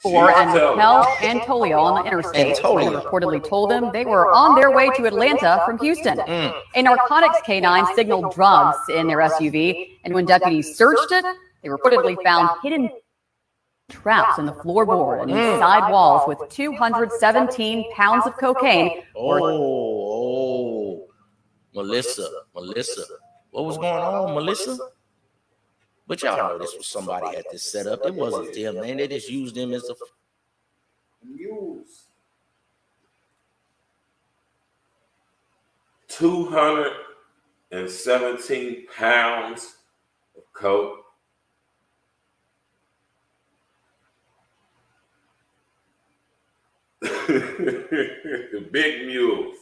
and Raquel Antolio on the interstate. They reportedly told them they were on their way to Atlanta from Houston. A narcotics canine signaled drugs in their SUV, and when deputies searched it, they reportedly found hidden traps in the floorboard and inside walls with 217 pounds of cocaine. Melissa. What was going on, Melissa? But y'all know this was somebody had this set up. It wasn't them, man. They just used them as a mules. 217 pounds of coke. The big mules.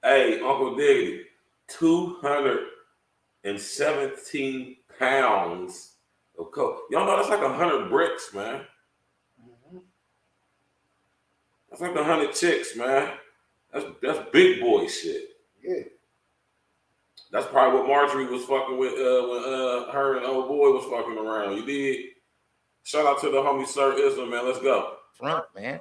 Hey, Uncle Diggity, 217 pounds of coke. Y'all know that's like 100 bricks, man. That's like 100 chicks, man. That's big boy shit. Yeah. That's probably what Marjorie was fucking with when her and old boy was fucking around. You did? Shout out to the homie Sir Islam, man. Let's go. Front, man.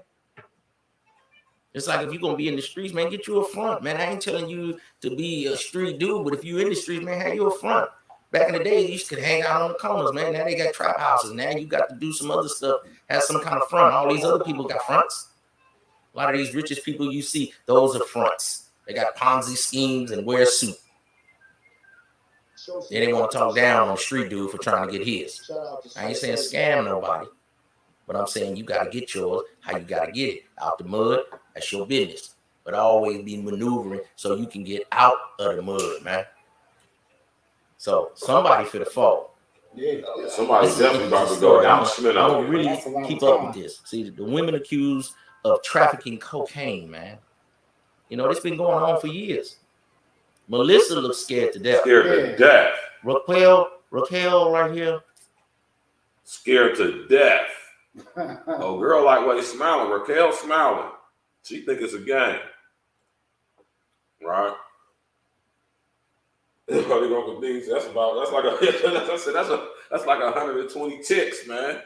It's like if you're going to be in the streets, man, get you a front, man. I ain't telling you to be a street dude, but if you in the streets, man, have you a front. Back in the day, you used to hang out on the corners, man. Now they got trap houses. Now you got to do some other stuff, have some kind of front. All these other people got fronts. A lot of these richest people you see, those are fronts. They got Ponzi schemes and wear a suit. Then they want to talk down on the street dude for trying to get his. I ain't saying scam nobody, but I'm saying you got to get yours. How you got to get it? Out the mud, that's your business. But always be maneuvering so you can get out of the mud, man. So somebody for the fault. Yeah, somebody's definitely about to go down. I don't really keep up with this. See, the women accused of trafficking cocaine, man. You know, it's been going on for years. Melissa looks scared to death. Scared to death. Raquel right here. Scared to death. Oh, girl lightweight smiling. Raquel smiling. She think it's a game. Right? That's like 120 chicks, man.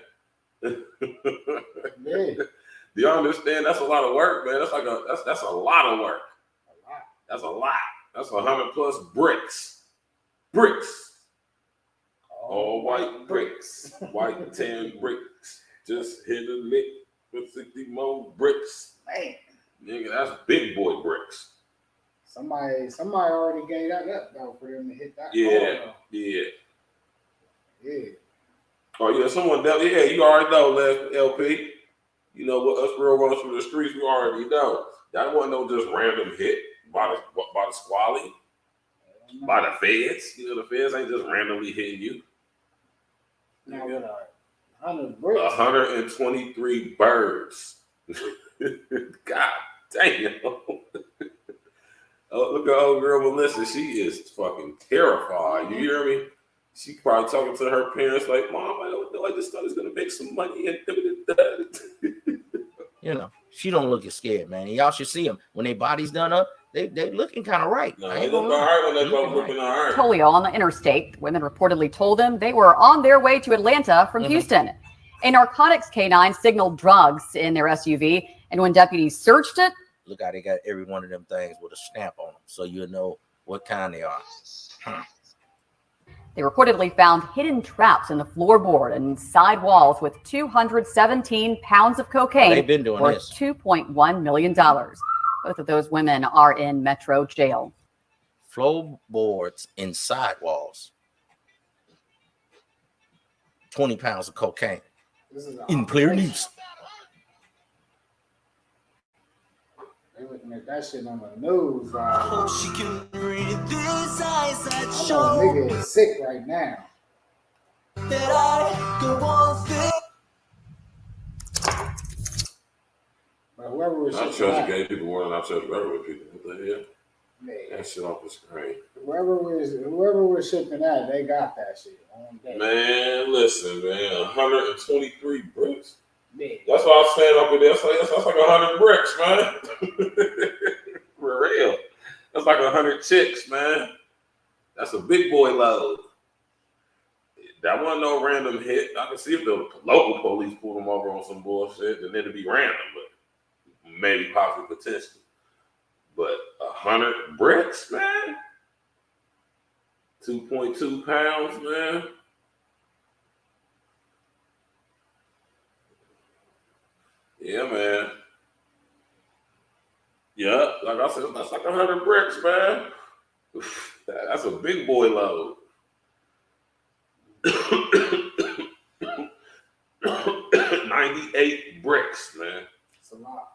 Yeah. Do y'all understand? That's a lot of work, man. That's a lot of work. That's a lot. That's 100 plus bricks. All white bricks. White tan bricks. Just hit a lick with 60 more bricks. Man. Nigga, that's big boy bricks. Somebody already gave that up though for them to hit that. Yeah. Oh yeah, someone definitely. Yeah, you already know, LP. You know what us real runs through the streets. We already know that wasn't no just random hit by the squally, by the feds. You know the feds ain't just randomly hitting you. Now what are 123 birds. God damn. Oh, look at old girl Melissa. She is fucking terrified. You hear me? She probably talking to her parents like, "Mom, I don't know. I just thought it's gonna make some money." And you know, she don't look as scared, man. And y'all should see them when their body's done up. They looking kind of right. No, they look all right when they both looking all right. Toledo on the interstate. Women reportedly told him they were on their way to Atlanta from Houston. A narcotics canine signaled drugs in their SUV, and when deputies searched it, look how they got every one of them things with a stamp on them, so you know what kind they are. They reportedly found hidden traps in the floorboard and side walls with 217 pounds of cocaine. They've been doing worth this. $2.1 million. Both of those women are in Metro jail. Floorboards and sidewalls. 20 pounds of cocaine in clear use. They looking at that shit on the news. She can read these eyes that I show know a nigga is sick right now. that I go on thing. But whoever was I trust gay people more than I trust regular people. What the hell? Man. That shit off the screen. Whoever was shipping that, they got that shit on day. Man, listen, man, 123 bricks. Man. That's what I was saying up there. That's like 100 bricks, man. For real. That's like 100 chicks, man. That's a big boy load. That wasn't no random hit. I can see if the local police pulled them over on some bullshit, then it'd be random, but maybe possibly potential. But 100 bricks, man. 2.2 pounds, man. Yeah, man. Yeah, like I said, that's like 100 bricks, man. That's a big boy load. 98 bricks, man. That's a lot.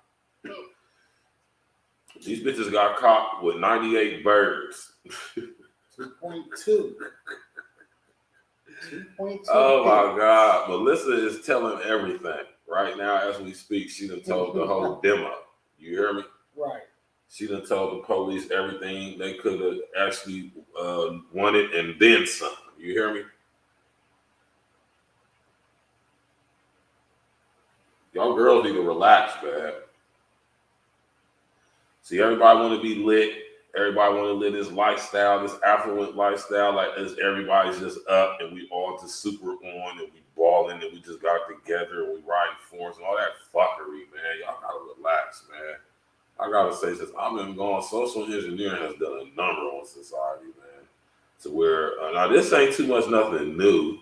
These bitches got caught with 98 birds. 2.2. 2.2. Oh my God. Melissa is telling everything. Right now, as we speak, she done told the whole demo. You hear me? Right. She done told the police everything they could have actually wanted and then some. You hear me? Y'all girls need to relax, man. See, everybody want to be lit. Everybody want to live this lifestyle, this affluent lifestyle, like as everybody's just up and we all just super on and we balling and we just got together and we riding forms and all that fuckery, man. Y'all gotta relax, man. I gotta say, since I've been gone, social engineering has done a number on society, man. To where now this ain't too much nothing new,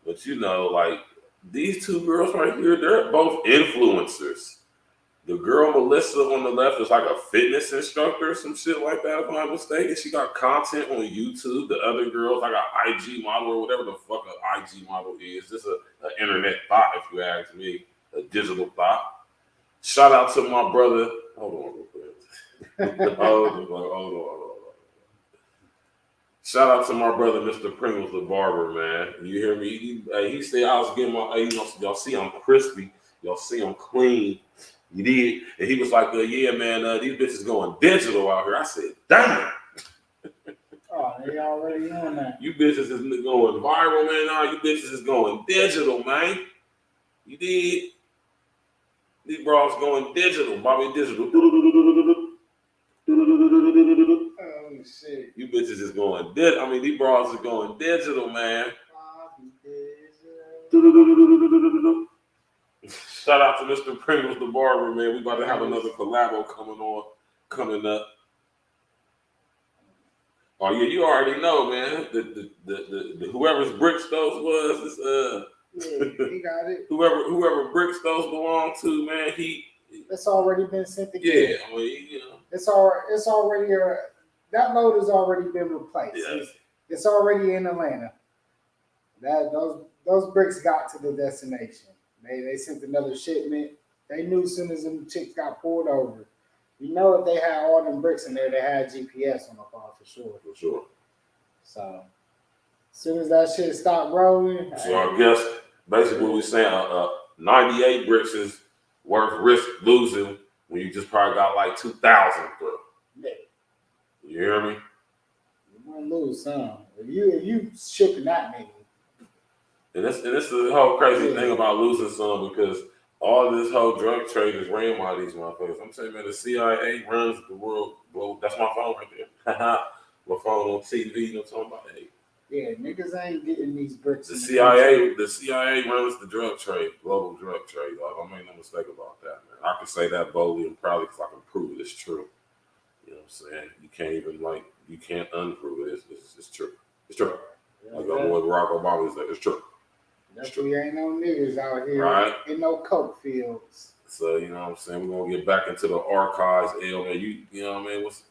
but you know, like these two girls right here, they're both influencers. The girl Melissa on the left is like a fitness instructor or some shit like that, if I'm not mistaken. She got content on YouTube. The other girl's like an IG model or whatever the fuck an IG model is. Just an internet thought, if you ask me, a digital thought. Shout out to my brother. Hold on real quick. Hold on. Shout out to my brother, Mr. Pringles, the barber, man. You hear me? He said I was getting my, y'all see I'm crispy. Y'all see I'm clean. You did. And he was like, yeah, man, these bitches going digital out here. I said, damn. Oh, they already on that. You bitches is going viral, man. Now you bitches is going digital, man. You did. These bras going digital. Bobby digital. Oh, shit. You bitches is going digital. I mean, these bras are going digital, man. Shout out to Mr. Pringles, the barber, man. We about to have another collabo coming up. Oh yeah, you already know, man. The whoever's bricks those was, yeah, he got it. whoever bricks those belong to, man. It's already been sent together. Yeah, I mean, you know, it's already that load has already been replaced. Yeah. It's already in Atlanta. Those bricks got to the destination. They sent another shipment. They knew as soon as them chicks got pulled over. You know, if they had all them bricks in there, they had GPS on the car for sure. For sure. So as soon as that shit stopped rolling. So I guess basically what we're saying, 98 bricks is worth risk losing when you just probably got like 2,000 through. Yeah. You hear me? You want to lose some. If you shipping that many. And this is the whole crazy thing about losing some, because All this whole drug trade is ran by these motherfuckers. I'm saying, man, the CIA runs the world. Well, that's my phone right there. My phone on TV. You know what I'm talking about? Hey. Yeah, niggas ain't getting these bricks. The CIA runs the drug trade, global drug trade. Like, I make no mistake about that, man. I can say that boldly and proudly because I can prove it. It's true. You know what I'm saying? You can't even you can't unprove it. It's true. It's true. Yeah, like my boy Barack Obama is like, it's true. That's why ain't no niggas out here right? in no coke fields. So you know what I'm saying? We're gonna get back into the archives. L, man, you know what I mean? What's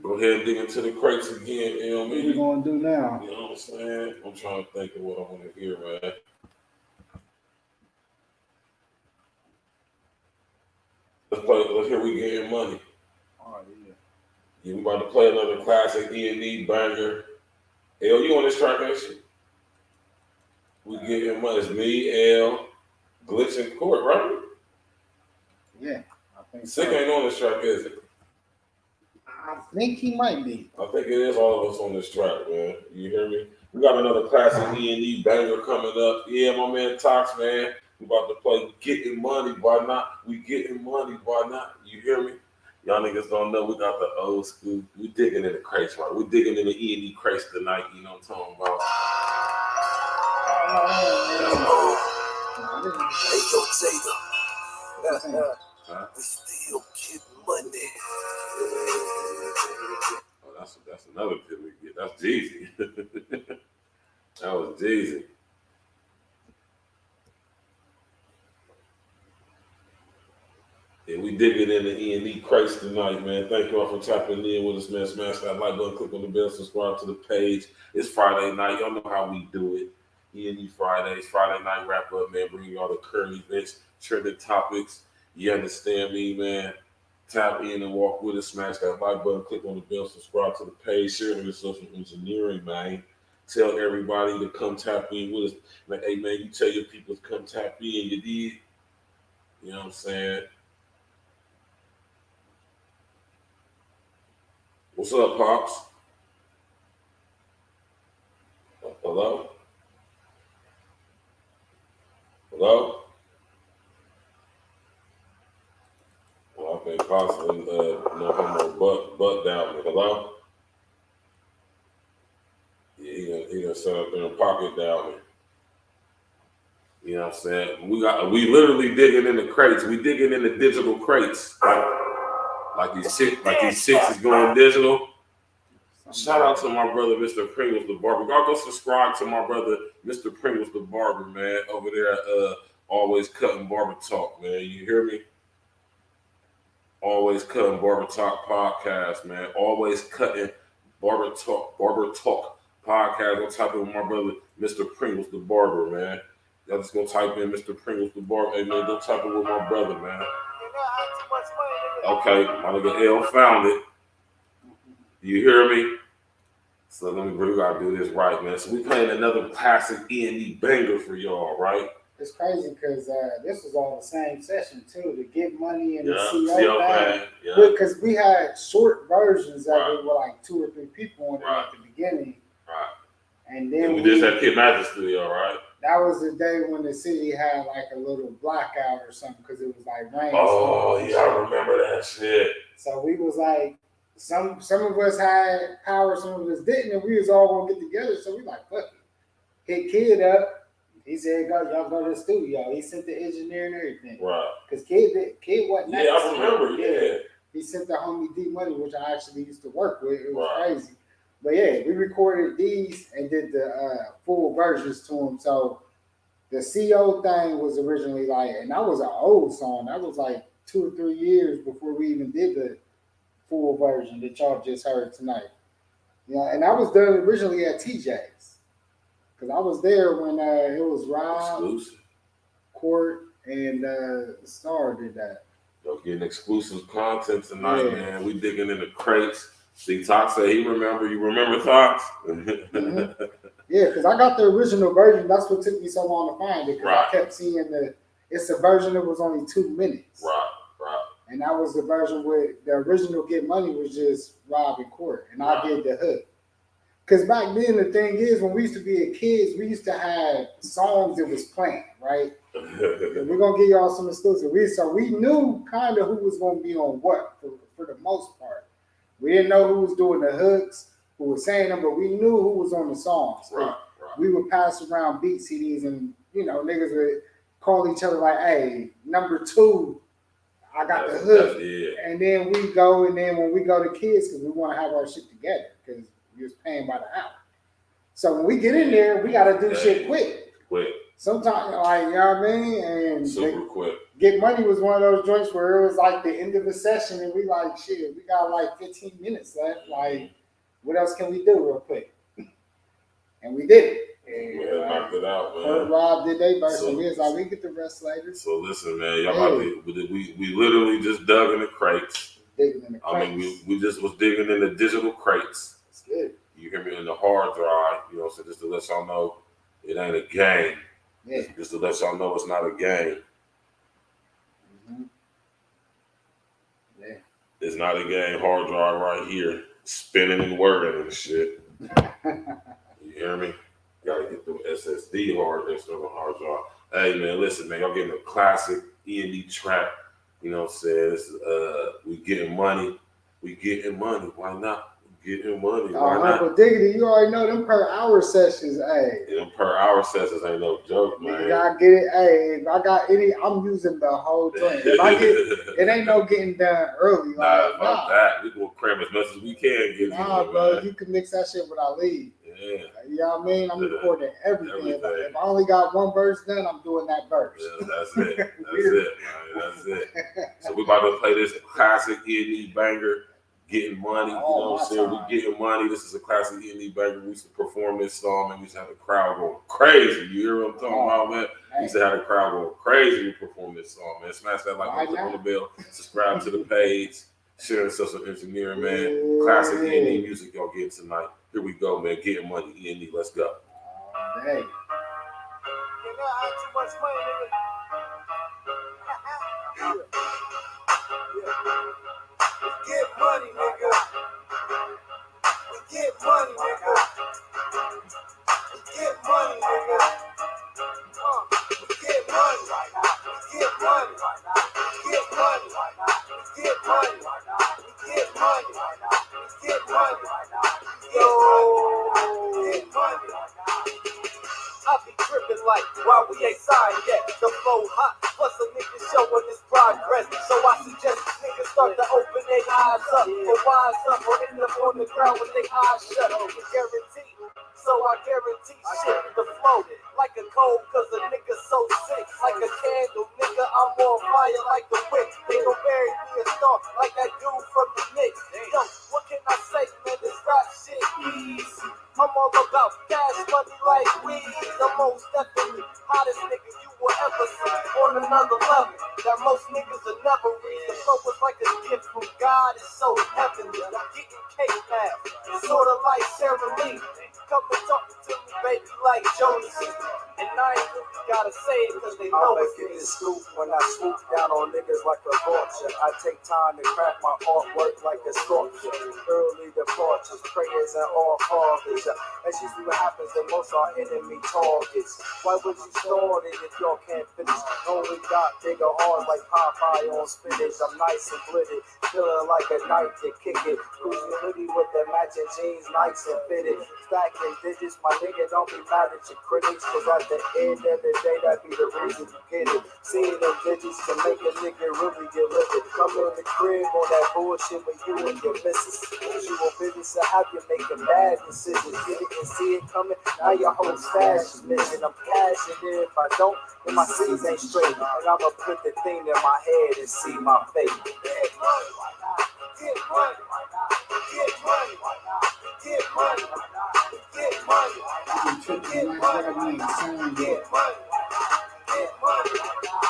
Go ahead and dig into the crates again, you know what I mean? What you gonna do now? You know what I'm saying? I'm trying to think of what I want to hear, man. Let's hear We Getting Money. Oh, yeah. Yeah, we about to play another classic E.N.E banger. L, you on this track, ain't you? We Getting Money. It's me, L, Glitch, and Court, right? Yeah, I think Sick ain't on this track, is it? I think he might be. I think it is all of us on this track, man. You hear me? We got another classic E.N.E banger coming up. Yeah, my man Tox, man. We about to play We Getting Money, Why Not? We Getting Money, Why Not? You hear me? Y'all niggas don't know we got the old school. We digging in the crates, right? We digging in the E.N.E crates tonight, you know what I'm talking about? We still get money. Oh, that's another tip we get. That's Jeezy. That was Jeezy. Yeah, we digging in the E.N.E crates tonight, man. Thank you all for tapping in with us, man. Smash that like button, click on the bell, subscribe to the page. It's Friday night. Y'all know how we do it. E.N.E Fridays, Friday night wrap up, man. Bring y'all the current events, trending topics. You understand me, man? Tap in and walk with us. Smash that like button, click on the bell, subscribe to the page, share it in the social engineering, man. Tell everybody to come tap in with us. Like, hey, man, you tell your people to come tap in. You did? You know what I'm saying? What's up, Pops? Hello? Hello? Well, I think Pops no homo butt down me. Hello? Yeah, he done set up there and pocket down me. You know what I'm saying? We literally digging in the crates. We digging in the digital crates. Like these six is going digital. Shout out to my brother, Mr. Pringles the Barber. Y'all go subscribe to my brother, Mr. Pringles the Barber, man, over there at Always Cutting Barber Talk, man. You hear me? Always Cutting Barber Talk podcast, man. Always Cutting Barber Talk podcast. Go type in with my brother, Mr. Pringles the Barber, man. Y'all just go type in Mr. Pringles the Barber. Hey, man, go type in with my brother, man. Okay, my nigga L found it. You hear me? So we gotta do this right, man. So we playing another classic E.N.E banger for y'all, right? It's crazy because this was all the same session too. To Get Money and the CO thing. Yeah. Because we had short versions of it with like 2 or 3 people on it at the beginning. Right. And then we just had Kid Magic Studio, right? That was the day when the city had like a little blackout or something because it was like rain. Oh yeah, I remember that shit. So we was like, some of us had power, some of us didn't, and we was all gonna get together. So we like, fuck it. Hit Kid up. He said, y'all go to the studio. He sent the engineer and everything. Right. Because Kid wasn't. Yeah, I remember. Yeah. He sent the homie D Money, which I actually used to work with. It was crazy. But yeah, we recorded these and did the full versions to them. So the CO thing was originally like, and that was an old song. That was like 2 or 3 years before we even did the full version that y'all just heard tonight. Yeah, and I was done originally at TJ's. Because I was there when it was Rob, Court, and Star did that. Y'all getting exclusive content tonight, man. We digging in the crates. See, Tox said he remember. You remember Tox? Mm-hmm. Yeah, because I got the original version. That's what took me so long to find it. Because I kept seeing it's a version that was only 2 minutes. Right. And that was the version where the original Get Money was just Rob and Court. And I did the hook. Because back then, the thing is, when we used to be kids, we used to have songs that was playing, right? And we're going to give y'all some exclusive. So we knew kind of who was going to be on what for the most part. We didn't know who was doing the hooks, who was saying them, but we knew who was on the songs. Right. We would pass around beat CDs and, niggas would call each other like, hey, number 2, I got the hook. And then we go, and then when we go to kids, because we want to have our shit together, because we was paying by the hour. So when we get in there, we got to do shit quick. Sometimes, like, you know what I mean? And super quick. Get Money was one of those joints where it was like the end of the session, and we like, shit, we got like 15 minutes left. Like, what else can we do real quick? And we did it. And, knocked it out, man. Her Rob did they verse, so we was like, we get the rest later. So listen, man, y'all we literally just dug in the crates. Digging in the crates. I mean, we just was digging in the digital crates. It's good. You hear me? In the hard drive, so just to let y'all know, it ain't a game. Yeah. Just to let y'all know it's not a game. Mm-hmm. Yeah. It's not a game. Hard drive right here, spinning and whirring and shit. You hear me? Gotta get the SSD external hard drive. Hey man, listen, man, y'all getting a classic E.N.E track. You know what I'm saying? We getting money. We getting money. Why not? Getting money. Why not? Uncle Diggity, you already know them per hour sessions, hey. Them per hour sessions ain't no joke, man. You gotta get it. Hey, if I got any, I'm using the whole joint. If I get it ain't no getting done early. Like, fuck that. We gonna cram as much as we can get. Bro, you can mix that shit when I leave. Yeah. You know what I mean? I'm recording everything. If I only got one verse done, I'm doing that verse. Yeah, that's it. That's it. So we about to play this classic E.N.E banger. Getting money, you know what I'm saying? We getting money. This is a classic E.N.E banger. We used to perform this song and we used to have the crowd going crazy. You hear what I'm talking about, man? We used to have the crowd going crazy when we perform this song, man. Smash that like button on the bell. Subscribe to the page. Share social engineering, man. Classic E.N.E music y'all getting tonight. Here we go, man. Getting money, E.N.E. Let's go. Hey. Get money, nigga. We get money, nigga. We get money, nigga. We get money right now. We get money right now. We get money right now. We get money right now. We get money right now. We get money right now. Yo, get money right now. I be tripping like why we ain't signed yet. The flow hot, plus a nigga showing his progress. So I suggest niggas start to open their eyes up, or wise up, or end up on the ground with their eyes shut. It's guaranteed. So I guarantee shit to flow like a cold, cause a nigga so sick. Like a candle, nigga, I'm on fire like the wick. They gon' bury me a star like that dude from the Knicks. Yo, what can I say, man? This rap shit easy. I'm all about cash money like weed. The most definitely hottest nigga you will ever see on another level that most niggas will never reach. The flow was like a gift from God, it's so heavenly. I'm getting cake now, it's sort of like Sarah Lee. Come and talk to me, baby, like Jonas. And I ain't really gotta say it cause they know it's me. This scoop when I swoop down on niggas like a vulture. I take time to craft my artwork like a sculpture. Early departures, prayers and all fathers. That's usually what happens to most our enemy targets. Why would you start it if y'all can't finish? Only got bigger arms like Popeye on spinach. I'm nice and glittered, feeling like a knight to kick it. Cruising hoodie with the matching jeans, nice and fitted. Stacking digits, my nigga, don't be mad at your critics. Cause at the end of the day, that be the reason you get it. Seeing them digits can make a nigga really get lifted. Come in the crib on that bullshit with you and your missus. You on business to have you making bad decisions. Get it and see it coming, now your whole stash is missing. I'm cashing in, if I don't, then my C's ain't straight. And I'ma put the thing in my head and see my face. Get money right now. Get money right now. Get money right now. Get money right now. Get money right now. Get money right now. Get money right now. Get money right now.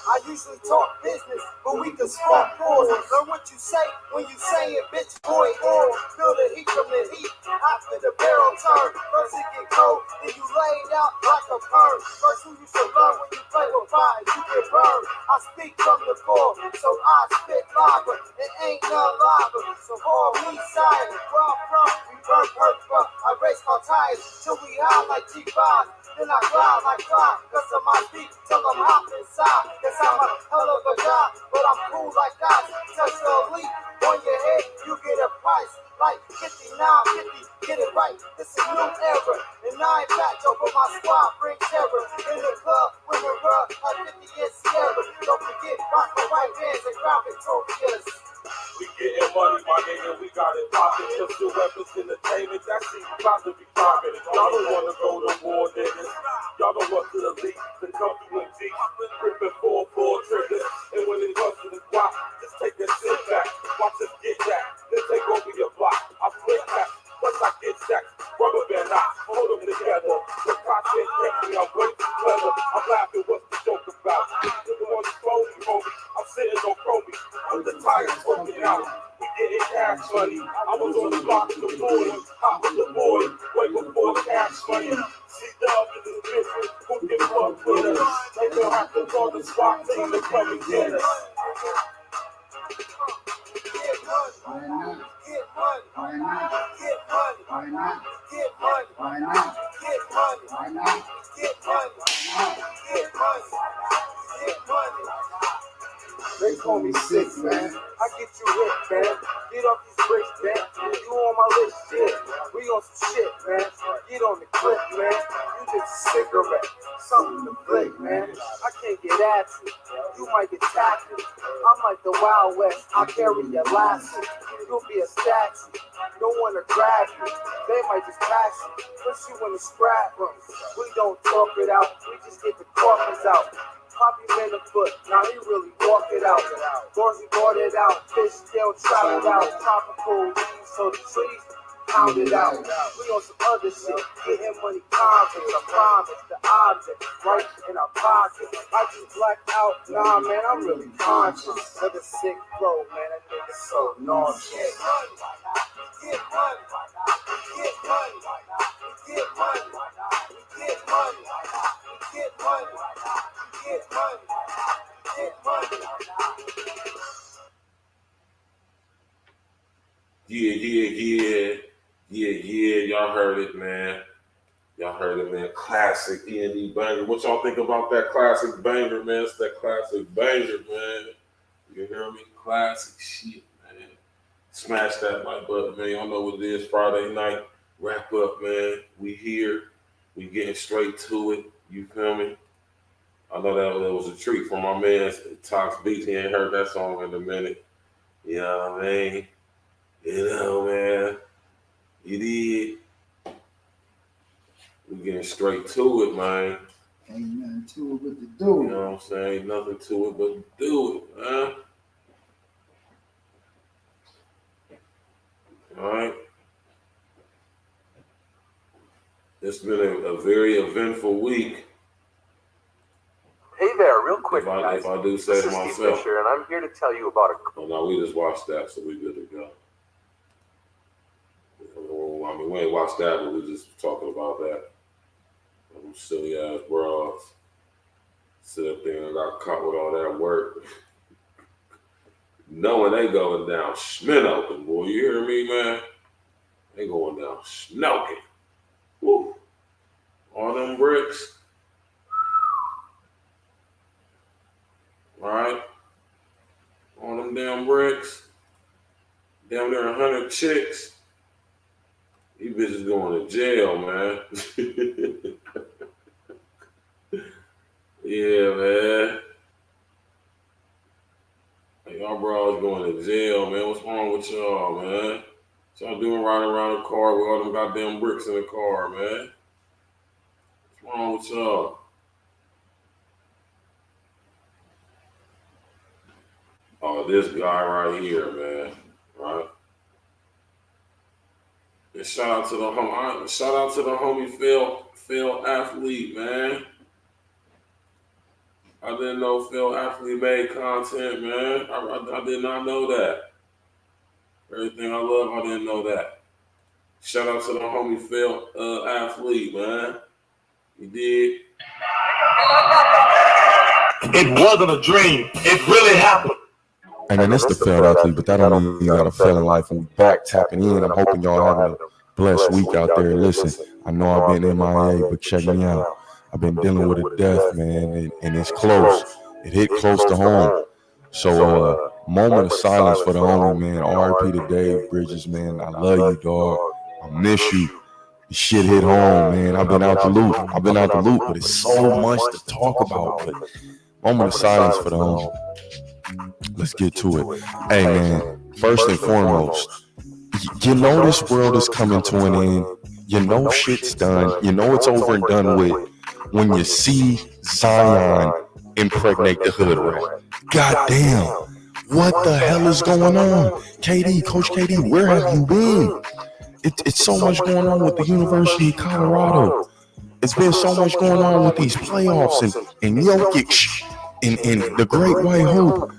I usually talk business, but we can spark wars. Learn what you say say when you say it, bitch, boy, or feel the heat from the heat. After the barrel turn, first it get cold, then you laid out like a perm. First who you should learn when you play with fire, you get burned. I speak from the core, so I spit lava. It ain't none lava, so call me silent. Where I'm from, we burn perks, but I race my tires till we high like G5. Then I glide like fly, cause of my feet till I'm hot inside. Cause I'm a hell of a guy, but I'm cool like that. Touch the elite on your head, you get a price like 59.50. Get it right, this is new era. And I ain't back over my squad, bring terror. In the club, with the rub, like 50 in Sierra. Don't forget, rock the right bands and grab Victoria's. We getting money, my nigga, we got it poppin'. Pistol weapons, entertainment, that shit about to be poppin'. Y'all don't wanna go to war, niggas. Y'all don't want to the league, to come through in Jeep, gripping 4 triggers. And when it comes to the guap, just take that shit back. Watch us get that, then take over your block. I flip that, once I get that, rubber band out, hold them together. The content kept me, I'm way too clever. I'm laughing, what's the joke about? Nigga wanna throw me, homie, I'm sitting on Chromie. I'm the tires working out. We getting cash money. I was on the block with the boys, hot with the boys, way before cash money. See Dub in this bitch, who can fuck with us? They don't have to call the SWAT team to come and get us. Get money, get money, why not? Get money, why not? Get money, why not? Get money, why not? Get money, get money, get money. They call me sick, man. I get you hit, man. Get off these bricks, man. You on my list, shit. We on some shit, man. Get on the clip, man. You just a cigarette. Something to flick, man. I can't get at you. You might get tackled. I'm like the Wild West. I carry your lashes. You'll be a statue. Don't want to grab you. They might just pass you. Put you in the scrap room. We don't talk it out. We just get the coffins out. Poppy made a foot, now he really walked it out. Dorsey bought it out, fish still traveled out. Tropical leaves, so the trees pounded out. We on some other shit, getting money convicts. I promise, the object right in our pocket. I just blacked out, nah man, I'm really conscious. Of the sick flow, man, that nigga's so nauseous. Get money, get money, get money, get money, get money, get money. Get money, get money. Yeah. Y'all heard it, man. Classic E.N.E banger. What y'all think about that classic banger, man? It's that classic banger, man. You hear me? Classic shit, man. Smash that like button, man. Y'all know what it is. Friday night. Wrap up, man. We here. We getting straight to it. You feel me? I know that was a treat for my man, Tox Beats. He ain't heard that song in a minute. You know what I mean? You know, man. You did. We getting straight to it, man. Ain't nothing to it but to do it. You know what I'm saying? Ain't nothing to it but to do it, man. All right. It's been a very eventful week. Hey there, real quick, guys. If I do say this to is myself. Steve Fisher, and I'm here to tell you about a... Oh, no, we just watched that, so we good to go. I mean, we ain't watched that, but we just talking about that. Them silly ass bras. Sit up there and got caught with all that work. Knowing they going down schminoking, boy. You hear me, man? They going down snoking. Woo. All them bricks. All right? All them damn bricks. Damn near 100 chicks. These bitches going to jail, man. Yeah, man. Hey, y'all bros going to jail, man. What's wrong with y'all, man? What y'all doing riding around the car with all them goddamn bricks in the car, man? What's wrong with y'all? Oh, this guy right here, man. Right? And shout out to the homie Phil Athlete, man. I didn't know Phil Athlete made content, man. I did not know that. Everything I love, I didn't know that. Shout out to the homie Phil athlete, man. You did. It wasn't a dream. It really happened. And then it's the failed athlete, but that don't mean you got a failing life. And we back tapping in. I'm hoping y'all having a blessed week out there. Listen, I know I've been MIA, but check me out. I've been dealing with a death, man, and it's close. It hit close to home. So, moment of silence for the homie, man. RIP to Dave Bridges, man. I love you, dog. I miss you. The shit hit home, man. I've been out the loop. But it's so much to talk about. But moment of silence for the homie. Let's get to it. Hey, man, first and foremost, you know this world is coming to an end. You know shit's done. You know it's over and done with when you see Zion impregnate the hood rat. Goddamn, what the hell is going on? KD, Coach KD, where have you been? It's so much going on with the University of Colorado. It's been so much going on with these playoffs and Jokic and the Great White Hope.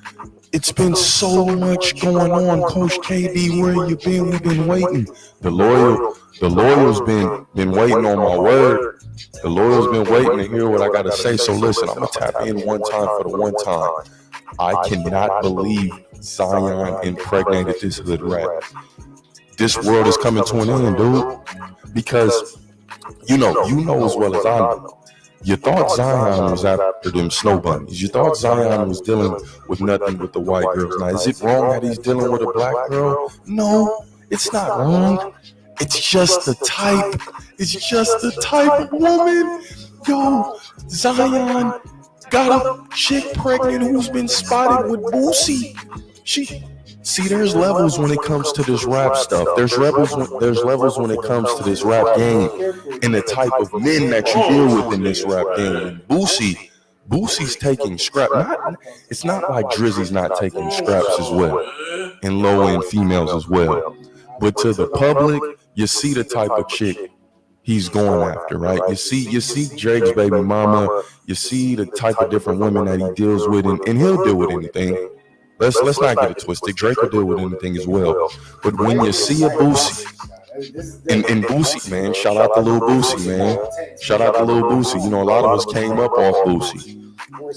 It's been so much going on. Coach KD, where you been? We've been waiting. The loyal's been waiting on my word. The loyal's been waiting to hear what I got to say. So listen, I'm going to tap in one time for the one time. I cannot believe Zion impregnated this hood rat. This world is coming to an end, dude. Because you know as well as I know. You thought Zion was after them snow bunnies. You thought Zion was dealing with nothing with the white girls. Now, is it wrong that he's dealing with a black girl? No, it's not wrong. It's just the type. It's just the type of woman. Yo, Zion got a chick pregnant who's been spotted with Boosie. See, there's levels when it comes to this rap stuff. There's levels when it comes to this rap game and the type of men that you deal with in this rap game. And Boosie's taking scrap. It's not like Drizzy's not taking scraps as well, and low-end females as well. But to the public, you see the type of chick he's going after, right? You see Drake's baby mama. You see the type of different women that he deals with, and he'll deal with anything. Let's not get it twisted. Drake will deal with anything as well. But when you see a Boosie, and Boosie, man, shout out to Lil Boosie, man. Shout out to Lil Boosie. You know, a lot of us came up off Boosie.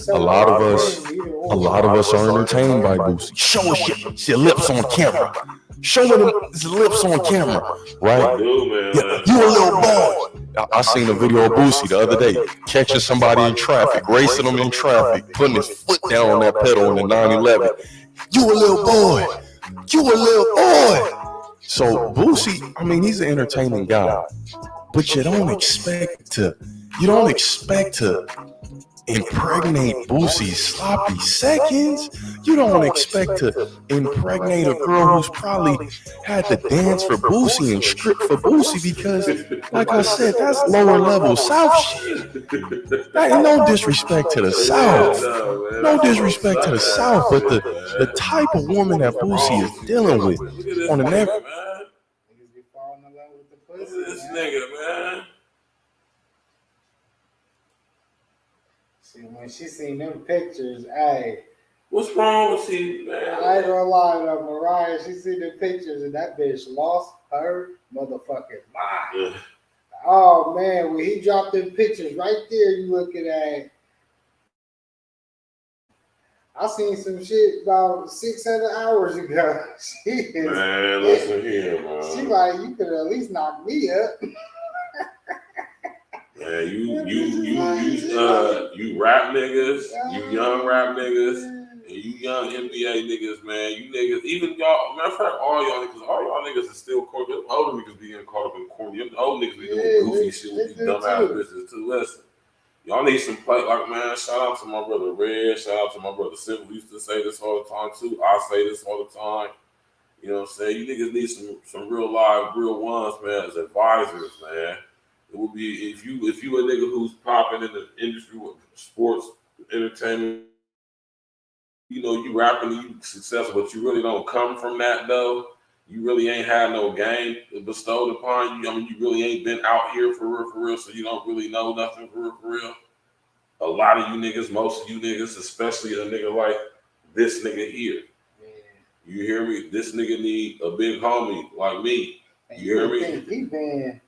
A lot of us are entertained by Boosie. Show us your lips on camera. Show him his lips on camera, right? Yeah, you a little boy. I seen a video of Boosie the other day catching somebody in traffic, racing them in traffic, putting his foot down on that pedal in the 911. You a little boy. You a little boy. So Boosie, I mean, he's an entertaining guy, but you don't expect to impregnate Boosie's sloppy seconds. You don't expect to impregnate a girl who's probably had to dance for Boosie and script for Boosie because, like I said, that's lower level South shit. No disrespect to the South. No disrespect to the South, but the type of woman that Boosie is dealing with on the never. This nigga, man. See, when she seen them pictures, hey. What's wrong with you, man? I ain't gonna lie to Mariah. She seen the pictures and that bitch lost her motherfucking mind. Yeah. Oh man, when he dropped them pictures right there, you looking at. I seen some shit about 600 hours ago. Man, listen here, man. She like, you could at least knock me up. Man, you rap niggas, you young rap niggas, and you young NBA niggas, man. You niggas, even y'all, matter of fact, all y'all niggas is still caught up. Older niggas be getting caught up in corny. Them old niggas be doing goofy shit with these dumbass bitches too. Listen, y'all need some play. Like, man, shout out to my brother Red. Shout out to my brother Simple. We used to say this all the time too. I say this all the time. You know what I'm saying? You niggas need some real live, real ones, man, as advisors, man. It would be if you a nigga who's popping in the industry with sports, entertainment, you know, you rapping, you successful, but you really don't come from that though. You really ain't had no game bestowed upon you. I mean, you really ain't been out here for real, so you don't really know nothing for real. A lot of you niggas, most of you niggas, especially a nigga like this nigga here. You hear me? This nigga need a big homie like me. You hear me? He been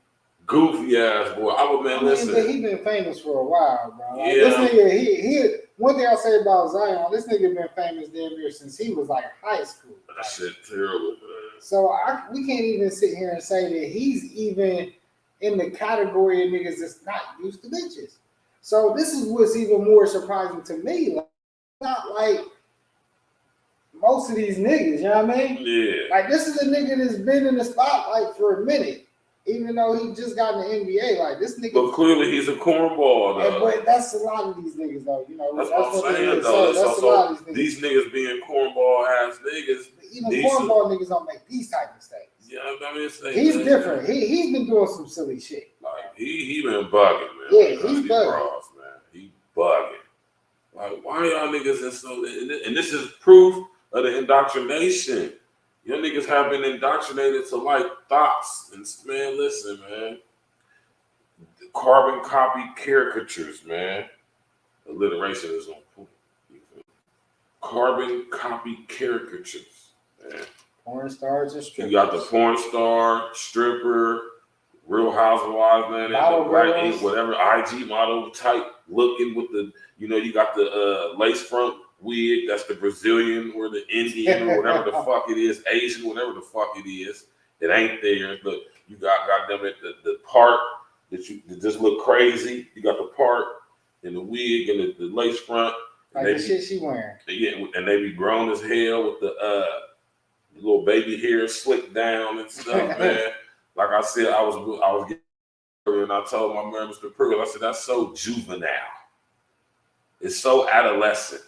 goofy ass boy. Listen. But he been famous for a while, bro. Like, yeah. This nigga, he. One thing I'll say about Zion, this nigga been famous damn near since he was like high school. That shit terrible, man. So we can't even sit here and say that he's even in the category of niggas that's not used to bitches. So this is what's even more surprising to me. Like, not like most of these niggas, you know what I mean? Yeah. Like, this is a nigga that's been in the spotlight for a minute, even though he just got in the NBA. Like, this nigga. But clearly he's a cornball, though. But that's a lot of these niggas, though. You know, that's what I'm saying, though. That's a lot of these niggas being cornball ass niggas. But even cornball niggas don't make these type of mistakes. Yeah, I mean, he's different. He's been doing some silly shit. Like, he been bugging, man. Yeah, he's bugging. Bras, man. He bugging. Like, why y'all niggas is so? And this is proof of the indoctrination. Your niggas have been indoctrinated to like thoughts. And man, listen, man. Carbon copy caricatures, man. Alliteration is on point. Carbon copy caricatures, man. Porn stars and strippers. You got the porn star, stripper, Real Housewives, man. Model girls. Whatever IG model type looking with the, you got the lace front wig. That's the Brazilian or the Indian or whatever the fuck it is, Asian, whatever the fuck it is. It ain't there. Look, you got them at the part that just look crazy. You got the part and the wig and the lace front. Like the shit she wearing. Yeah, and they be grown as hell with the little baby hair slicked down and stuff, man. Like I said, I was getting and I told my man, Mr. Pruitt, I said, that's so juvenile. It's so adolescent.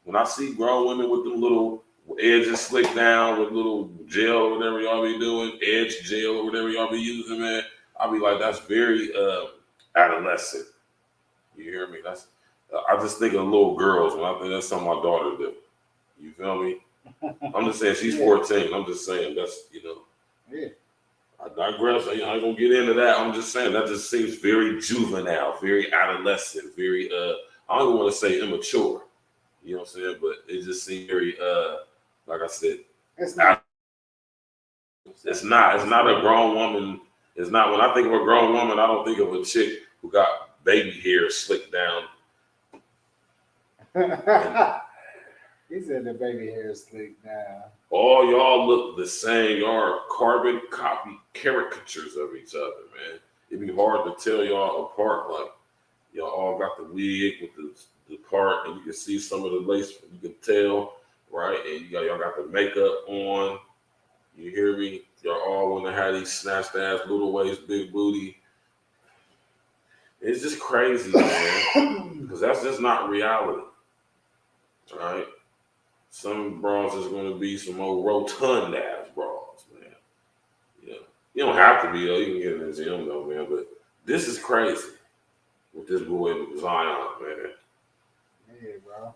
When I see grown women with them little edges slicked down with little gel or whatever y'all be doing, edge gel or whatever y'all be using, man, I'll be like, that's very adolescent. You hear me? I just think of little girls when I think that's something my daughter do. You feel me? I'm just saying she's 14. I'm just saying that's, Yeah. I digress. I ain't gonna get into that. I'm just saying that just seems very juvenile, very adolescent, very I don't even want to say immature. You know what I'm saying? But it just seems very like I said, it's not a grown woman. It's not. When I think of a grown woman, I don't think of a chick who got baby hair slicked down. He said the baby hair is slicked down. All y'all look the same. Y'all are carbon copy caricatures of each other, man. It'd be hard to tell y'all apart. Like, y'all all got the wig with the part, and you can see some of the lace. You can tell, right? And y'all got the makeup on. You hear me? Y'all all want to have these snatched ass, little waist, big booty. It's just crazy, man. Because that's just not reality. All right? Some bras is going to be some old rotund ass bras, man. Yeah. You don't have to be, though. You can get in the gym, though, man. But this is crazy with this boy Zion, man. Yeah, bro.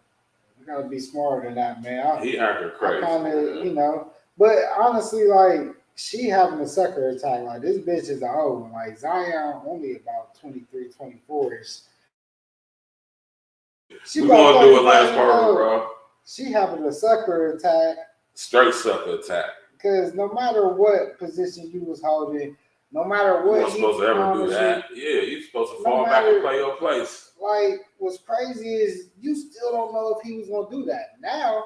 You got to be smarter than that, man. He acting crazy. I kind of, But honestly, like, she having a sucker attack. Like, this bitch is an old one. Like, Zion only about 23, 24-ish. We're going to do it last part, bro. She having a sucker attack. Straight sucker attack. Because no matter what position you was holding, no matter what. You weren't supposed to ever do that. Yeah, you're supposed to fall back and play your place. Like, what's crazy is you still don't know if he was going to do that. Now,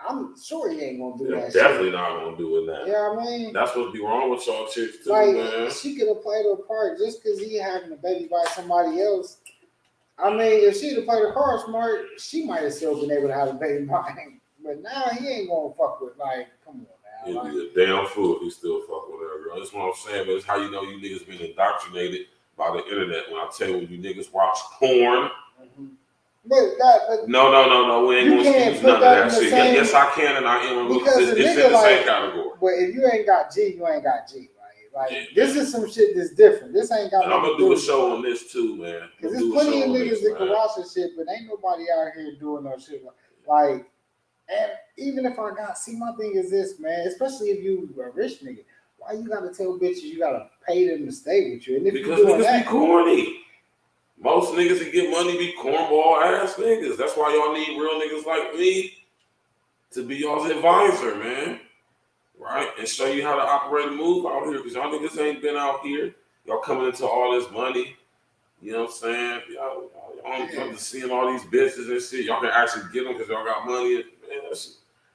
I'm sure he ain't going to do that. Definitely not going to do it now. Yeah, I mean. That's what's be wrong with y'all chicks, too, like, man. She could have played her part just because he having a baby by somebody else. I mean, if she'd have played her card smart, she might have still been able to have a baby by him. But now he ain't gonna fuck with, like, come on now. He'd be a damn fool if he still fuck with her, girl. That's what I'm saying, but it's how you know you niggas been indoctrinated by the internet. When I tell you niggas watch porn. Mm-hmm. But no, we ain't gonna excuse none of that shit. Yes, I can, and I am. Because it's in the same category. But if you ain't got G, you ain't got G. Like, this is some shit that's different. This ain't got. And I'm gonna do a show on this too, man. Because there's plenty of niggas that can watch this shit, but ain't nobody out here doing no shit like. And even if I got, see, my thing is this, man. Especially if you a rich nigga, why you gotta tell bitches you gotta pay them to stay with you? And if because you doing niggas that, be corny. Most niggas that get money be cornball ass niggas. That's why y'all need real niggas like me. to be y'all's advisor, man. Right? And show you how to operate and move out here. Because y'all niggas ain't been out here. Y'all coming into all this money. You know what I'm saying? Y'all just seeing all these bitches and shit. Y'all can actually get them because y'all got money. Man,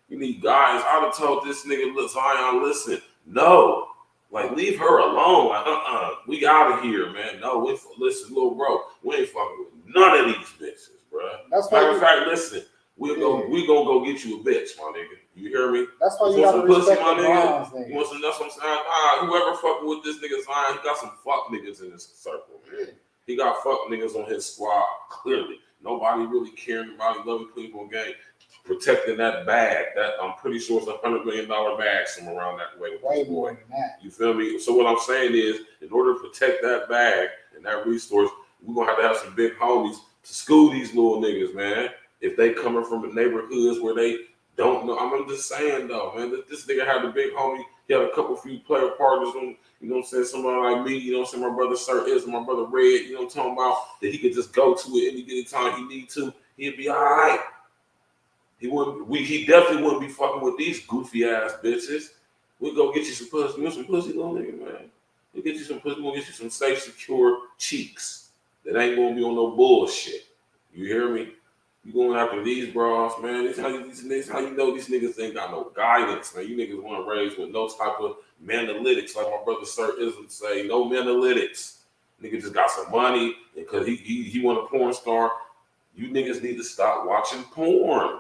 you need guys. I'd have told this nigga, look, Zion, listen, no. Like, leave her alone. Like, we out of here, man. No, listen, little bro, we ain't fucking with none of these bitches, bro. Matter of fact, listen, we gonna go get you a bitch, my nigga. You hear me? That's why you gotta respect the bonds, nigga. You want some? That's what I'm saying. Whoever fucking with this nigga Zion, he got some fuck niggas in his circle, man. He got fuck niggas on his squad. Clearly, nobody really caring about it. Loving Cleveland gang, protecting that bag. That I'm pretty sure it's $100 million bag somewhere around that way. Way more than that. You feel me? So what I'm saying is, in order to protect that bag and that resource, we're gonna have some big homies to school these little niggas, man. If they coming from the neighborhoods where they don't know, I'm just saying though, man. This nigga had a big homie. He had a few player partners on. You know what I'm saying? Somebody like me, you know what I'm saying? My brother Sir is, my brother Red, you know what I'm talking about? That he could just go to it any time he need to. He'd be all right. He definitely wouldn't be fucking with these goofy ass bitches. We'll go get you some pussy. You want some pussy, little nigga, man? We'll get you some pussy. We'll get you some safe, secure cheeks that ain't gonna be on no bullshit. You hear me? You going after these bras, man. This how you know these niggas ain't got no guidance, man. You niggas want to raise with no type of manalytics, like my brother Sir Ism say, no manalytics. Nigga just got some money because he want a porn star. You niggas need to stop watching porn.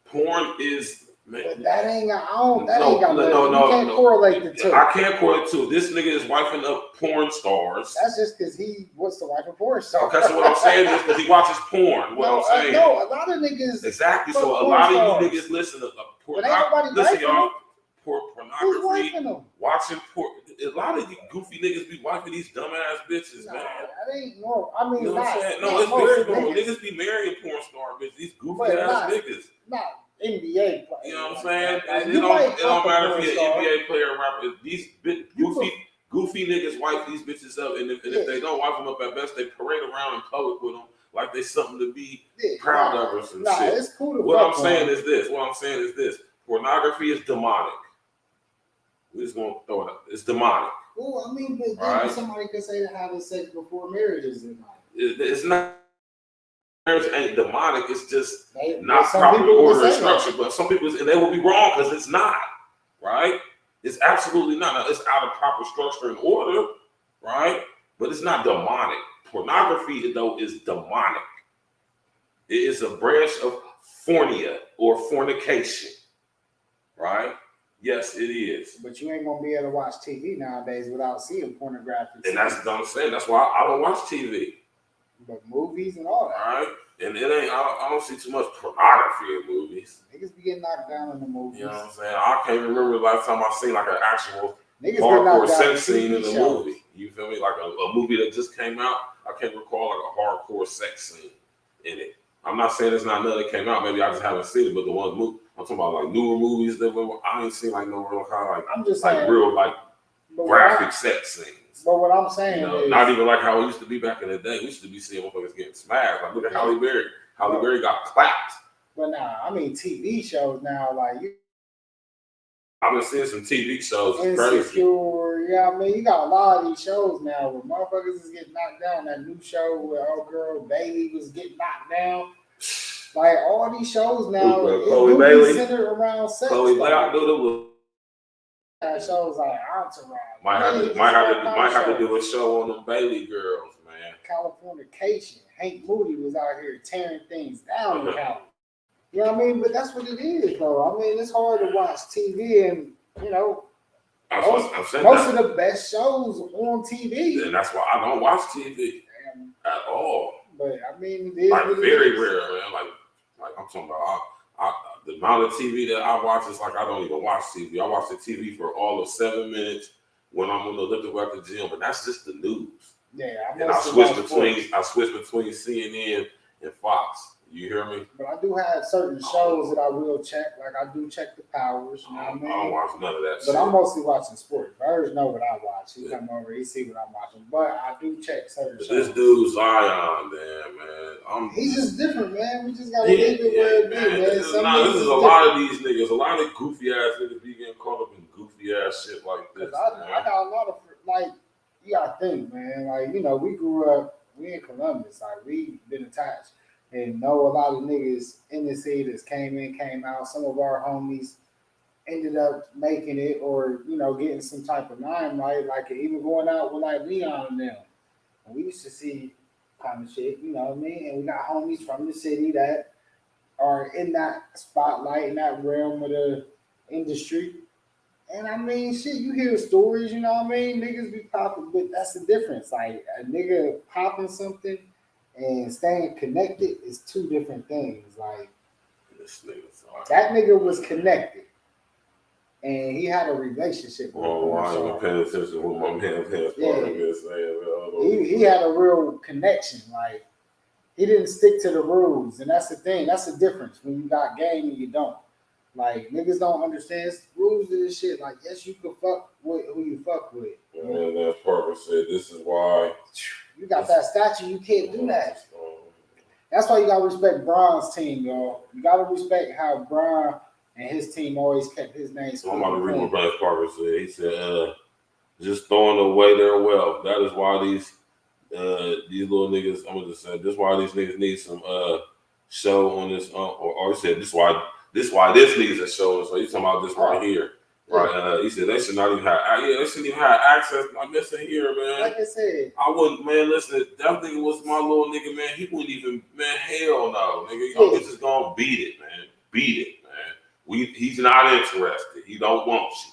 Porn is, man. But that ain't you can't correlate the two. I can't correlate the two. This nigga is wifing up porn stars. That's just because he wants to wife a porn star. Okay, so what I'm saying is because he watches porn. I'm saying. No, a lot of niggas. Exactly. So a lot of you niggas listen to porn. Listen, y'all. Pornography. Watching porn. A lot of you goofy niggas be wifing these dumbass bitches, man. That ain't normal. I mean, you know what I'm saying? No, it's very normal. Niggas be marrying porn star bitches. These goofy ass niggas. Not NBA players. You know what I'm saying? It don't matter if you're an NBA player or rapper. These goofy niggas wife these bitches up, and if they don't wife them up at best, they parade around in public with them like they something to be proud of or some shit. It's cool to What I'm saying is this. Pornography is demonic. We're just gonna throw it up. It's demonic. Well, I mean, but then somebody could say that having sex before marriage is demonic. It's not. Marriage ain't demonic. It's just not properly ordered and structured. But some people, and they will be wrong because it's not. Right? It's absolutely not. Now, it's out of proper structure and order. Right? But it's not demonic. Pornography, though, is demonic. It is a branch of fornia or fornication. Right? Yes, it is. But you ain't gonna be able to watch TV nowadays without seeing pornographic. And that's what I'm saying. That's why I don't watch TV. But movies and all that. All right. And it ain't. I don't see too much pornography in movies. Niggas be getting knocked down in the movies. You know what I'm saying? I can't remember the last time I seen like an actual hardcore sex scene in the movie. You feel me? Like a movie that just came out. I can't recall like a hardcore sex scene in it. I'm not saying there's not none that came out. Maybe I just haven't seen it. But the ones I'm talking about like newer movies that I ain't seen like no real kind of like I'm just like saying, real like graphic sex scenes. But what I'm saying is not even like how it used to be back in the day. We used to be seeing motherfuckers getting smashed. Like look at Halle Berry. Halle Berry got clapped. But nah, I mean TV shows now, like I've been seeing some TV shows. Insecure, yeah, I mean you got a lot of these shows now where motherfuckers is getting knocked down. That new show where old girl Bailey was getting knocked down. Like all these shows now, Chloe Bailey centered around sex. Chloe Bailey, shows like Entourage. Might have to do a show on them Bailey girls, man. Californication. Hank Moody was out here tearing things down in Cali. You know what I mean? But that's what it is, though. I mean, it's hard to watch TV, and you know, most of the best shows on TV. And that's why I don't watch TV at all. But I mean, like very rare, man. Like I'm talking about, the amount of TV that I watch is like I don't even watch TV. I watch the TV for all of 7 minutes when I'm on the elliptical at the gym, but that's just the news. Yeah, I switch between CNN and Fox. You hear me? But I do have certain shows that I will check. Like I do check the Powers. You know what I mean? I don't watch none of that But shit. I'm mostly watching sports. Virgil know what I watch. He come over, he see what I'm watching. But I do check certain shows. This dude Zion, damn, man. He's just different, man. We just gotta leave it where it be, man. This is a lot of these niggas. A lot of goofy ass niggas be getting caught up in goofy ass shit like this. I got a lot of like. You gotta think, man. Like, you know, we grew up. We in Columbus. Like, we been attached and know a lot of niggas in the city that's came in, came out. Some of our homies ended up making it, or you know, getting some type of limelight. Like even going out with like Leon and them. And we used to see kind of shit, you know what I mean? And we got homies from the city that are in that spotlight, in that realm of the industry. And I mean, shit, you hear stories, you know what I mean? Niggas be popping, but that's the difference. Like a nigga popping something and staying connected is two different things. Like that nigga was connected. And he had a relationship with him. I ain't paying attention to what my man's saying. He had a real connection. Like he didn't stick to the rules, and that's the thing. That's the difference when you got game and you don't. Like niggas don't understand rules of this shit. Like yes, you can fuck with who you fuck with. And as Parker said, this is why you got that statue. You can't do that. That's why you gotta respect Bron's team, y'all. You gotta respect how Bron and his team always kept his name. I'm about to read what Bryce Parker said. He said, just throwing away their wealth. That is why these little niggas, I'm gonna just say, this is why these niggas need some show on this, or he said, this is why this niggas are showing. So he's talking about this right here. Right, he said they should not even have. They shouldn't even have access like this in here, man. Like I said, I wouldn't, man. Listen, that nigga was my little nigga, man. He wouldn't even, man. Hell no, nigga. I'm just gonna beat it, man. Beat it, man. He's not interested. He don't want you.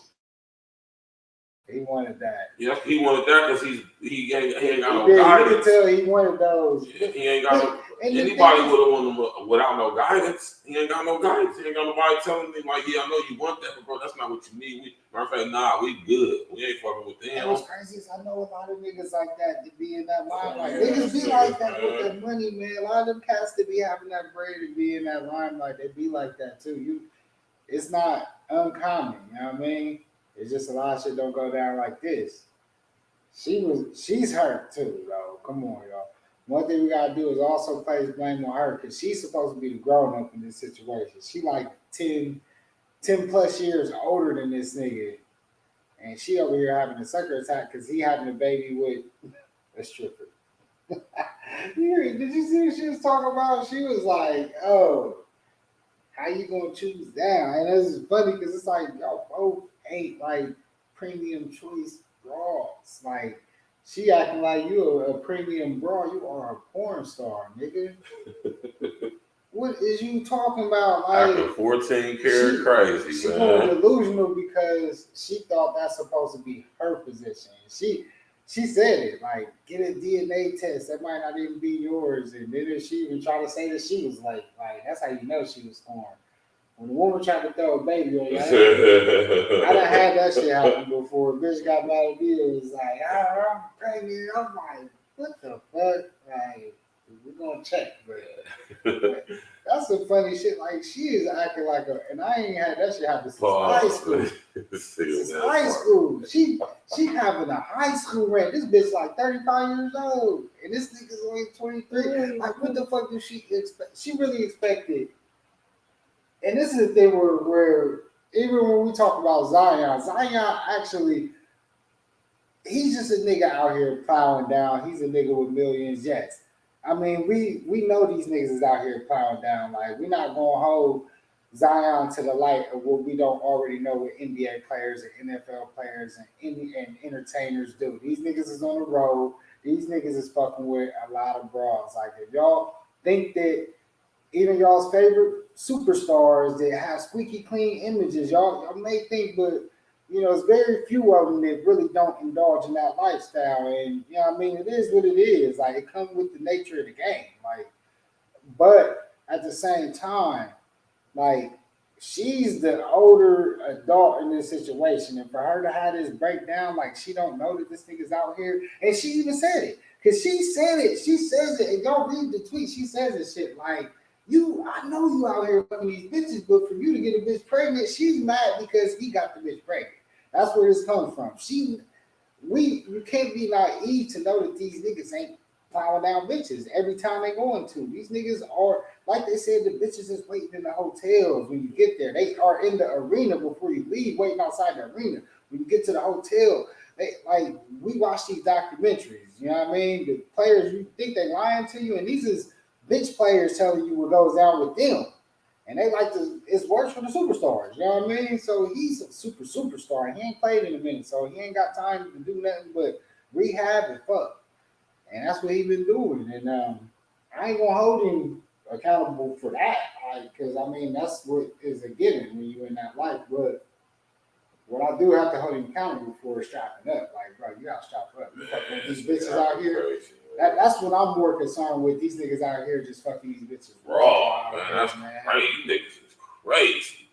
He wanted that. Yeah, he wanted that because he ain't got no guidance. guidance. You can tell he wanted those. Yeah, he ain't got no. Anybody would have wanted him without no guidance. He ain't got no guidance. He ain't got nobody telling me like, yeah, I know you want that, but bro, that's not what you need. Matter of fact, nah, we good. We ain't fucking with them. And what's crazy is I know a lot of niggas like that to be in that limelight. Niggas be like that with their money, man. A lot of them cats to be having that bread to be in that limelight. They be like that too. It's not uncommon. You know what I mean? It's just a lot of shit don't go down like this. She's hurt too, though. Come on, y'all. One thing we gotta do is also place blame on her because she's supposed to be the grown up in this situation. She like 10 plus years older than this nigga. And she over here having a sucker attack because he having a baby with a stripper. Did you see what she was talking about? She was like, oh, how you gonna choose down? And it's funny because it's like y'all both ain't like premium choice bras. Like she acting like you a premium bra. You are a porn star, nigga. What is you talking about? Like acting 14 karat crazy. She's more delusional because she thought that's supposed to be her position. She said it like get a DNA test that might not even be yours, and then she even tried to say that she was late. Like that's how you know she was scorned. When a woman tried to throw a baby on you, I done had that shit happen before. A bitch got mad at me and was like, I'm pregnant. I'm like, what the fuck? Like, we're gonna check, but that's some funny shit. Like, she is acting like and I ain't had that shit happen since high school. Since high school. She having a high school rant. This bitch like 35 years old, and this nigga's only 23. Like, what the fuck did she expect? She really expected. And this is the thing where even when we talk about Zion actually, he's just a nigga out here plowing down. He's a nigga with millions, yes. I mean, we know these niggas is out here plowing down. Like, we're not going to hold Zion to the light of what we don't already know what NBA players and NFL players and entertainers do. These niggas is on the road. These niggas is fucking with a lot of bras. Like, if y'all think that even y'all's favorite superstars that have squeaky clean images, y'all may think, but you know, it's very few of them that really don't indulge in that lifestyle. And you know what I mean? It is what it is. Like, it comes with the nature of the game. Like, but at the same time, like, she's the older adult in this situation. And for her to have this breakdown, like, she don't know that this nigga's out here. And she even said it. Because she said it. She says it. And y'all read the tweet. She says this shit like, I know you out here fucking these bitches, but for you to get a bitch pregnant, she's mad because he got the bitch pregnant. That's where this comes from. You can't be naive to know that these niggas ain't plowing down bitches every time they go into. These niggas are, like they said, the bitches is waiting in the hotels when you get there. They are in the arena before you leave, waiting outside the arena. When you get to the hotel, we watch these documentaries, you know what I mean? The players, you think they lying to you, and these is bitch players telling you what goes down with them. And they it's worse for the superstars, you know what I mean? So he's a superstar, and he ain't played in a minute, so he ain't got time to do nothing but rehab and fuck. And that's what he been doing. And I ain't gonna hold him accountable for that, because I mean that's what is a given when you're in that life. But what I do have to hold him accountable for is strapping up. Like, bro, you gotta strap up. You fucking with these bitches out here. That's what I'm more concerned with. These niggas out here just fucking these bitches raw, man. That's crazy. These niggas is crazy.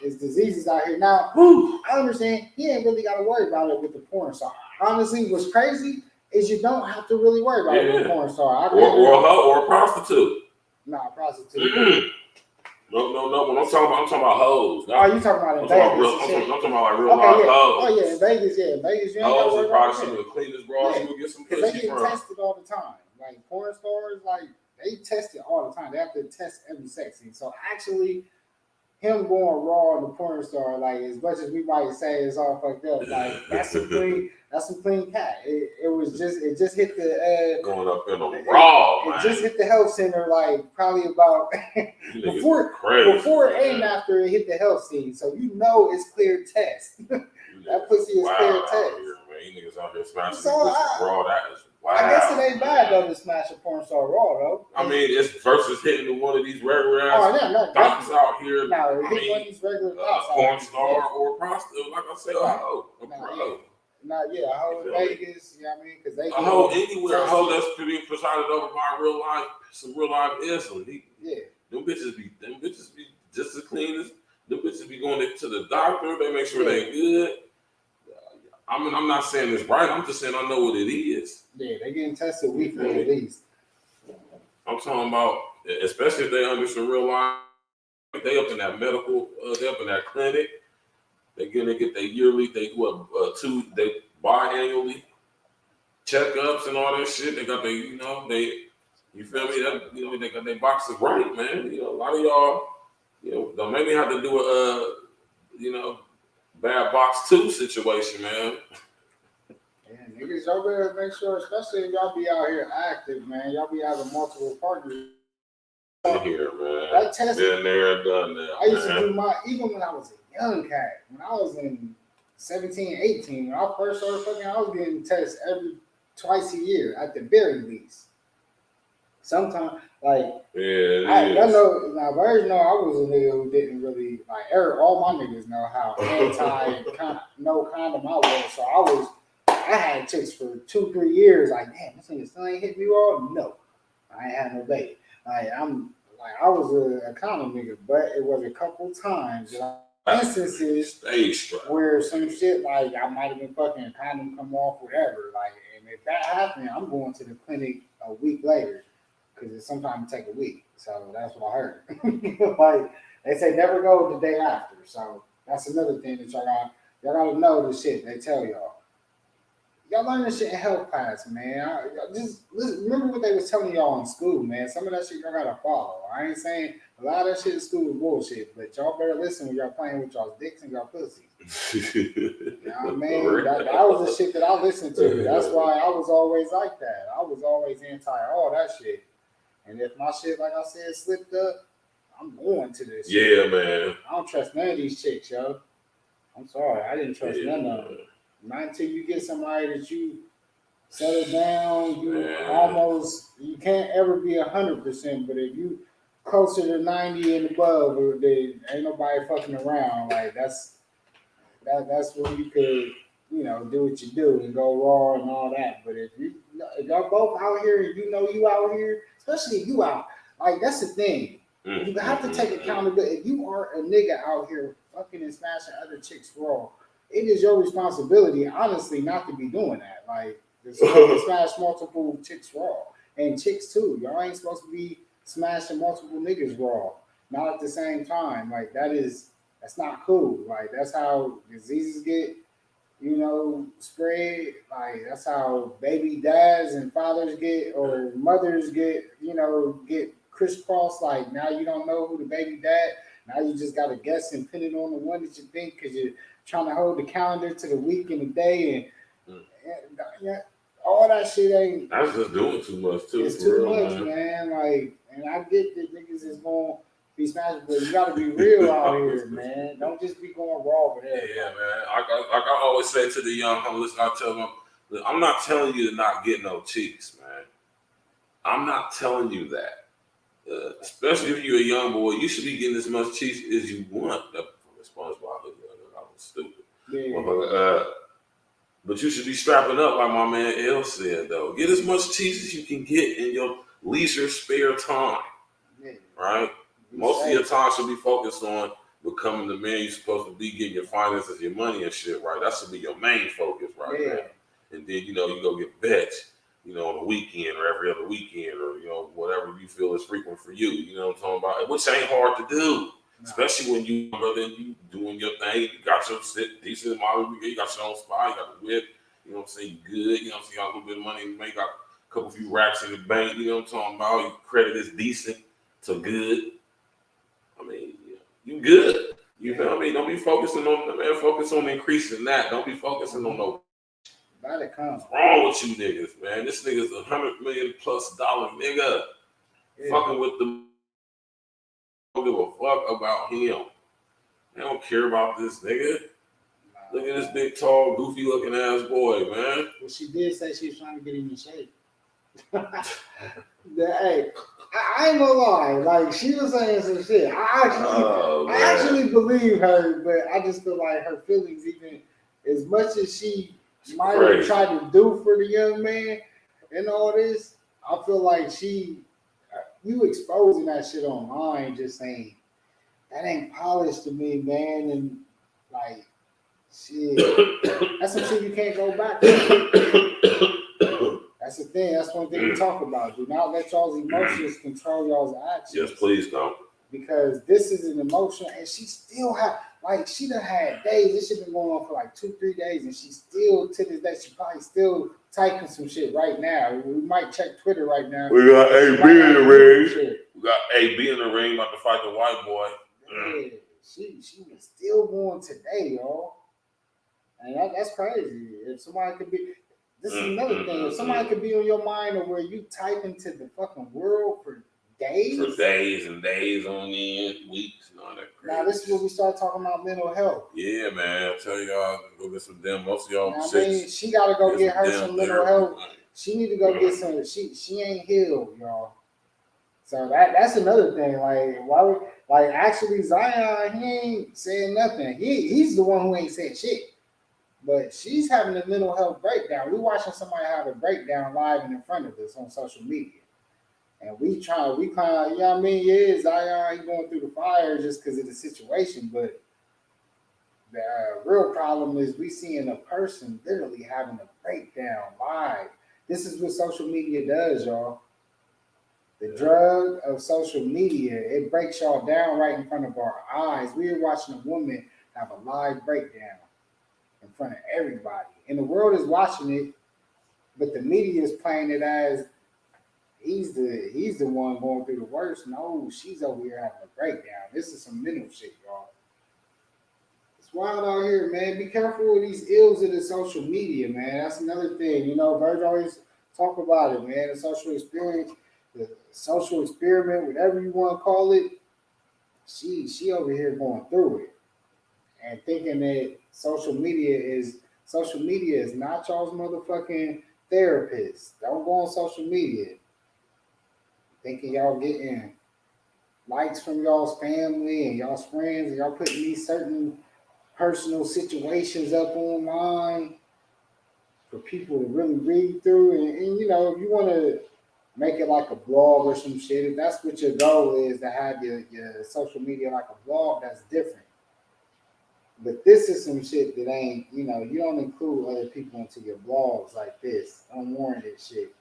It's diseases out here. Now, I understand he ain't really got to worry about it with the porn star. Honestly, what's crazy is you don't have to really worry about it with a porn star. Or a prostitute. Nah, prostitute. No. When I'm talking about hoes. Oh, you talking about in Vegas? I'm talking about like real life hoes. Oh yeah, in Vegas, yeah. In Vegas, you ain't got to worry about probably some of the cleanest bras you will get some pussy from. They get tested all the time. Like porn stars, like they test it all the time. They have to test every sex scene. So actually, him going raw in the porn star, like as much as we might say it's all fucked up, like that's some clean cat. It just hit the going up in the raw. It just hit the health center, like probably about before and after it hit the health scene. So you know it's clear test. That pussy is clear test. You niggas out here smashing raw. That is wow. I guess it ain't bad though to smash a porn star raw though. I mean, it's versus hitting one of these regular ass doctors out here. No, hitting one of these regular porn star or prostitute, like I said, a hoe. A hoe in Vegas, you know what I mean? Because they a hoe anywhere, a hoe that's presided over by some real life ism. Them bitches be just as clean as them bitches be going to the doctor. They make sure they good. I mean, I'm not saying it's right. I'm just saying I know what it is. Yeah, they getting tested weekly at least. I'm talking about, especially if they under some real life. They up in that medical, they up in that clinic. They get their yearly, they biannually checkups and all that shit. They got you feel me? They got their boxes right, man. A lot of y'all, don't maybe have to do a, bad box 2 situation, man. Yeah, niggas, y'all better make sure, especially if y'all be out here active, man. Y'all be having multiple partners. Here, man. Been there and done that. I used to do even when I was a young cat, when I was in 17, 18, when I first started fucking, I was getting tests twice a year at the very least. Sometimes, like, y'all know, now, Virgil know I was a nigga who didn't really, all my niggas know how no condom I was. So I had chicks for 2-3 years, like, damn, this nigga still ain't hit me raw? No, I ain't had no baby. I was a condom nigga, but it was a couple times, instances where some shit, like, I might have been fucking a condom come off, whatever, and if that happened, I'm going to the clinic a week later. Because it sometimes take a week, so that's what I heard. They say never go the day after, so that's another thing that y'all gotta know the shit they tell y'all. Y'all learn this shit in health class, man. Just remember what they was telling y'all in school, man. Some of that shit y'all gotta follow. I ain't saying a lot of that shit in school is bullshit, but y'all better listen when y'all playing with y'all's dicks and y'all pussies. You know what I mean? That was the shit that I listened to. That's why I was always like that. I was always anti all that shit. And if my shit, like I said, slipped up, I'm going to this shit. Yeah, man. I don't trust none of these chicks, yo. I'm sorry. I didn't trust none of them. Not until you get somebody that you settle down, you can't ever be 100%, but if you closer to 90 and above, then ain't nobody fucking around. Like, that's when you could, do what you do and go raw and all that. But if y'all both out here and you out here, especially if you out, like, that's the thing. You have to take accountability. If you are a nigga out here fucking and smashing other chicks raw, it is your responsibility, honestly, not to be doing that. Like, to smash multiple chicks raw. And chicks too. Y'all ain't supposed to be smashing multiple niggas raw, not at the same time. Like that's not cool. Like that's how diseases get, spread. Like that's how baby dads and fathers get, or mothers get, get crisscrossed. Like now you don't know who the baby dad. Now you just gotta guess and pin it on the one that you think because you're trying to hold the calendar to the week and the day and all that shit ain't. That's just doing too much too. It's too much, man. Like, and I get that niggas is going to be smashing, but you got to be real out here, man. Don't just be going raw with everybody. Yeah, man. Like I always say to the young, I tell them, I'm not telling you to not get no cheeks, man. I'm not telling you that. Especially if you're a young boy, you should be getting as much cheeks as you want. SpongeBob, I was stupid. Yeah. But you should be strapping up, like my man L said, though. Get as much cheese as you can get in your leisure spare time, right? Most of your time should be focused on becoming the man you're supposed to be, getting your finances, your money and shit, right? That should be your main focus right now. And then, you go get bets, on the weekend or every other weekend or, whatever you feel is frequent for you. You know what I'm talking about? Which ain't hard to do. Especially when you, brother, and you doing your thing, you got your decent model, you got your own spot, you got the whip, you know what I'm saying, you good, you got a little bit of money to make, got a couple few racks in the bank, you know what I'm talking about, your credit is decent to good. I mean, you good. You feel me? Don't be focusing on, man, focus on increasing that. Don't be focusing on no. What's wrong with you niggas, man? This nigga's $100 million+ nigga. Fucking with the. Don't give a fuck about him. They don't care about this nigga. Look at this big, tall, goofy looking ass boy, man. Well, she did say she was trying to get him in shape. Hey, I ain't gonna lie. Like, she was saying some shit. I actually believe her, but I just feel like her feelings, even as much as she might have tried to do for the young man and all this, I feel like you exposing that shit online, just saying that ain't polished to me, man, and like shit, that's some shit you can't go back to. That's the thing. That's one thing we talk about. Do not let y'all's emotions control y'all's actions. Yes, please don't. Because this is an emotion, and she still she done had days. This shit been going on for like 2-3 days, and she still, to this day, she probably still typing some shit right now. We might check Twitter right now. We got AB in the ring. We got AB in the ring about to fight the white boy. Yeah, she was still going today, y'all. And that's crazy. If somebody could be, this is another thing. If somebody could be on your mind, or where you type into the fucking world for days? For days and days on end, weeks, and all that crazy. Now, this is where we start talking about mental health. Yeah, man. I tell y'all, go get some damn. Most of y'all, I mean, she got to go get her some mental health. She need to go get some. She ain't healed, y'all. So that's another thing. Like, why would, actually Zion, he ain't saying nothing. He's the one who ain't saying shit. But she's having a mental health breakdown. We watching somebody have a breakdown live and in front of us on social media. And we kind of, you know what I mean? Yeah, Zion, he going through the fire just because of the situation. But the real problem is we seeing a person literally having a breakdown live. This is what social media does, y'all. The drug of social media, it breaks y'all down right in front of our eyes. We were watching a woman have a live breakdown in front of everybody. And the world is watching it, but the media is playing it as he's the one going through the worst. No, she's over here having a breakdown. This is some mental shit, y'all. It's wild out here, man. Be careful with these ills of the social media, man. That's another thing. You know, Virgil always talk about it, man. The social experience, the social experiment, whatever you want to call it. She over here going through it and thinking that social media is not y'all's motherfucking therapist. Don't go on social media thinking y'all getting likes from y'all's family and y'all's friends, and y'all putting these certain personal situations up online for people to really read through. And you know, if you want to make it like a blog or some shit, if that's what your goal is, to have your social media like a blog, that's different. But this is some shit that ain't, you know, you don't include other people into your blogs like this. Unwarranted shit.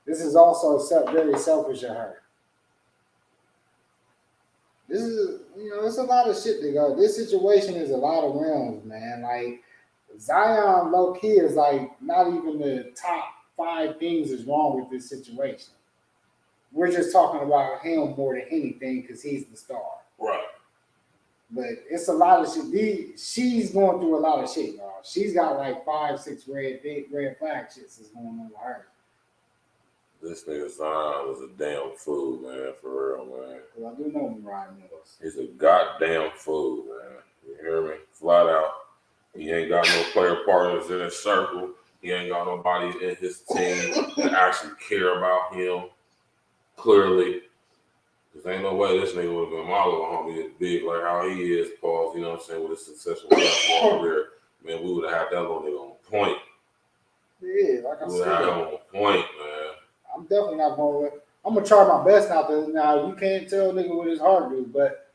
This is also very selfish of her. This is, it's a lot of shit to go. This situation is a lot of realms, man. Like Zion, low key is like not even the top 5 things is wrong with this situation. We're just talking about him more than anything because he's the star. Right. But it's a lot of shit. She's going through a lot of shit, y'all. She's got like 5, 6 red flag shits that's going on with her. This nigga Zion was a damn fool, man, for real, man. Well, I do know Ryan Mills. He's a goddamn fool, man. You hear me? Flat out. He ain't got no player partners in his circle. He ain't got nobody in his team that actually care about him, clearly. Because ain't no way this nigga would have been my little homie as big like how he is, Paul, you know what I'm saying, with his successful basketball career. Man, we would have had that little nigga on point. Yeah, like I said. We would have had him on point, man. I'm definitely not going to. I'm going to try my best not to. Now, you can't tell a nigga what his heart do, but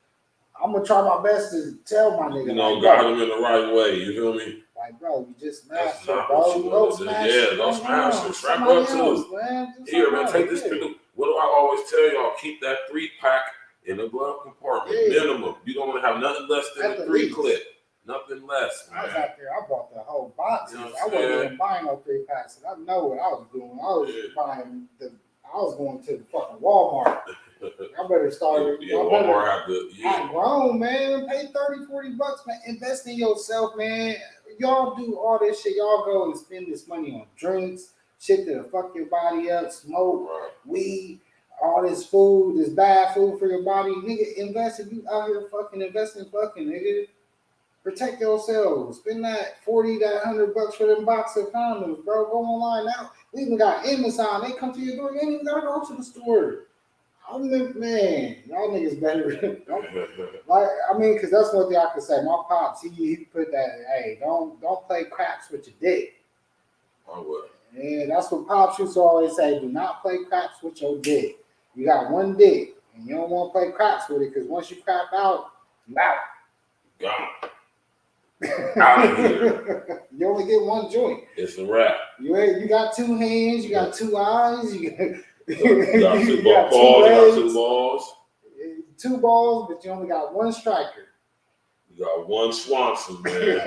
I'm going to try my best to tell my nigga. You know, guide him in the right way, you feel me? Like, bro, you just smash it, bro. Go smash it. Yeah, don't smash it. Strap up too. Here, man, take this picture. What do I always tell y'all? Keep that 3-pack in the glove compartment, minimum. You don't want to have nothing less than a 3-clip. Nothing less, man. I was out there. I bought the whole box. I wasn't even buying no 3-packs. I know what I was doing. I was buying I was going to the fucking Walmart. I better start. Yeah, Walmart have to. I'm grown, man. Pay $30, $40, man. Invest in yourself, man. Y'all do all this shit. Y'all go and spend this money on drinks, shit that'll fuck your body up, smoke, weed, all this food, this bad food for your body. Nigga, invest if you out here fucking investing, nigga. Protect yourselves. Spend that $40, that $100 for them box of condoms, bro. Go online now. We even got Amazon. They come to your door. You ain't even gotta go to the store. Man, y'all niggas better. Because that's one thing I could say. My pops, he put that. Hey, don't play craps with your dick. I would. Yeah, that's what pops used to always say. Do not play craps with your dick. You got one dick, and you don't want to play craps with it because once you crap out, you out. Gone. Out of here. You only get one joint. It's a wrap. You got 2 hands. You got 2 eyes. You got 2 balls. You got 2 balls. 2 balls, but you only got 1 striker. You got 1 Swanson, man.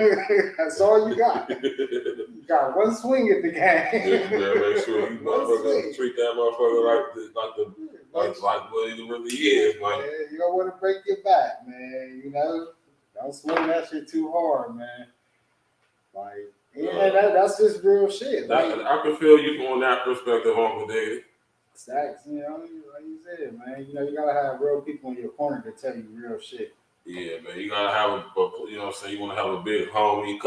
That's all you got. You got 1 swing at the game. Yeah, make sure you motherfucker treat that motherfucker like what he really is, man. Yeah, you don't want to break your back, man. You know, don't swing that shit too hard, man. Like, that's just real shit. I can feel you on that perspective, Uncle David. Stacks, like you said, man. You gotta have real people in your corner to tell you real shit. Yeah, man. You gotta have you know what I'm saying, you wanna have a big homie,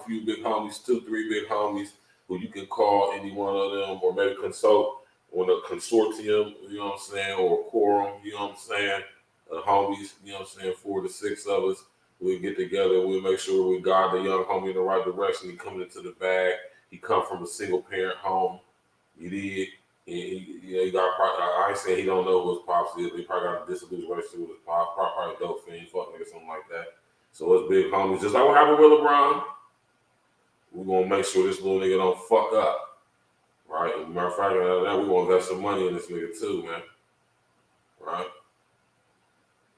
few big homies, 2, 3 big homies who you can call any one of them or maybe consult on a consortium, you know what I'm saying, or a quorum, you know what I'm saying, homies, you know what I'm saying, 4 to 6 of us. We'll get together, we'll make sure we guide the young homie in the right direction. He coming into the bag. He come from a single parent home. You did. He got I ain't saying he don't know who his pops is. He probably got a disillusioned relationship with his pops. Probably a dope fiend, fuck nigga, something like that. So it's big homies. Just like what happened with LeBron, we're gonna make sure this little nigga don't fuck up. Right? As a matter of fact, we're gonna invest some money in this nigga too, man. Right?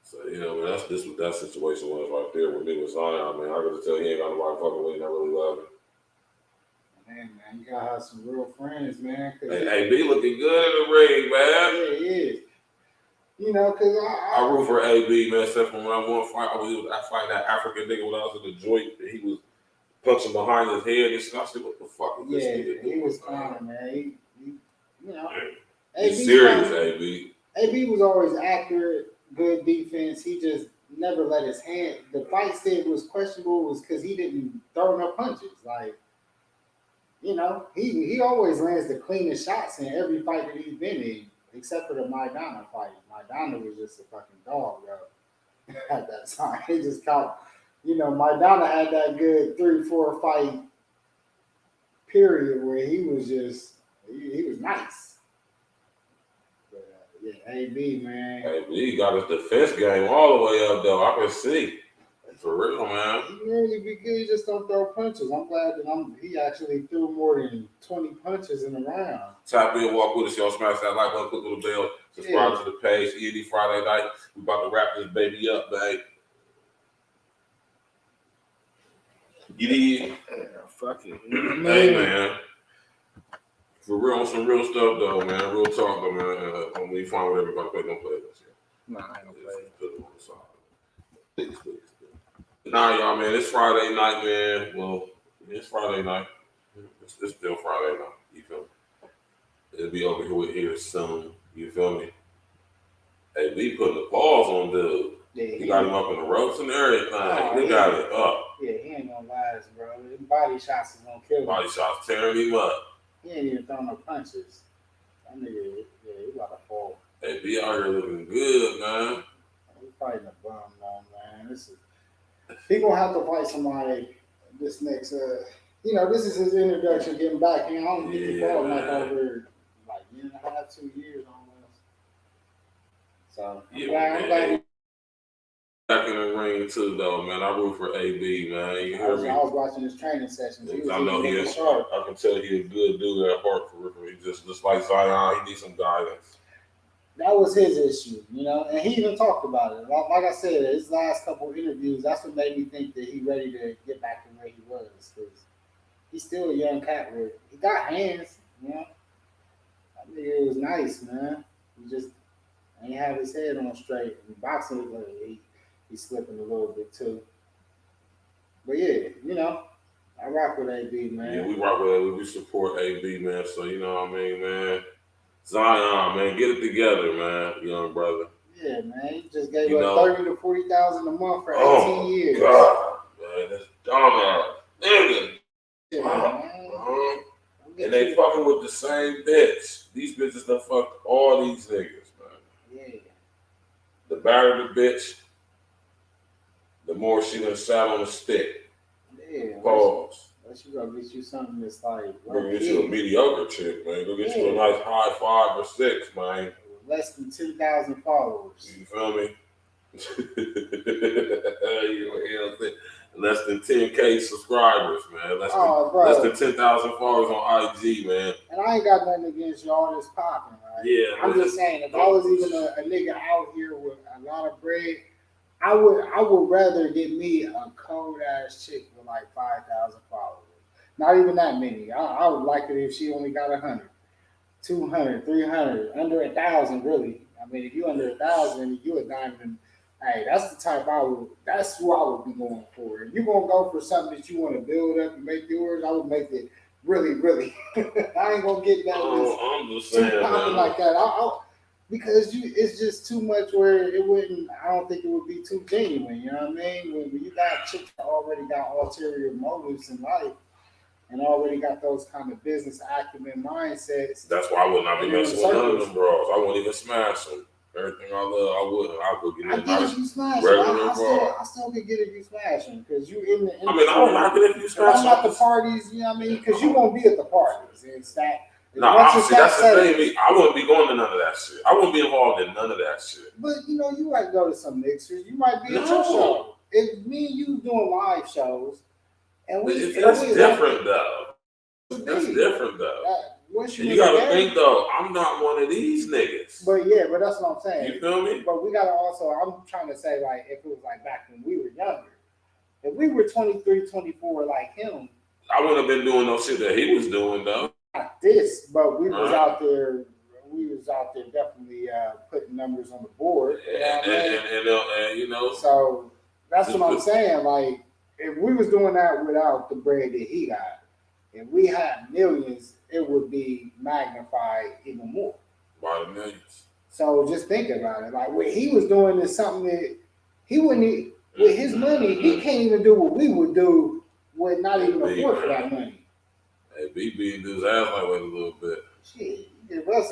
So, man, that's what that situation was right there with me with Zion, man. I got to tell you, he ain't got nobody fucking with him that really love him. Man, you gotta have some real friends, man. Hey, B looking good in the ring, man. Yeah, he is. Because I root for AB, man. Except for when I won fight, I fight that African nigga when I was in the joint, and he was punching behind his head. And I said, "What the fuck is this nigga doing?" He was clowning, man. He's serious, AB. AB was always accurate, good defense. He just never let his hand. The fight said was questionable was because he didn't throw enough punches. Like, he always lands the cleanest shots in every fight that he's been in, except for the Maidana fight. Maidana was just a fucking dog, bro. At that time, he just caught. Maidana had that good 3-4 fight period where he was just he was nice. But AB, man. AB got his defense game all the way up, though. I can see. For real, man. He really be good. He just don't throw punches. I'm glad that he actually threw more than 20 punches in a round. Tap in, walk with us, y'all. Smash that like button, click the little bell, subscribe to the page. E.N.E Friday night. We about to wrap this baby up, babe. You did? Fuck it. Hey, man. For real, on some real stuff, though, man. Real talk, though, man. When we find what everybody play, don't play this. Nah, I ain't gonna play it. Put it on the side. Please. Nah, y'all, man. It's Friday night, man. Well, it's Friday night. It's still Friday night. You feel me? It'll be over here soon. You feel me? Hey, we putting the paws on dude. Yeah, he got him up in the ropes and everything. He got it up. Yeah, he ain't gonna last, bro. Them body shots is gonna kill him. Body shots tearing him up. He ain't even throwing no punches. That nigga, yeah, he about to fall. Hey, be out here looking good, man. He fighting a bum, though, man. He gonna have to fight somebody this next. This is his introduction, getting back. I don't think he fought like over like a year and a half, 2 years almost. So I'm glad. Back in the ring too, though, man. I root for AB, man. You hear me? I was watching his training sessions. I know he is. I can tell he's a good dude at heart for real. He just like Zion. He needs some guidance. That was his issue, and he even talked about it. Like I said, his last couple of interviews, that's what made me think that he's ready to get back to where he was. Because he's still a young cat. He got hands, I think it was nice, man. He just ain't have his head on straight. In boxing, he's slipping a little bit too. But yeah, I rock with AB, man. Yeah, we rock with AB. We support AB, man. So you know what I mean, man. Zion, man, get it together, man, young brother. Yeah, man. He just gave up 30 to 40,000 a month for 18 years. God, man, that's dumbass nigga. Yeah, man. And they fucking with the same bitch. These bitches done fucked all these niggas, man. Yeah. The badder the bitch, the more she done sat on the stick. Yeah. Pause. Unless you go get you something that's like. Go get you a mediocre chick, man. Go get you a nice high 5 or 6, man. Less than 2,000 followers. You feel me? Less than 10K subscribers, man. Less than 10,000 followers on IG, man. And I ain't got nothing against y'all that's popping, right? Yeah. I'm just saying, if I was even a nigga out here with a lot of bread, I would rather get me a cold ass chick with like 5,000 followers. Not even that many. I would like it if she only got 100, 200, 300, under 1,000 really. I mean, if you under 1,000, you a diamond. Hey, that's the type that's who I would be going for. If you're gonna go for something that you want to build up and make yours, I would make it really, really. I ain't gonna get that. I'm just saying, man. Like that. Because it's just too much where it wouldn't. I don't think it would be too genuine. You know what I mean? When you got chicks that already got ulterior motives in life and already got those kind of business acumen mindsets. That's why I would not be messing with none of them bros. I wouldn't even smash them. Everything I love, I wouldn't. I would get in nice you smash regular bro. I still could get if you smash them because you in the. I mean, I don't like it if you smash them. I'm at the parties, you know what I mean? Because you won't be at the parties. It's that. No, obviously, that's the thing. I wouldn't be going to none of that shit. I wouldn't be involved in none of that shit. But you might go to some mixers. You might be at your show. If me and you doing live shows, and that's different though. That's different though. You gotta think though, I'm not one of these niggas. But that's what I'm saying. You feel me? But we gotta also, I'm trying to say, like, if it was like back when we were younger, if we were 23, 24 like him, I wouldn't have been doing no shit that he was doing though. Not this, but we was out there. We was out there definitely putting numbers on the board. And So that's what I'm saying. Like, if we was doing that without the bread that he got, if we had millions, it would be magnified even more. By the millions. So just think about it. Like, what he was doing is something that he wouldn't. With his money, he can't even do what we would do with not even a fourth for that money. Hey, B beat his ass like that a little bit. Shit, give us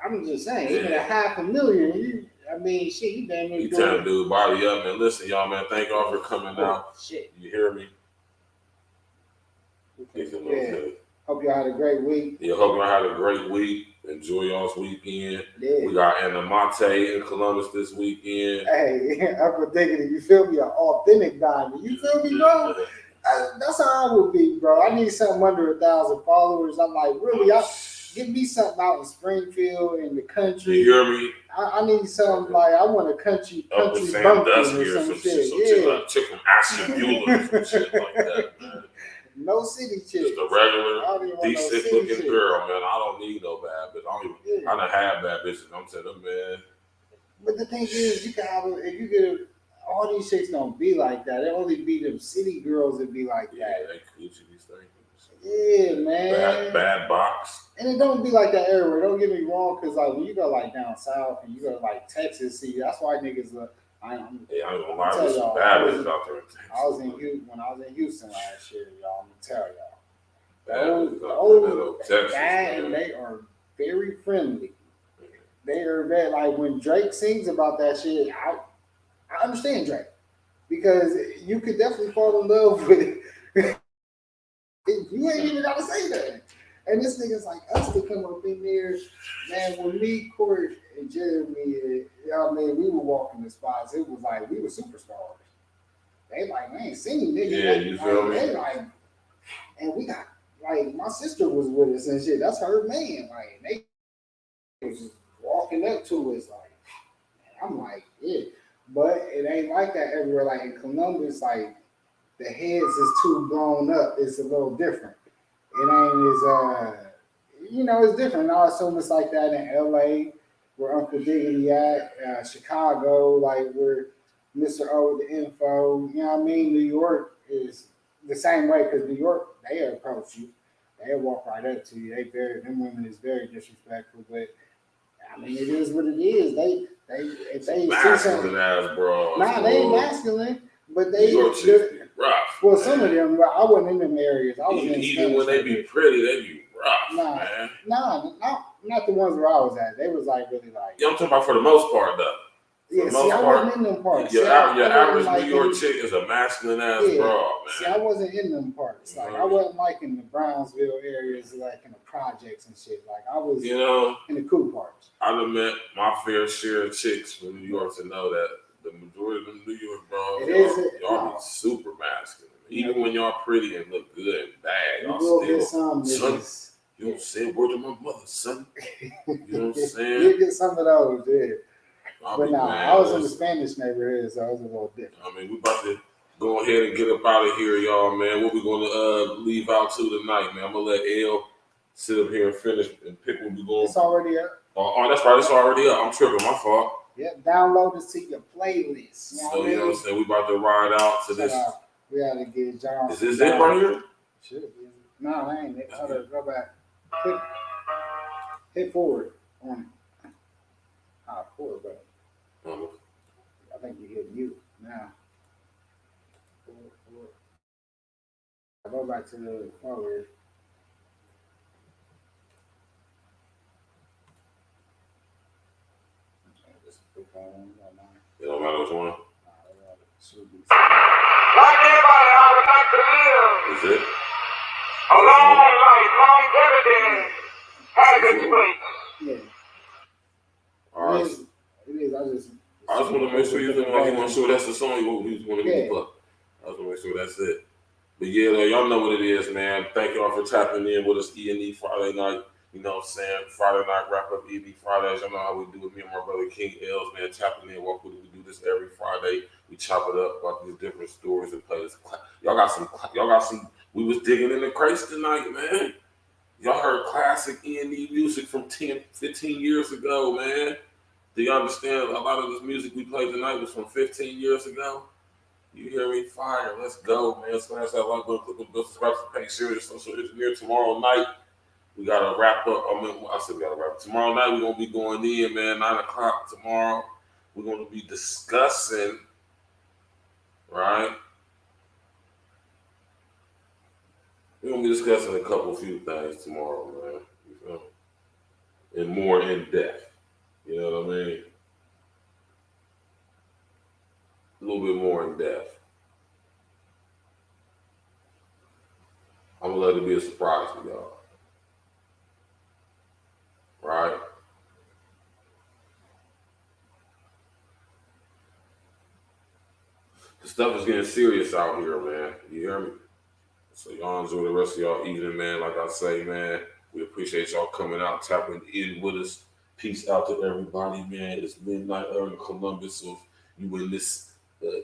I'm just saying, even $500,000. You damn near. You trying to do body up, man. Listen, y'all, man. Thank y'all for coming out. Shit, you hear me? Yeah. Hope y'all had a great week. Yeah, hope y'all had a great week. Enjoy y'all's weekend. Yeah. We got E.N.E in Columbus this weekend. Hey, I'm thinking, you feel me? An authentic diamond. You feel me, bro? That's how I would be, bro. I need something under 1,000 followers. I'm like, really? Give me something out in Springfield in the country. You hear me? I need something like I want a country Sam bumpkin Dusky or some shit. Chick from Ashton Bueller or some shit like that, man. No city chick. Just a regular, decent looking girl, man. I don't need no bad bitch. I done had bad bitches. I'm telling them, man. But the thing is, you can have if you get all these chicks don't be like that. They only be them city girls that be like that. Yeah, they coochie these things. Yeah, man. Bad box. And it don't be like that everywhere. Don't get me wrong, because like when you go like down south and you go to like Texas, see that's why niggas. I ain't gonna lie, there's some bad bitches out there in Texas. When I was in Houston last year, y'all. I'm gonna tell y'all. And they are very friendly. They are very like when Drake sings about that shit. I understand Drake because you could definitely fall in love with it. You ain't even gotta say that. And this nigga's like us to come up in there, man. When me, Corey, and Jeremy, y'all, man, we were walking the spots. It was like we were superstars. They like, man, singing nigga. Yeah, you feel me? They like, and we got like my sister was with us and shit. That's her man. Like they was just walking up to us like, I'm like, yeah. But it ain't like that everywhere. Like in Columbus, like the heads is too blown up. It's a little different. It ain't as it's different. I assume it's like that in LA, where Uncle Diggity at, Chicago, like where Mr. O with the info. You know what I mean? New York is the same way because New York, they approach you. They walk right up to you. Them women is very disrespectful, but I mean it is what it is. If they masculine ass bro. Nah, they ain't masculine, but they New York chicks be rough. Well, some of them, I wasn't in them areas. I was even when they be pretty, they be rough, man. Nah, not the ones where I was at. They was like really like. Yeah, I'm talking about for the most part, though. Yeah, see, I wasn't in them parts. Your average New York chick is a masculine ass broad, man. See, I wasn't in them parts. Like I wasn't like in the Brownsville areas, like in the projects and shit. Like I was, in the cool parts. I done met my fair share of chicks from New York to know that the majority of them New York bros, y'all be super masculine. Even when y'all pretty and look good and bad, y'all still, son, you don't say a word to my mother, son. You know what I'm saying? You get some of those, yeah. But nah, mad, I was in the Spanish neighborhood, so I was a little different. I mean, we about to go ahead and get up out of here, y'all, man. What we going to leave out to tonight, man? I'm going to let L sit up here and finish and pick what we going. It's already up. Oh, that's right. It's already up. I'm tripping. My fault. Yep, download it to your playlist. You know what I'm saying? We about to ride out to this. We got to get John. Is this it right here? Should be. No, that ain't it. Hold up, go back. Hit forward on it. Forward, bro. I think you hit mute now. Forward. Go back to the forward. It don't matter which one. Like everybody, I would like to live Is it? a long life, longevity, happy place. Yeah. All right. It is. I just want to make sure you want to sure that's the song you want to play. I just want to make sure that's it. But yeah, y'all know what it is, man. Thank y'all for tapping in with us E.N.E Friday night. You know what I'm saying? Friday night wrap up E.N.E Fridays. Y'all know how we do it. Me and my brother King Els, man, tapping in. Walk with it. We do this every Friday. We chop it up about these different stories and play this. Y'all got some. We was digging in the crates tonight, man. Y'all heard classic E.N.E music from 10, 15 years ago, man. Do you understand? A lot of this music we played tonight was from 15 years ago. You hear me? Fire. Let's go, man. Smash that like button, click the bell, subscribe to the page, serious social engineer. Tomorrow night, we got to wrap up. I said we got to wrap up. Tomorrow night, we're going to be going in, man, 9 o'clock tomorrow. We're going to be discussing, right? We're going to be discussing a few things tomorrow, man. You feel me? And more in depth. You know what I mean? A little bit more in depth. I'm going to let it be a surprise to y'all. Right? Stuff is getting serious out here, man. You hear me? So y'all enjoy the rest of y'all evening, man. Like I say, man, we appreciate y'all coming out, tapping in with us. Peace out to everybody, man. It's midnight in Columbus, so if you in this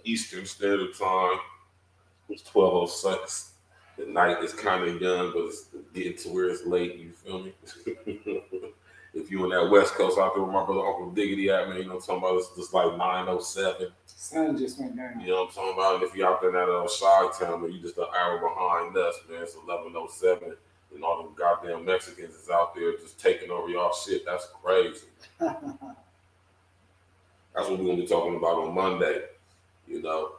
Eastern Standard Time, it's 12:06. The night is kind of young, but it's getting to where it's late. You feel me? If you in that West Coast out there with my brother Uncle Diggity at, man, you know what I'm talking about? It's just like 9:07. Sun just went down. You know what I'm talking about? And if you out there in that Chi-Town, man, you just an hour behind us, man. It's 11:07, and all them goddamn Mexicans is out there just taking over y'all shit. That's crazy. That's what we're gonna be talking about on Monday. You know,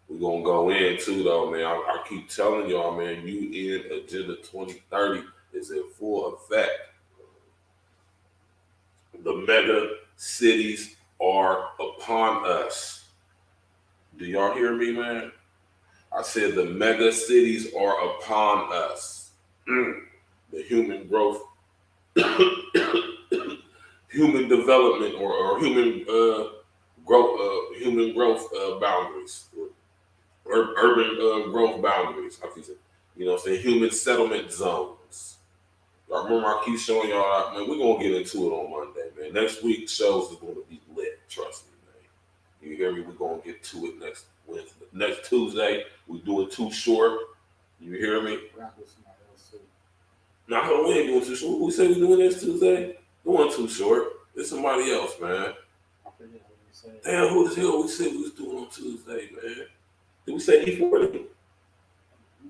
we're gonna go in too, though, man. I keep telling y'all, man, UN Agenda 2030 is in full effect. The mega cities are upon us. Do y'all hear me, man? I said the mega cities are upon us. The human growth, human development, or human growth boundaries, or urban growth boundaries. How can you say? You know what I'm saying? Human settlement zones. I remember I keep showing y'all, man, we're going to get into it on Monday, man. Next week's shows is going to be lit, trust me, man. You hear me? We're going to get to it next Wednesday. Next Tuesday, we're doing Too Short. You hear me? Nah, hold on, we ain't doing Too Short. Who said we doing this Tuesday? Doing Too Short. It's somebody else, man. Damn, who the hell we said we was doing on Tuesday, man? Did we say E40?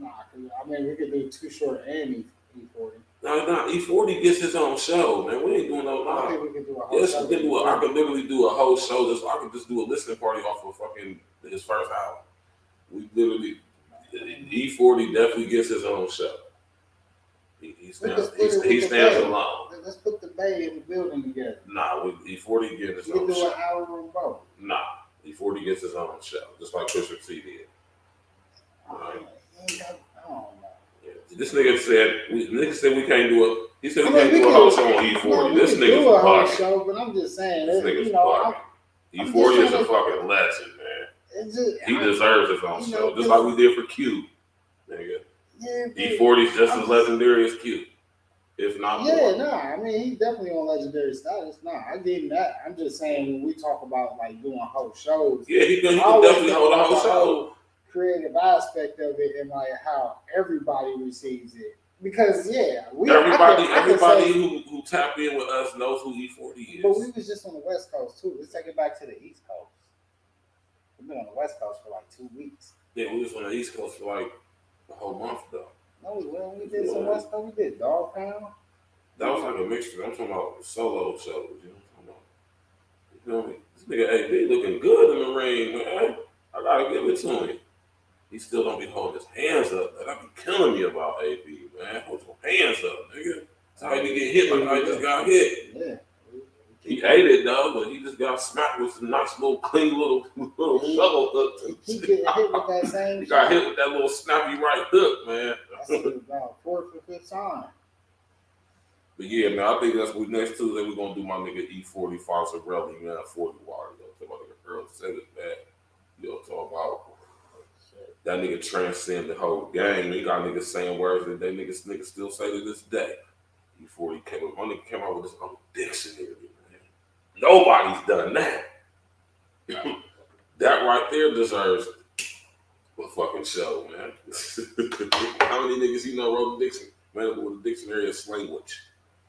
Nah, I mean, we could do Too Short and E40. No, E40 gets his own show, man. We ain't doing no live. I think we can do a whole Yes, show. we can do I can literally do a whole show. I can just do a listening party off of fucking his first album. We literally, E40 definitely gets his own show. He stands alone. Let's put the Bay in the building together. Nah, E40 gets his We own can do show. an hour on both. Nah, E40 gets his own show, just like Pusha T did. All right. This nigga said we can't do it. He said we can't do a whole show on E40. No, this nigga's do a whole bugging. show, but I'm just saying, This nigga's bugging. E40 is a fucking legend, man. He deserves his own show, just like we did for Q, nigga. Yeah, E40 is just as legendary as Q, if not more. Yeah, nah. I mean, he's definitely on legendary status. Nah, I get that. I'm just saying when we talk about like doing whole shows. Yeah, he can definitely hold a whole show. Creative aspect of it and like how everybody receives it. Because everybody who tap in with us knows who E40 is. But we was just on the West Coast too. Let's take it back to the East Coast. We've been on the West Coast for like 2 weeks. Yeah, we was on the East Coast for like a whole month though. No, we did some West Coast. We did Dog Pound. That was like a mixture. I'm talking about solo shows. You know what I'm talking about? You know me? This nigga AB looking good in the ring, man. I gotta give it to him. He still don't be holding his hands up. That be killing me about AB, man. Hold your hands up, nigga. That's how he get hit like I just got hit. Yeah. He ate it though, but he just got smacked with some nice little clean little shovel hook. He get hit with that same. He got hit with that little snappy right hook, man. That's about 4th or 5th time. But yeah, man, I think that's what next Tuesday we're gonna do my nigga E40 Fozzarelli, man, 40 water. Talk about nigga Earl said it, man. You'll talk about that nigga transcend the whole game. He got niggas saying words that they niggas still say to this day. E40 came out with his own dictionary, man. Nobody's done that. That right there deserves a fucking show, man. How many niggas you know wrote a dictionary? Man, with a dictionary of language.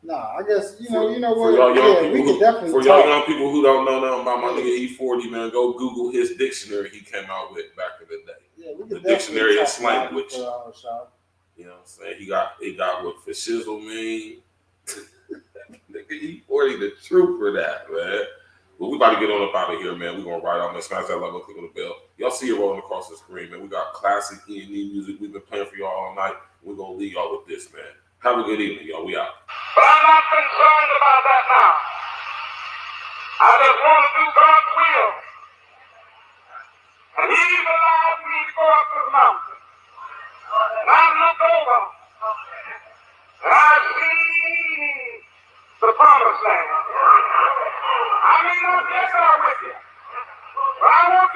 Nah, I guess you know what. For y'all young people, we could definitely for y'all young people who don't know nothing about my nigga E40, man, go Google his dictionary he came out with back in the day. Yeah, we the could dictionary of talk about it language. for our show. You know what I'm saying? He got what for shizzle mean. Nigga E40 the truth for that, man. But we about to get on up out of here, man. We're gonna ride out, man. Smash that like, click on the bell. Y'all see it rolling across the screen, man. We got classic E.N.E music we've been playing for y'all all night. We're gonna leave y'all with this, man. Have a good evening, y'all. We out. But I'm not concerned about that now. I just want to do God's will. And He's allowed me to go up to the mountain. And I look over. And I see the promised land. I may not get there with you. But I want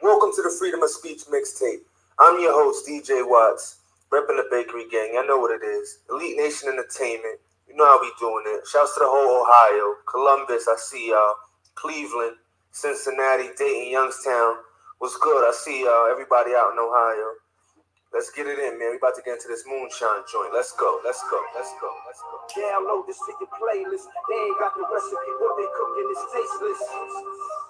Welcome to the Freedom of Speech mixtape. I'm your host, DJ Watts, repping the Bakery Gang. I know what it is. Elite Nation Entertainment. You know how we doing it. Shouts to the whole Ohio, Columbus, I see y'all. Cleveland, Cincinnati, Dayton, Youngstown. What's good? I see y'all. Everybody out in Ohio. Let's get it in, man. We about to get into this moonshine joint. Let's go. Let's go. Let's go. Let's go. Download this to your playlist. They ain't got the recipe. What they cooking is tasteless.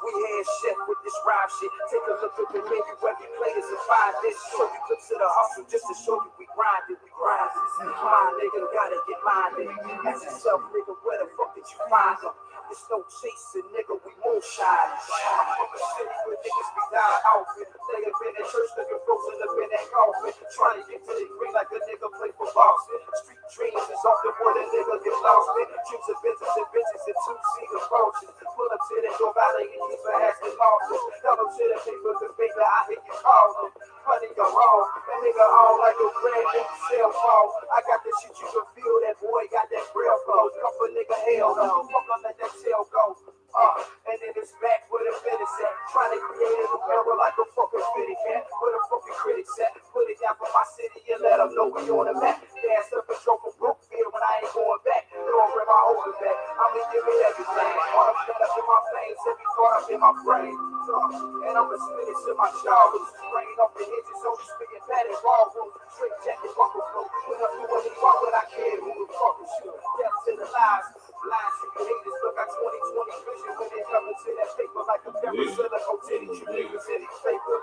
We hand chef with this rhyme shit. Take a look at the menu. Every plate is a fine dish. Show you clips of the hustle just to show you we grind it. We grind it. My nigga gotta get mine. Ask yourself, nigga, where the fuck did you find them? It's no chasing, nigga, we moonshine. I'm from the city where niggas be down outfit. They have been in church looking frozen up in that coffin. Trying to get to the green like a nigga play for Boston. Street dreams is often where the nigga get lost in. Dreams of bitches and two-seater approaches. Pull up to the door, valley and keep her ass in office. Tell them to the people, cause baby, I hit you call them. Honey, you're wrong. That nigga on like a brand new cell phone. I got the shit you can feel, that boy got that real flow. Couple nigga hell no. Fuck on let that tail go. And then it's back where the finish at. Trying to create a new era like a fucking fitty cat. Where the fucking critics at. Put it down for my city and let them know we on the map. Dance up and drove from Brookfield when I ain't going back. Don't bring my over back. I'ma give it everything. All I'm fed up in my veins, every thought up in my brain. And I'ma spit it to my childhood. Spraying off the hinges, so you spitting bad in ballroom. Straight jacket, buckle flow. When I'm doing it, why would I care who the fuck is you? Death to the lies. Blind secret haters look at 2020 vision when they come into that paper like a parasite. Go titty, you niggas in the paper.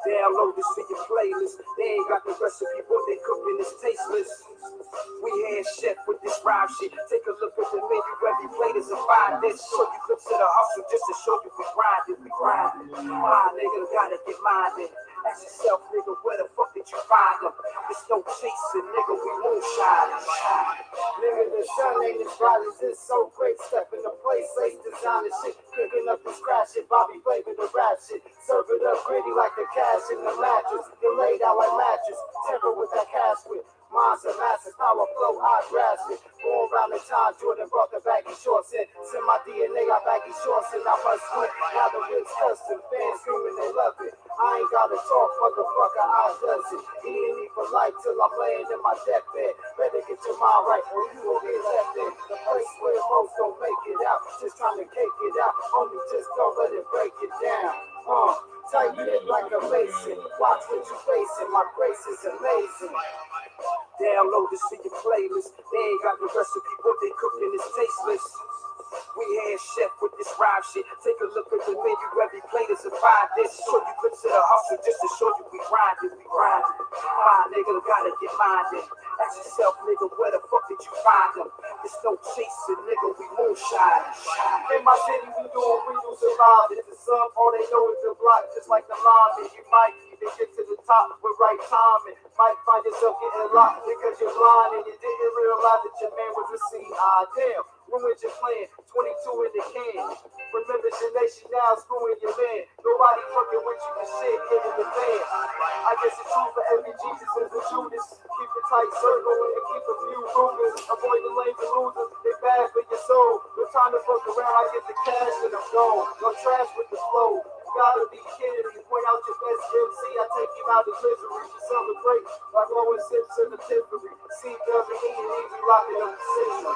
Download this to your playlist. They ain't got the recipe, what they cooking is tasteless. We hand chef with this rhyme shit. Take a look at the menu, every plate is a fine dish. Show you clips of the hustle just to show you we grind it, we grind it. My nigga gotta get mine in. Ask yourself, nigga, where the fuck did you find them? It's no chasing, nigga, we moonshine. Nigga, the sun ain't as bright as this. So great, step in the place, lace designer shit. Picking up the scratch shit, Bobby flavor the rap shit. Serve it up gritty like the cash in the mattress. You laid out like mattress, temper with that cash whip. Mine's a massive power flow, I grasp it. Born around the time Jordan brought the baggy shorts in. Send my DNA, I baggy shorts in, I must quit. Now the rips custom, fans screaming, they love it. I ain't gotta talk, motherfucker, I does it. E.N.E for life till I'm laying in my deathbed. Better get your mind right or you will get left in. The place where most don't make it out, just trying to cake it out. Homie, just don't let it break it down. Tighten it like a mason. Watch what you facing, my grace is amazing. Download this to your playlist. They ain't got the recipe, what they cooking is tasteless. We hand chef with this rhyme shit. Take a look at the menu, every plate is a fine dish. Show you clips of the hustle just to show you we grind it, we grind it. My nigga gotta get mine in. Ask yourself, nigga, where the fuck did you find them? It's no chasing, nigga, we moonshine. In my city, we doing real survive. It's the sun, all they know is the block, just like the line. You might even get to the top with right timing. Might find yourself getting locked because you're blind and you didn't realize that your man was a C.I. Damn, ruined your plan. 22 in the can. Remember your nation now, screwing your man. Nobody fucking with you, the shit getting the fan. I guess it's true for every Jesus is a Judas. Keep a tight circle and keep a few rumors. Avoid the lame and losers, they bad for your soul. No time to fuck around, I get the cash and I'm gone. No trash with the flow. You gotta be kidding me. Point out your best MC, I take you out of misery. Celebrate by blowing sips in the temporary. C.W.E. we locking up the city.